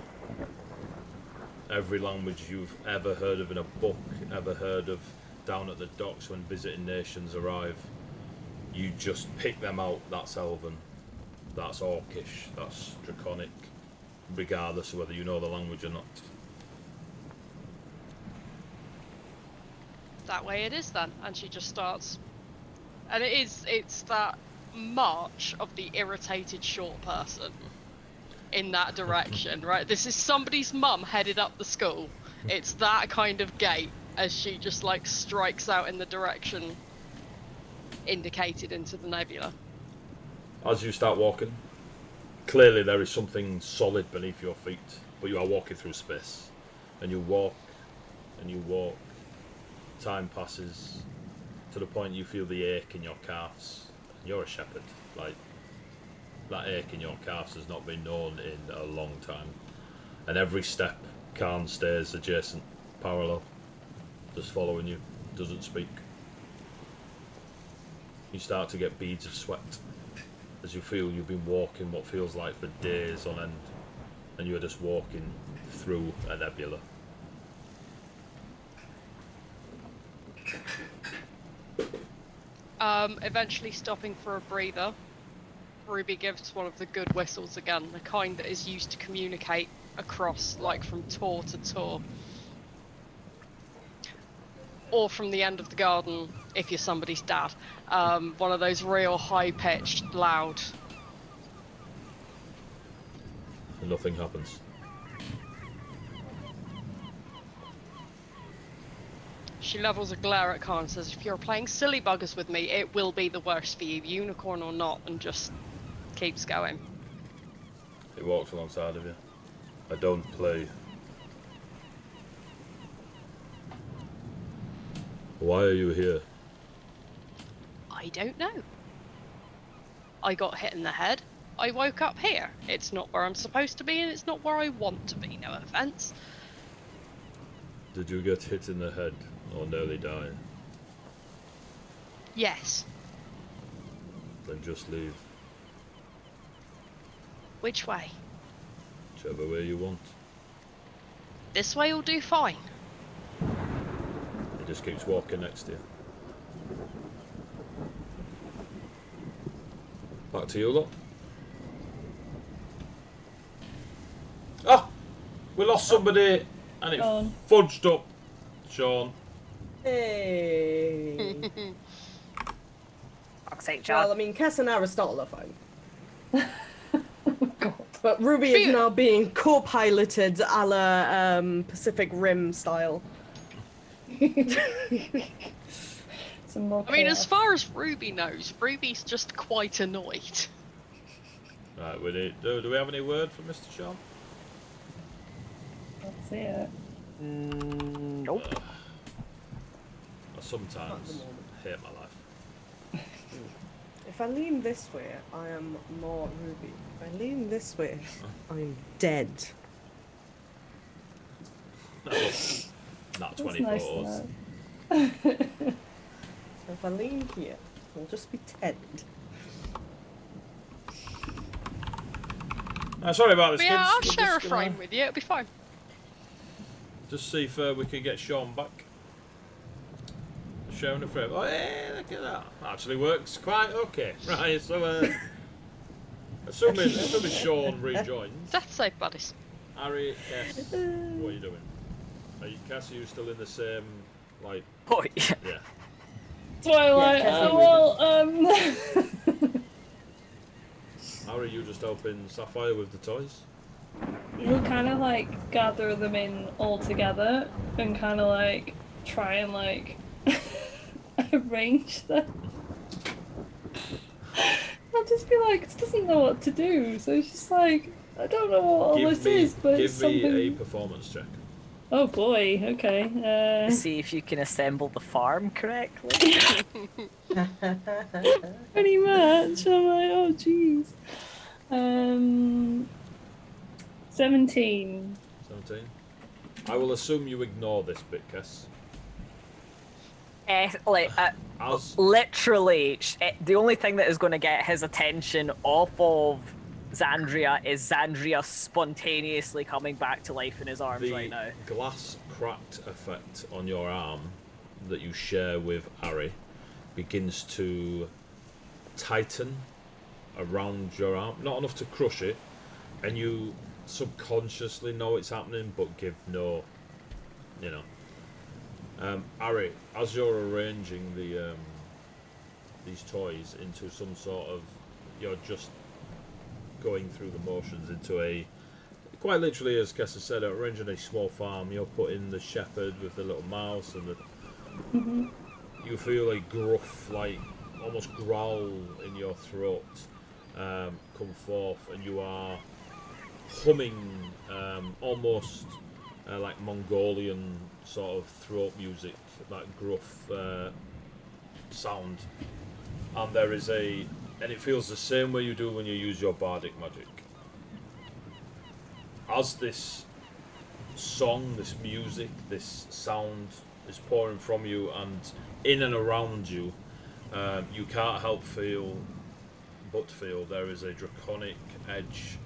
Every language you've ever heard of in a book, ever heard of down at the docks when visiting nations arrive, you just pick them out. That's Elven, that's Orcish, that's Draconic, regardless of whether you know the language or not. That way it is then. And she just starts. And it's that march of the irritated short person in that direction, right? This is somebody's mum headed up the school. It's that kind of gait as she just like strikes out in the direction indicated into the nebula. As you start walking, clearly there is something solid beneath your feet, but you are walking through space. And you walk, and you walk. Time passes to the point you feel the ache in your calves. You're a shepherd. Like, that ache in your calves has not been known in a long time. And every step, Khan stays adjacent, parallel, just following you, doesn't speak. You start to get beads of sweat as you feel you've been walking what feels like for days on end, and you're just walking through a nebula. Eventually stopping for a breather, Ruby gives one of the good whistles again, the kind that is used to communicate across, like from tor to tor. Or from the end of the garden, if you're somebody's dad. One of those real high-pitched, loud. And nothing happens. She levels a glare at Khan and says, if you're playing silly buggers with me, it will be the worst for you, unicorn or not, and just keeps going. He walks alongside of you. I don't play. Why are you here? I don't know. I got hit in the head. I woke up here. It's not where I'm supposed to be, and it's not where I want to be, no offense. Did you get hit in the head or nearly die? Yes. Then just leave. Which way? Whichever way you want. This way will do fine. He just keeps walking next to you. Back to you lot. Ah! We lost somebody and it Sean. fudged up. Sean. Hey. Fuck's sake, Well, I John. mean, Cass and Aristotle are fine. God. But Ruby is now being co-piloted a la Pacific Rim style. Some more I mean, as chaos. far as Ruby knows, Ruby's just quite annoyed. Right, we need, do we have any word from Mr. Sean? That's it. Nope. I sometimes hate my life. If I lean this way, I am more Ruby. If I lean this way, I'm dead. Not That's 24 nice hours. to So if I lean here, I'll just be dead. Sorry about this, But yeah, kids. I'll We're share a just gonna frame with you. It'll be fine. Just see if we can get Sean back. Sharing a frame. Oh, yeah, look at that. Actually works quite okay. Right, so assuming Sean rejoins. Death save buddies. Harry, Cass, what are you doing? Cass, are you still in the same, like, Oh, yeah. yeah. Twilight. Yeah, Harry, you just helping Sapphire with the toys? he'll kind of like gather them in all together and kind of like try and like arrange them. I'll just be like, it doesn't know what to do, so it's just like, I don't know what all this is, but it's Give me something. a performance check. Oh boy, okay. See if you can assemble the farm correctly. Pretty much. I'm like, oh jeez. 17. 17. I will assume you ignore this bit, Cass. Literally, the only thing that is going to get his attention off of Xandria is Xandria spontaneously coming back to life in his arms right now. The glass cracked effect on your arm that you share with Ari begins to tighten around your arm. Not enough to crush it, and you subconsciously know it's happening, but give no, you know. Ari, as you're arranging these toys into some sort of, you're just going through the motions into a, quite literally, as Kessa said, arranging a small farm. You're putting the shepherd with the little mouse and the. You feel a gruff, like almost growl in your throat come forth, and you are humming almost like Mongolian sort of throat music, that gruff sound. And there is and it feels the same way you do when you use your bardic magic. As this song, this music, this sound is pouring from you and in and around you, you can't help feel there is a draconic edge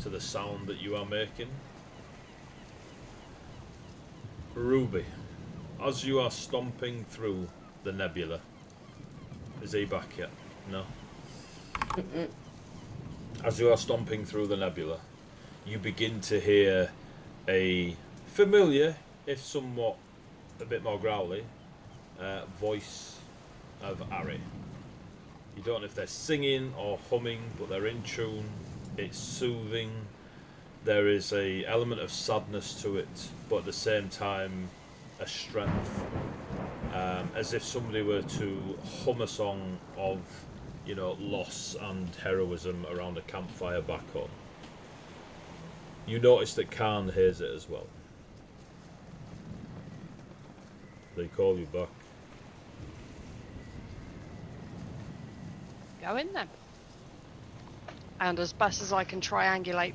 to the sound that you are making. Ruby, as you are stomping through the nebula, is he back yet? No? As you are stomping through the nebula, you begin to hear a familiar, if somewhat a bit more growly, voice of Ari. You don't know if they're singing or humming, but they're in tune. It's soothing. There is a element of sadness to it, but at the same time, a strength. As if somebody were to hum a song of, you know, loss and heroism around a campfire back home. You notice that Khan hears it as well. They call you back. Go in then. And as best as I can triangulate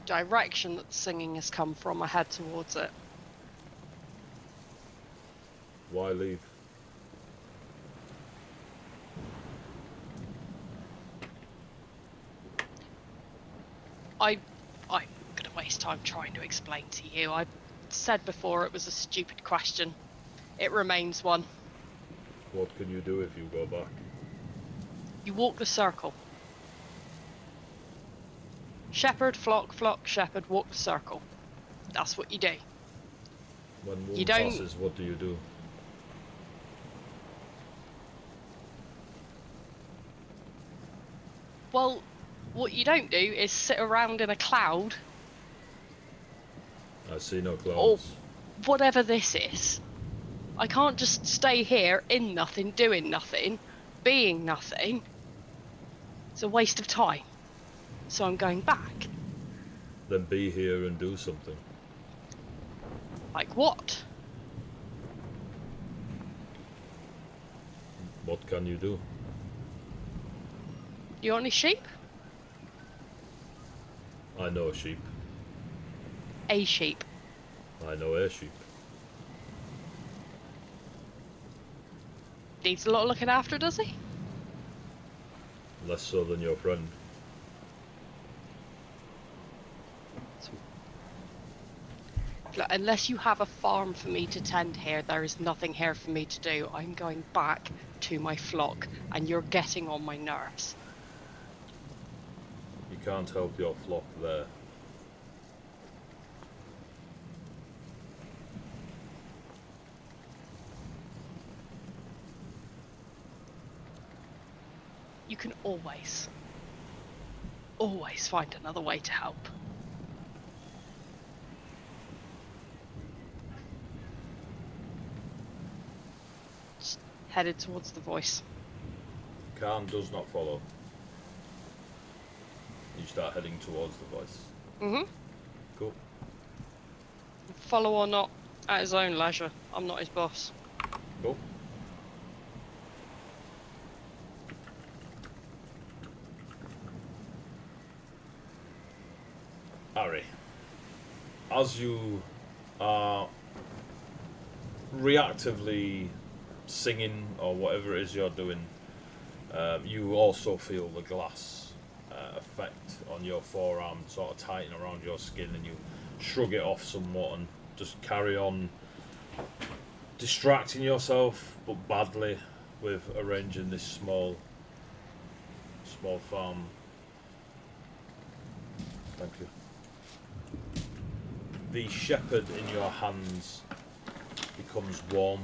direction that the singing has come from, I head towards it. Why leave? I'm gonna waste time trying to explain to you. I said before it was a stupid question. It remains one. What can you do if you go back? You walk the circle. Shepherd, flock, shepherd, walk the circle. That's what you do. When You one don't- passes, what do you do? Well, what you don't do is sit around in a cloud, I see no clouds. or whatever this is. I can't just stay here in nothing, doing nothing, being nothing. It's a waste of time. So I'm going back. Then be here and do something. Like what? What can you do? You want any sheep? I know a sheep. A sheep. I know a sheep. Needs a lot of looking after, does he? Less so than your friend. Look, unless you have a farm for me to tend here, there is nothing here for me to do. I'm going back to my flock, and you're getting on my nerves. You can't help your flock there. You can always find another way to help. Just headed towards the voice. Khan does not follow. You start heading towards the voice. Mm-hmm. Cool. Follow or not, at his own leisure. I'm not his boss. Cool. Harry, as you are reactively singing or whatever it is you're doing, you also feel the glass effect on your forearm sort of tighten around your skin, and you shrug it off somewhat and just carry on distracting yourself, but badly, with arranging this small farm. Thank you. The shepherd in your hands becomes warm.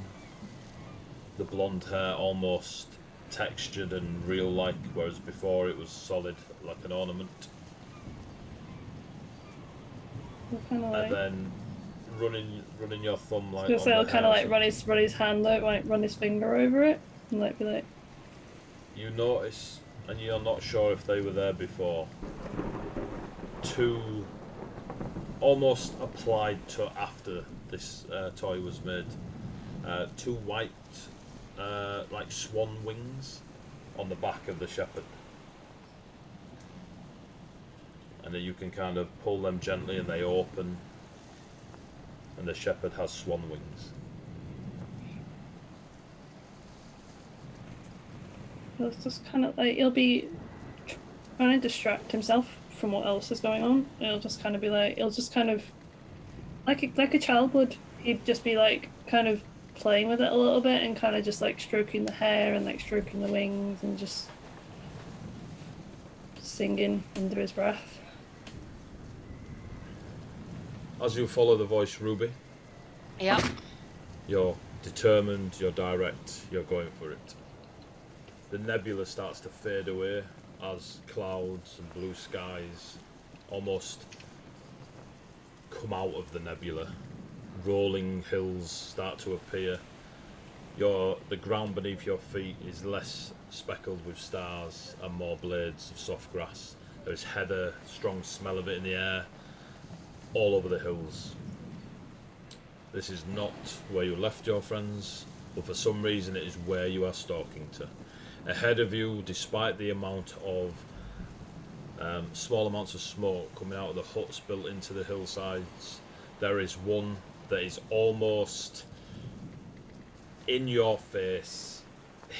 The blonde hair almost textured and real-like, whereas before it was solid, like an ornament. Kind of like, And then running your thumb like. I was on gonna the say, I'll kind of hair. like run his hand out, like run his finger over it, and like be like, You notice, and you're not sure if they were there before, two, almost applied to after this toy was made, two white, like swan wings on the back of the shepherd. And then you can kind of pull them gently and they open, and the shepherd has swan wings. it's just kind of like he'll be trying to distract himself from what else is going on. He'll just kind of be like, he'll just kind of like a child would. He'd just be like kind of playing with it a little bit and kind of just like stroking the hair and like stroking the wings and just singing under his breath. As you follow the voice, Ruby, Yep. you're determined, you're direct, you're going for it. The nebula starts to fade away as clouds and blue skies almost come out of the nebula. Rolling hills start to appear. The ground beneath your feet is less speckled with stars and more blades of soft grass. There's heather, strong smell of it in the air, all over the hills. This is not where you left your friends, but for some reason it is where you are stalking to. Ahead of you, despite the amount of small amounts of smoke coming out of the huts built into the hillsides, there is one that is almost in your face,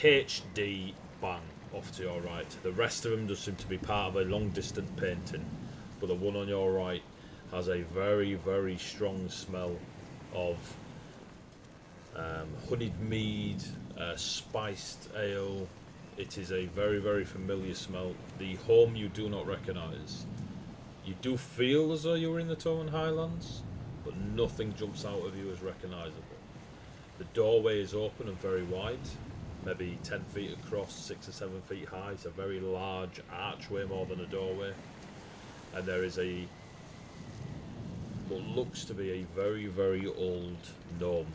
HD bang off to your right. The rest of them just seem to be part of a long distant painting, but the one on your right has a very, very strong smell of honeyed mead, spiced ale. It is a very, very familiar smell. The home you do not recognise. You do feel as though you were in the Toman Highlands, but nothing jumps out of you as recognisable. The doorway is open and very wide, maybe 10 feet across, 6 or 7 feet high. It's a very large archway more than a doorway. And there is what looks to be a very, very old gnome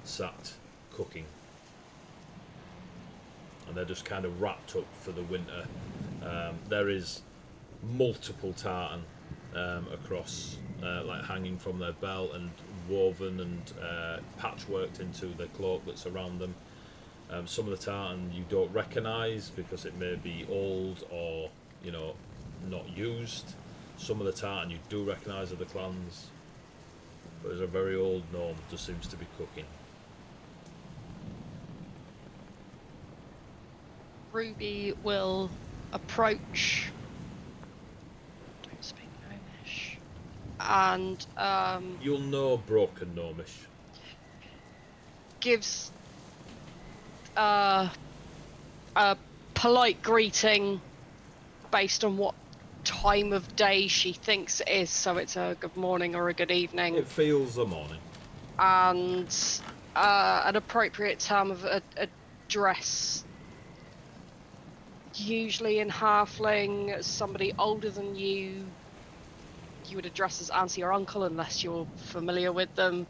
sat cooking. And they're just kind of wrapped up for the winter. There is multiple tartan across, like hanging from their belt and woven and patchworked into the cloak that's around them. Some of the tartan you don't recognise because it may be old or, you know, not used. Some of the tartan you do recognise are the clans. But there's a very old gnome that just seems to be cooking. Ruby will approach. Don't speak Gnomish. And You'll know broken gnomish. gives a polite greeting based on what time of day she thinks it is, so it's a good morning or a good evening, It feels the morning. and an appropriate term of address, usually in halfling. Somebody older than you would address as auntie or uncle unless you're familiar with them,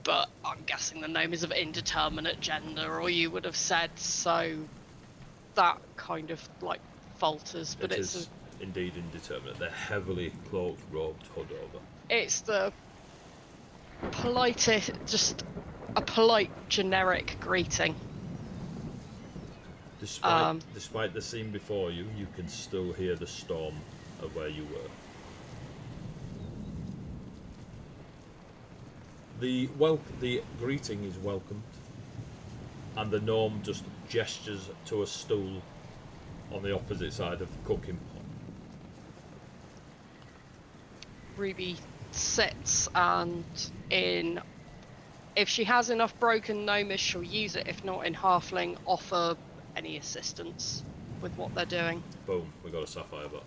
but I'm guessing the gnome is of indeterminate gender, or you would have said, so that kind of like falters. But It it's is indeed indeterminate. They're heavily cloaked, robed, hood over. it's the politest, just a polite generic greeting. Despite the scene before you, you can still hear the storm of where you were. The greeting is welcomed, and the gnome just gestures to a stool on the opposite side of the cooking pot. Ruby sits, and if she has enough broken gnomish, she'll use it. If not, in halfling, offer any assistance with what they're doing. Boom, we got a sapphire buck.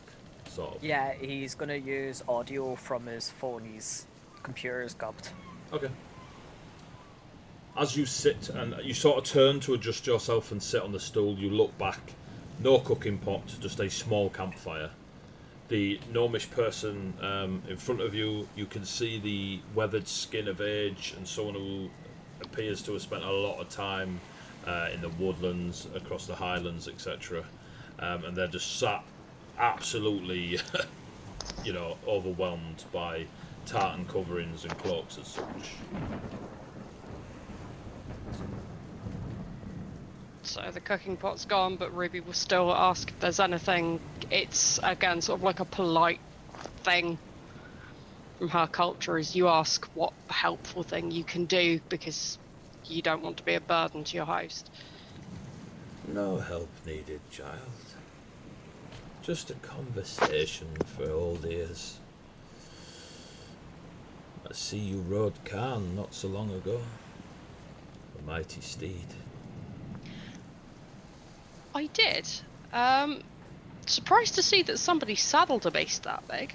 Sort of. Yeah, he's going to use audio from his phone. His computer is gubbed. Okay. As you sit and you sort of turn to adjust yourself and sit on the stool, you look back. No cooking pot, just a small campfire. The gnomish person in front of you, you can see the weathered skin of age and someone who appears to have spent a lot of time in the woodlands, across the highlands, etc. And they're just sat absolutely, you know, overwhelmed by tartan coverings and cloaks and such. So the cooking pot's gone, but Ruby will still ask if there's anything. It's, again, sort of like a polite thing from her culture, is you ask what helpful thing you can do because you don't want to be a burden to your host. No help needed, child. Just a conversation for old ears. I see you rode Khan not so long ago. A mighty steed. I did. Surprised to see that somebody saddled a beast that big.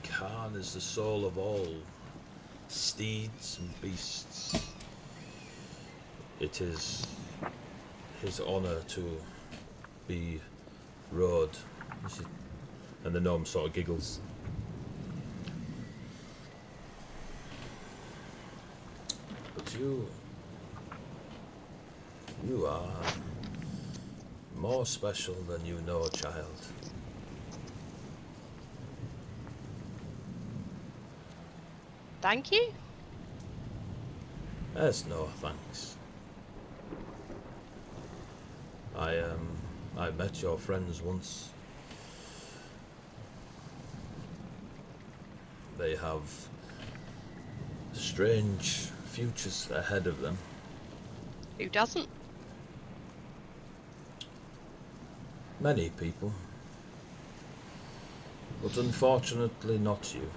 Khan is the soul of all steeds and beasts. It is his honour to be rode. And the gnome sort of giggles. But you are more special than you know, child. Thank you. There's no thanks. I met your friends once. They have strange futures ahead of them. Who doesn't? Many people. But unfortunately not you.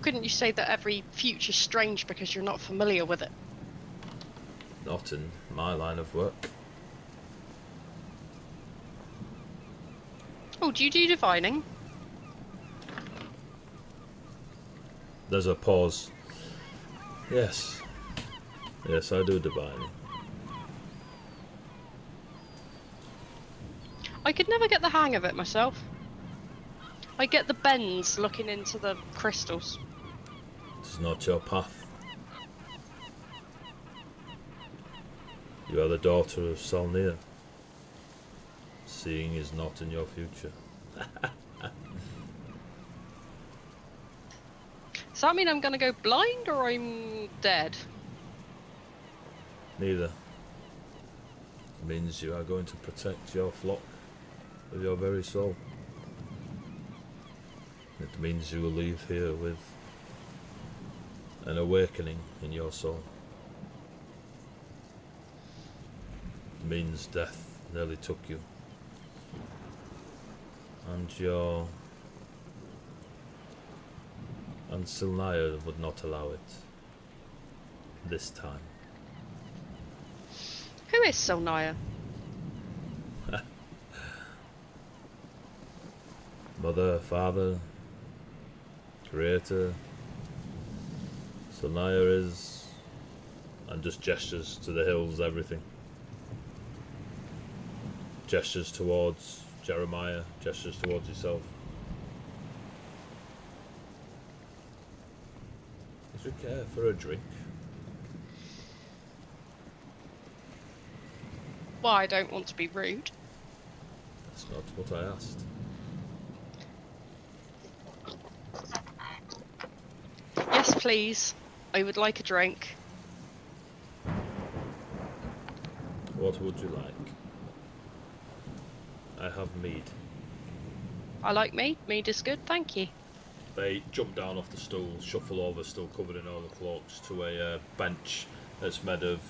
Couldn't you say that every future's strange because you're not familiar with it? Not in my line of work. Oh, do you do divining? There's a pause. Yes. Yes, I do divining. I could never get the hang of it myself. I get the bends looking into the crystals. It's not your path. You are the daughter of Solnir. Seeing is not in your future. Does that mean I'm gonna go blind or I'm dead? Neither. It means you are going to protect your flock with your very soul. It means you will leave here with an awakening in your soul. It means death nearly took you. And Silnaya would not allow it. This time. Who is Silnaya? Mother, father, creator. Silnaya is... and just gestures to the hills, everything. Gestures towards Jeremiah, gestures towards yourself. Would you care for a drink? Well, I don't want to be rude. That's not what I asked. Yes, please. I would like a drink. What would you like? I have mead. I like mead. Mead is good, thank you. They jump down off the stool, shuffle over, still covered in all the cloaks, to a bench that's made of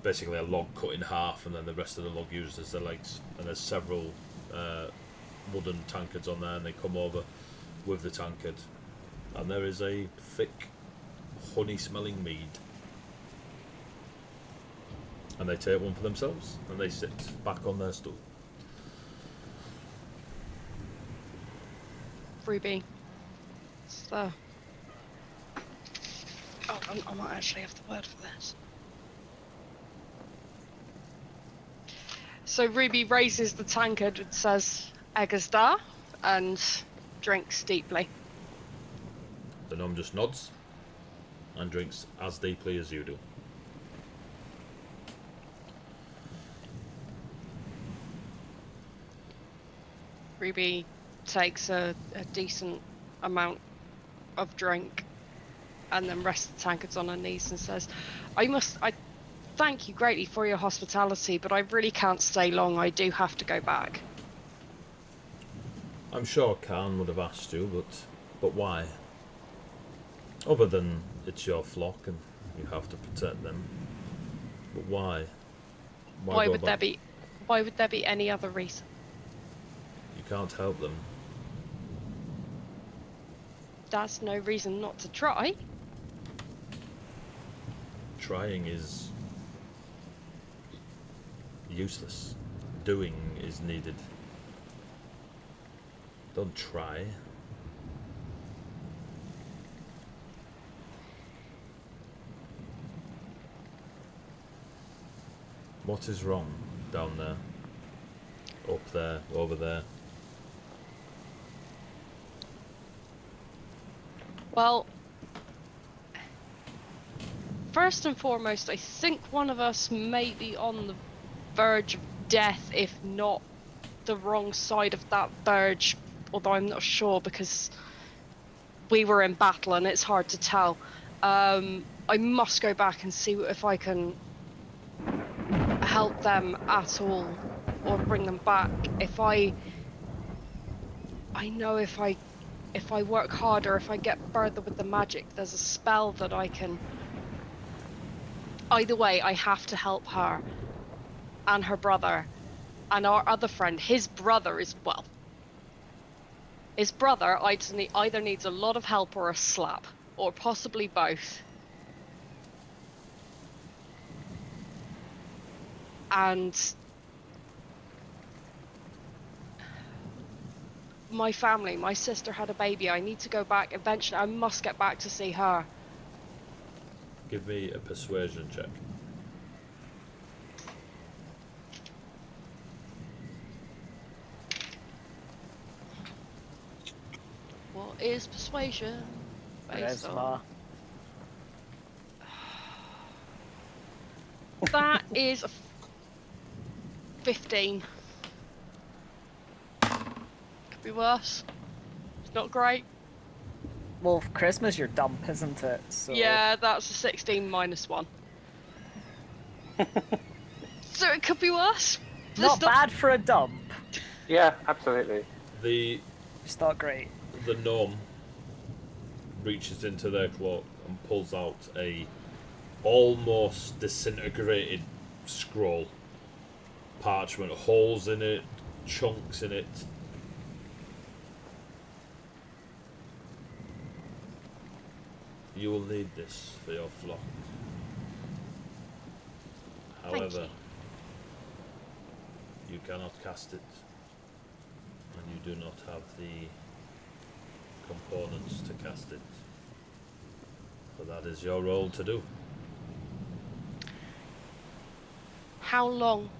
basically a log cut in half, and then the rest of the log used as their legs. And there's several wooden tankards on there, and they come over with the tankard. And there is a thick, honey-smelling mead. And they take one for themselves, and they sit back on their stool. Ruby. So. Oh, I might actually have the word for this. So Ruby raises the tankard and says, Egerstar, and drinks deeply. The gnome just nods and drinks as deeply as you do. Ruby takes a decent amount of drink and then rests the tankards on her knees and says, I thank you greatly for your hospitality, but I really can't stay long. I do have to go back. I'm sure Khan would have asked you, but why? Other than it's your flock and you have to protect them. But why? Why go would back? there be any other reason? You can't help them. That's no reason not to try. Trying is useless. Doing is needed. Don't try. What is wrong down there? Up there, over there? Well, first and foremost, I think one of us may be on the verge of death, if not the wrong side of that verge, although I'm not sure because we were in battle and it's hard to tell. I must go back and see if I can help them at all or bring them back. If I work harder, if I get further with the magic, there's a spell that I can... Either way, I have to help her and her brother and our other friend. His brother either needs a lot of help or a slap, or possibly both. And my family, my sister had a baby. I need to go back eventually. I must get back to see her. Give me a persuasion check. What is persuasion? Based on... That is a 15. Could be worse. It's not great. Well, charisma's your dump, isn't it? So... Yeah, that's a 16 minus 1. So it could be worse. Not bad for a dump. Yeah, absolutely. It's not great. The gnome reaches into their cloak and pulls out a almost disintegrated scroll. Parchment, holes in it, chunks in it. You will need this for your flock. However, you cannot cast it, and you do not have the components to cast it. So that is your role to do. How long?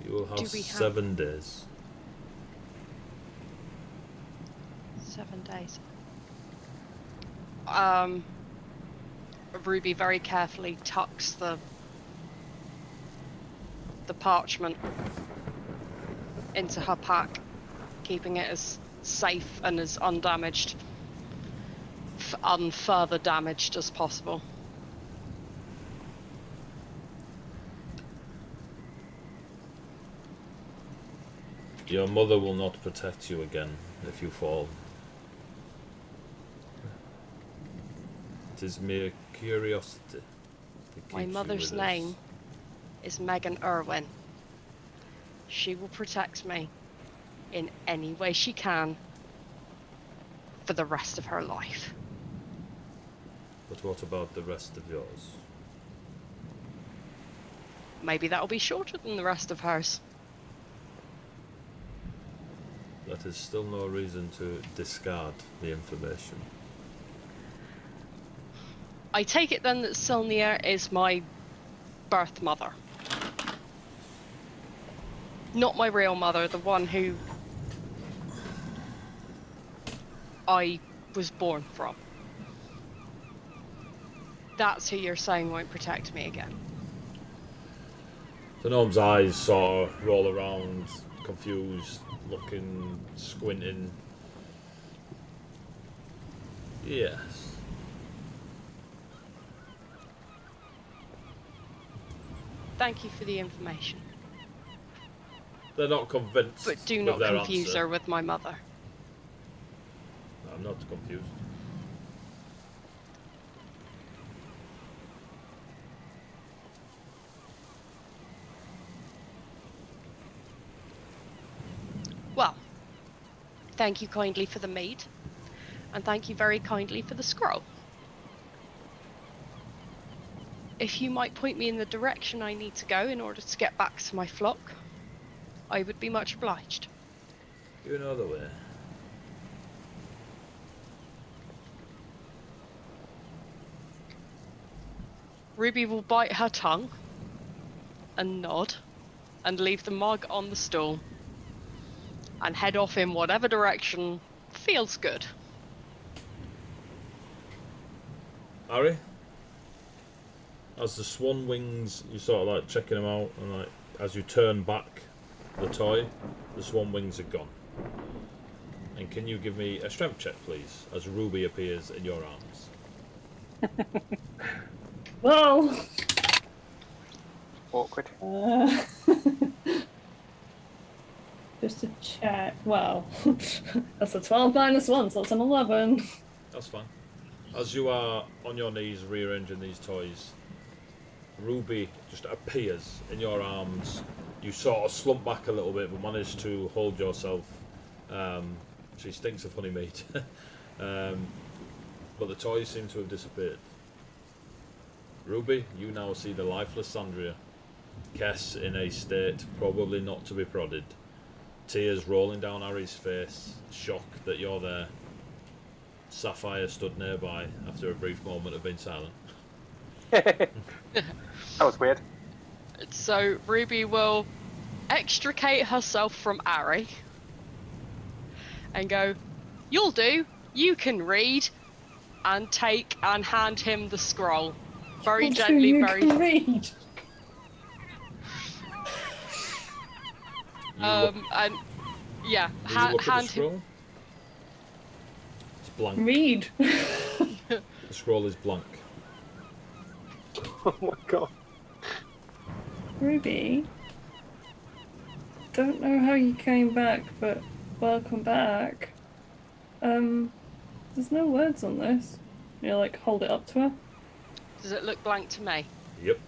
You will have Do we have- 7 days. 7 days. Ruby very carefully tucks the parchment into her pack, keeping it as safe and as undamaged, unfurther damaged as possible. Your mother will not protect you again if you fall. It is mere curiosity that keeps My you mother's with us. name is Megan Irwin. She will protect me in any way she can for the rest of her life. But what about the rest of yours? Maybe that'll be shorter than the rest of hers. That is still no reason to discard the information. I take it then that Sylnia is my birth mother. Not my real mother, the one who I was born from. That's who you're saying won't protect me again. The gnome's eyes sort of roll around, confused, looking, squinting. Yes. Thank you for the information. They're not convinced. But do with not their confuse answer. her with my mother. I'm not confused. Well, thank you kindly for the mead, and thank you very kindly for the scroll. If you might point me in the direction I need to go in order to get back to my flock, I would be much obliged. You know the way. Ruby will bite her tongue and nod and leave the mug on the stool and head off in whatever direction feels good. Harry? As the swan wings, you sort of like checking them out, and like as you turn back the toy, the swan wings are gone. And can you give me a strength check, please, as Ruby appears in your arms? Well. Awkward. Just to check. Well, that's a 12 minus 1, so it's an 11. That's fine. As you are on your knees rearranging these toys, Ruby just appears in your arms. You sort of slump back a little bit, but manage to hold yourself. She stinks of honey meat. But the toys seem to have disappeared. Ruby, you now see the lifeless Sandria. Kess in a state probably not to be prodded. Tears rolling down Harry's face, shock that you're there. Sapphire stood nearby after a brief moment of being silent. That was weird. So Ruby will extricate herself from Ari and go, "You'll do, you can read," and take and hand him the scroll. Very gently, You very... can read. You look, and yeah, do you look at the hand him... scroll? It's Blank. Read. The scroll is blank. Oh my god. Ruby. Don't know how you came back, but welcome back. There's no words on this. You know, like, hold it up to her. Does it look blank to me? Yep.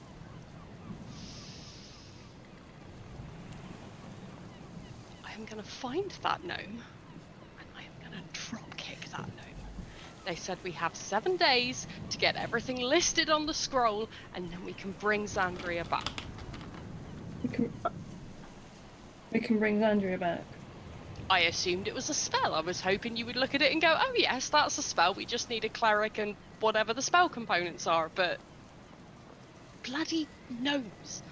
I am going to find that gnome, and I am going to drop kick that gnome. They said we have 7 days to get everything listed on the scroll, and then we can bring Xandria back. We can bring Xandria back. I assumed it was a spell. I was hoping you would look at it and go, oh yes, that's a spell. We just need a cleric and whatever the spell components are, but... Bloody gnomes.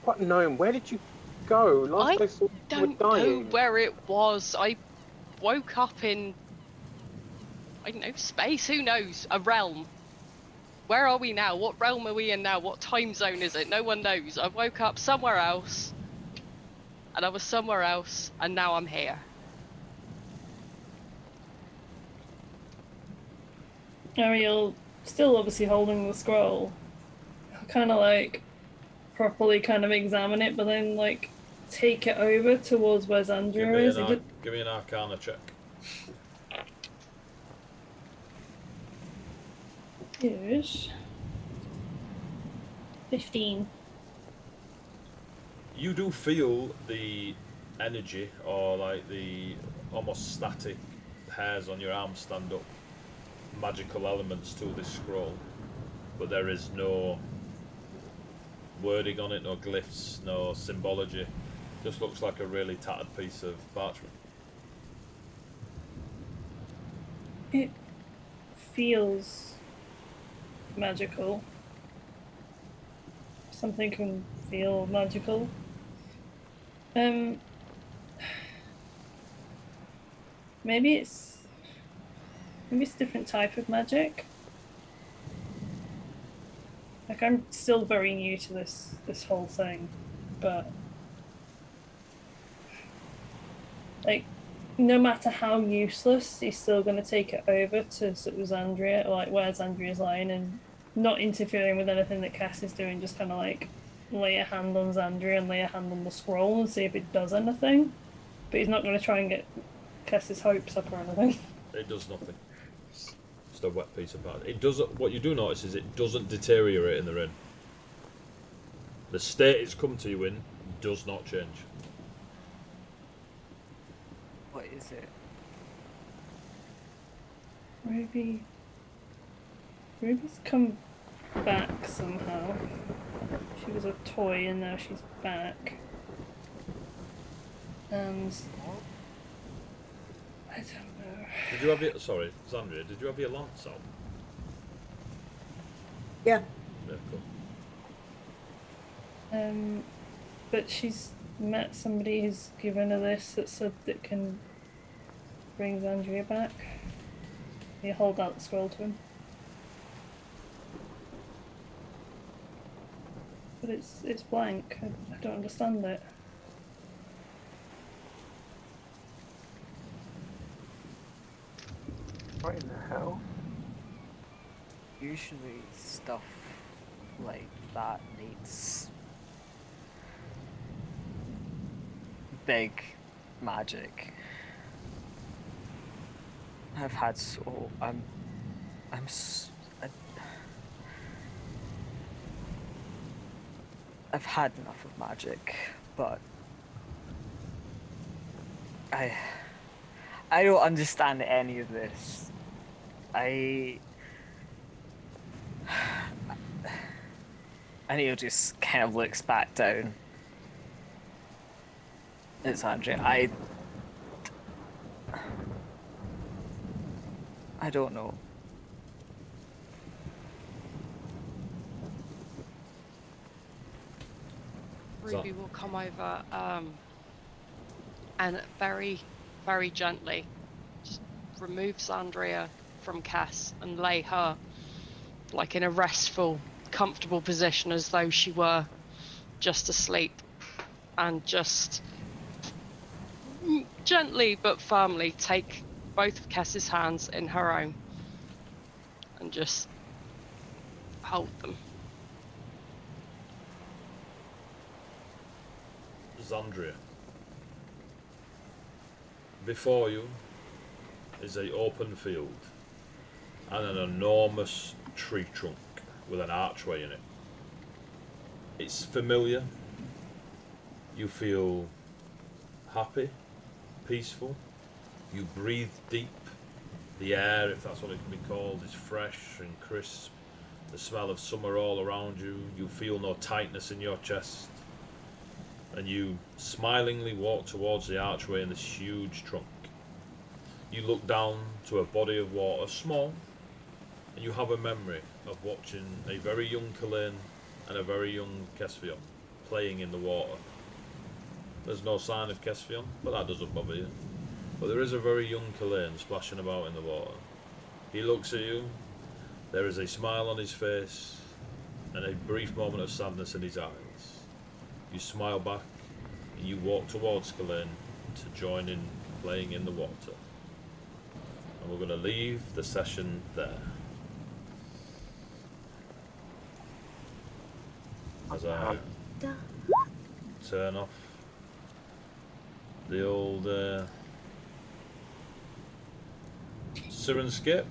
What gnome? Where did you go? Last I saw you Don't were know dying. where it was. I woke up in... I don't know, space? Who knows? A realm. Where are we now? What realm are we in now? What time zone is it? No one knows. I woke up somewhere else. And I was somewhere else, and now I'm here. Ariel, still obviously holding the scroll, kind of like properly kind of examine it, but then like take it over towards where Xandria is. Give me an Arcana check. Yes. 15. You do feel the energy, or like the almost static hairs on your arm stand up, magical elements to this scroll, but there is no wording on it, no glyphs, no symbology. Just looks like a really tattered piece of parchment. It feels magical. Something can feel magical. Maybe it's a different type of magic. Like, I'm still very new to this whole thing, but like, no matter how useless, he's still going to take it over to sort of Xandria, or like where Xandria's lying, and not interfering with anything that Cass is doing, just kind of like lay a hand on Xandria and lay a hand on the scroll and see if it does anything. But he's not going to try and get Cass's hopes up or anything. It does nothing. Just a wet piece of parchment. It doesn't. What you do notice is it doesn't deteriorate in the rain. The state it's come to you in does not change. What is it? Ruby's come back somehow. She was a toy and now she's back. And I don't know. Did you have your... Sorry, Xandria, did you have your lance out? Yeah. Yeah, cool. But she's met somebody who's given her this that said that can bring Xandria back. You hold out the scroll to him. But it's blank. I don't understand it. What in the hell? Usually stuff like that needs big magic. I've had so I've had enough of magic, but I don't understand any of this. And Neil just kind of looks back down. It's Andrea. I don't know. Ruby will come over and very, very gently just remove Xandria from Cass and lay her like in a restful, comfortable position as though she were just asleep, and just gently but firmly take both of Kess's hands in her own and just hold them. Zandria. Before you is an open field and an enormous tree trunk with an archway in it. It's familiar. You feel happy, peaceful. You breathe deep. The air, if that's what it can be called, is fresh and crisp. The smell of summer all around you. You feel no tightness in your chest. And you smilingly walk towards the archway in this huge trunk. You look down to a body of water, small, and you have a memory of watching a very young Kalain and a very young Kesvion playing in the water. There's no sign of Kesvion, but that doesn't bother you. But there is a very young Kalain splashing about in the water. He looks at you, there is a smile on his face, and a brief moment of sadness in his eyes. You smile back, and you walk towards Kalain to join in playing in the water. And we're going to leave the session there. As I turn off the old Syrinscape.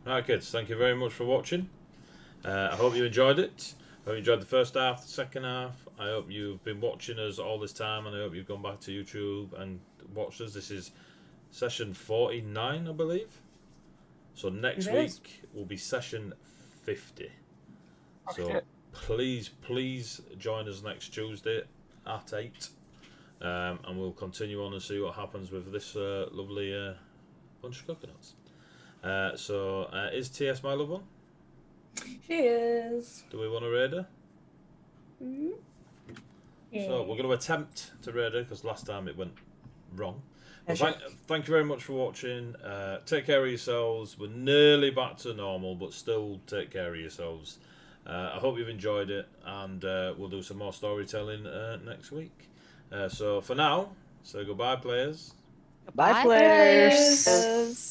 Right, kids, thank you very much for watching. I hope you enjoyed it. I hope you enjoyed the first half, the second half. I hope you've been watching us all this time, and I hope you've gone back to YouTube and watched us. This is session 49, I believe. So next week will be session 50. So please join us next Tuesday at 8. And we'll continue on and see what happens with this lovely bunch of coconuts. Is TS my loved one? She is. Do we want to raid her? Mm-hmm. Yeah. So we're going to attempt to raid her because last time it went wrong. Well, thank you very much for watching. Take care of yourselves. We're nearly back to normal, but still take care of yourselves. I hope you've enjoyed it, and we'll do some more storytelling next week. So for now, say goodbye, players. Bye, players.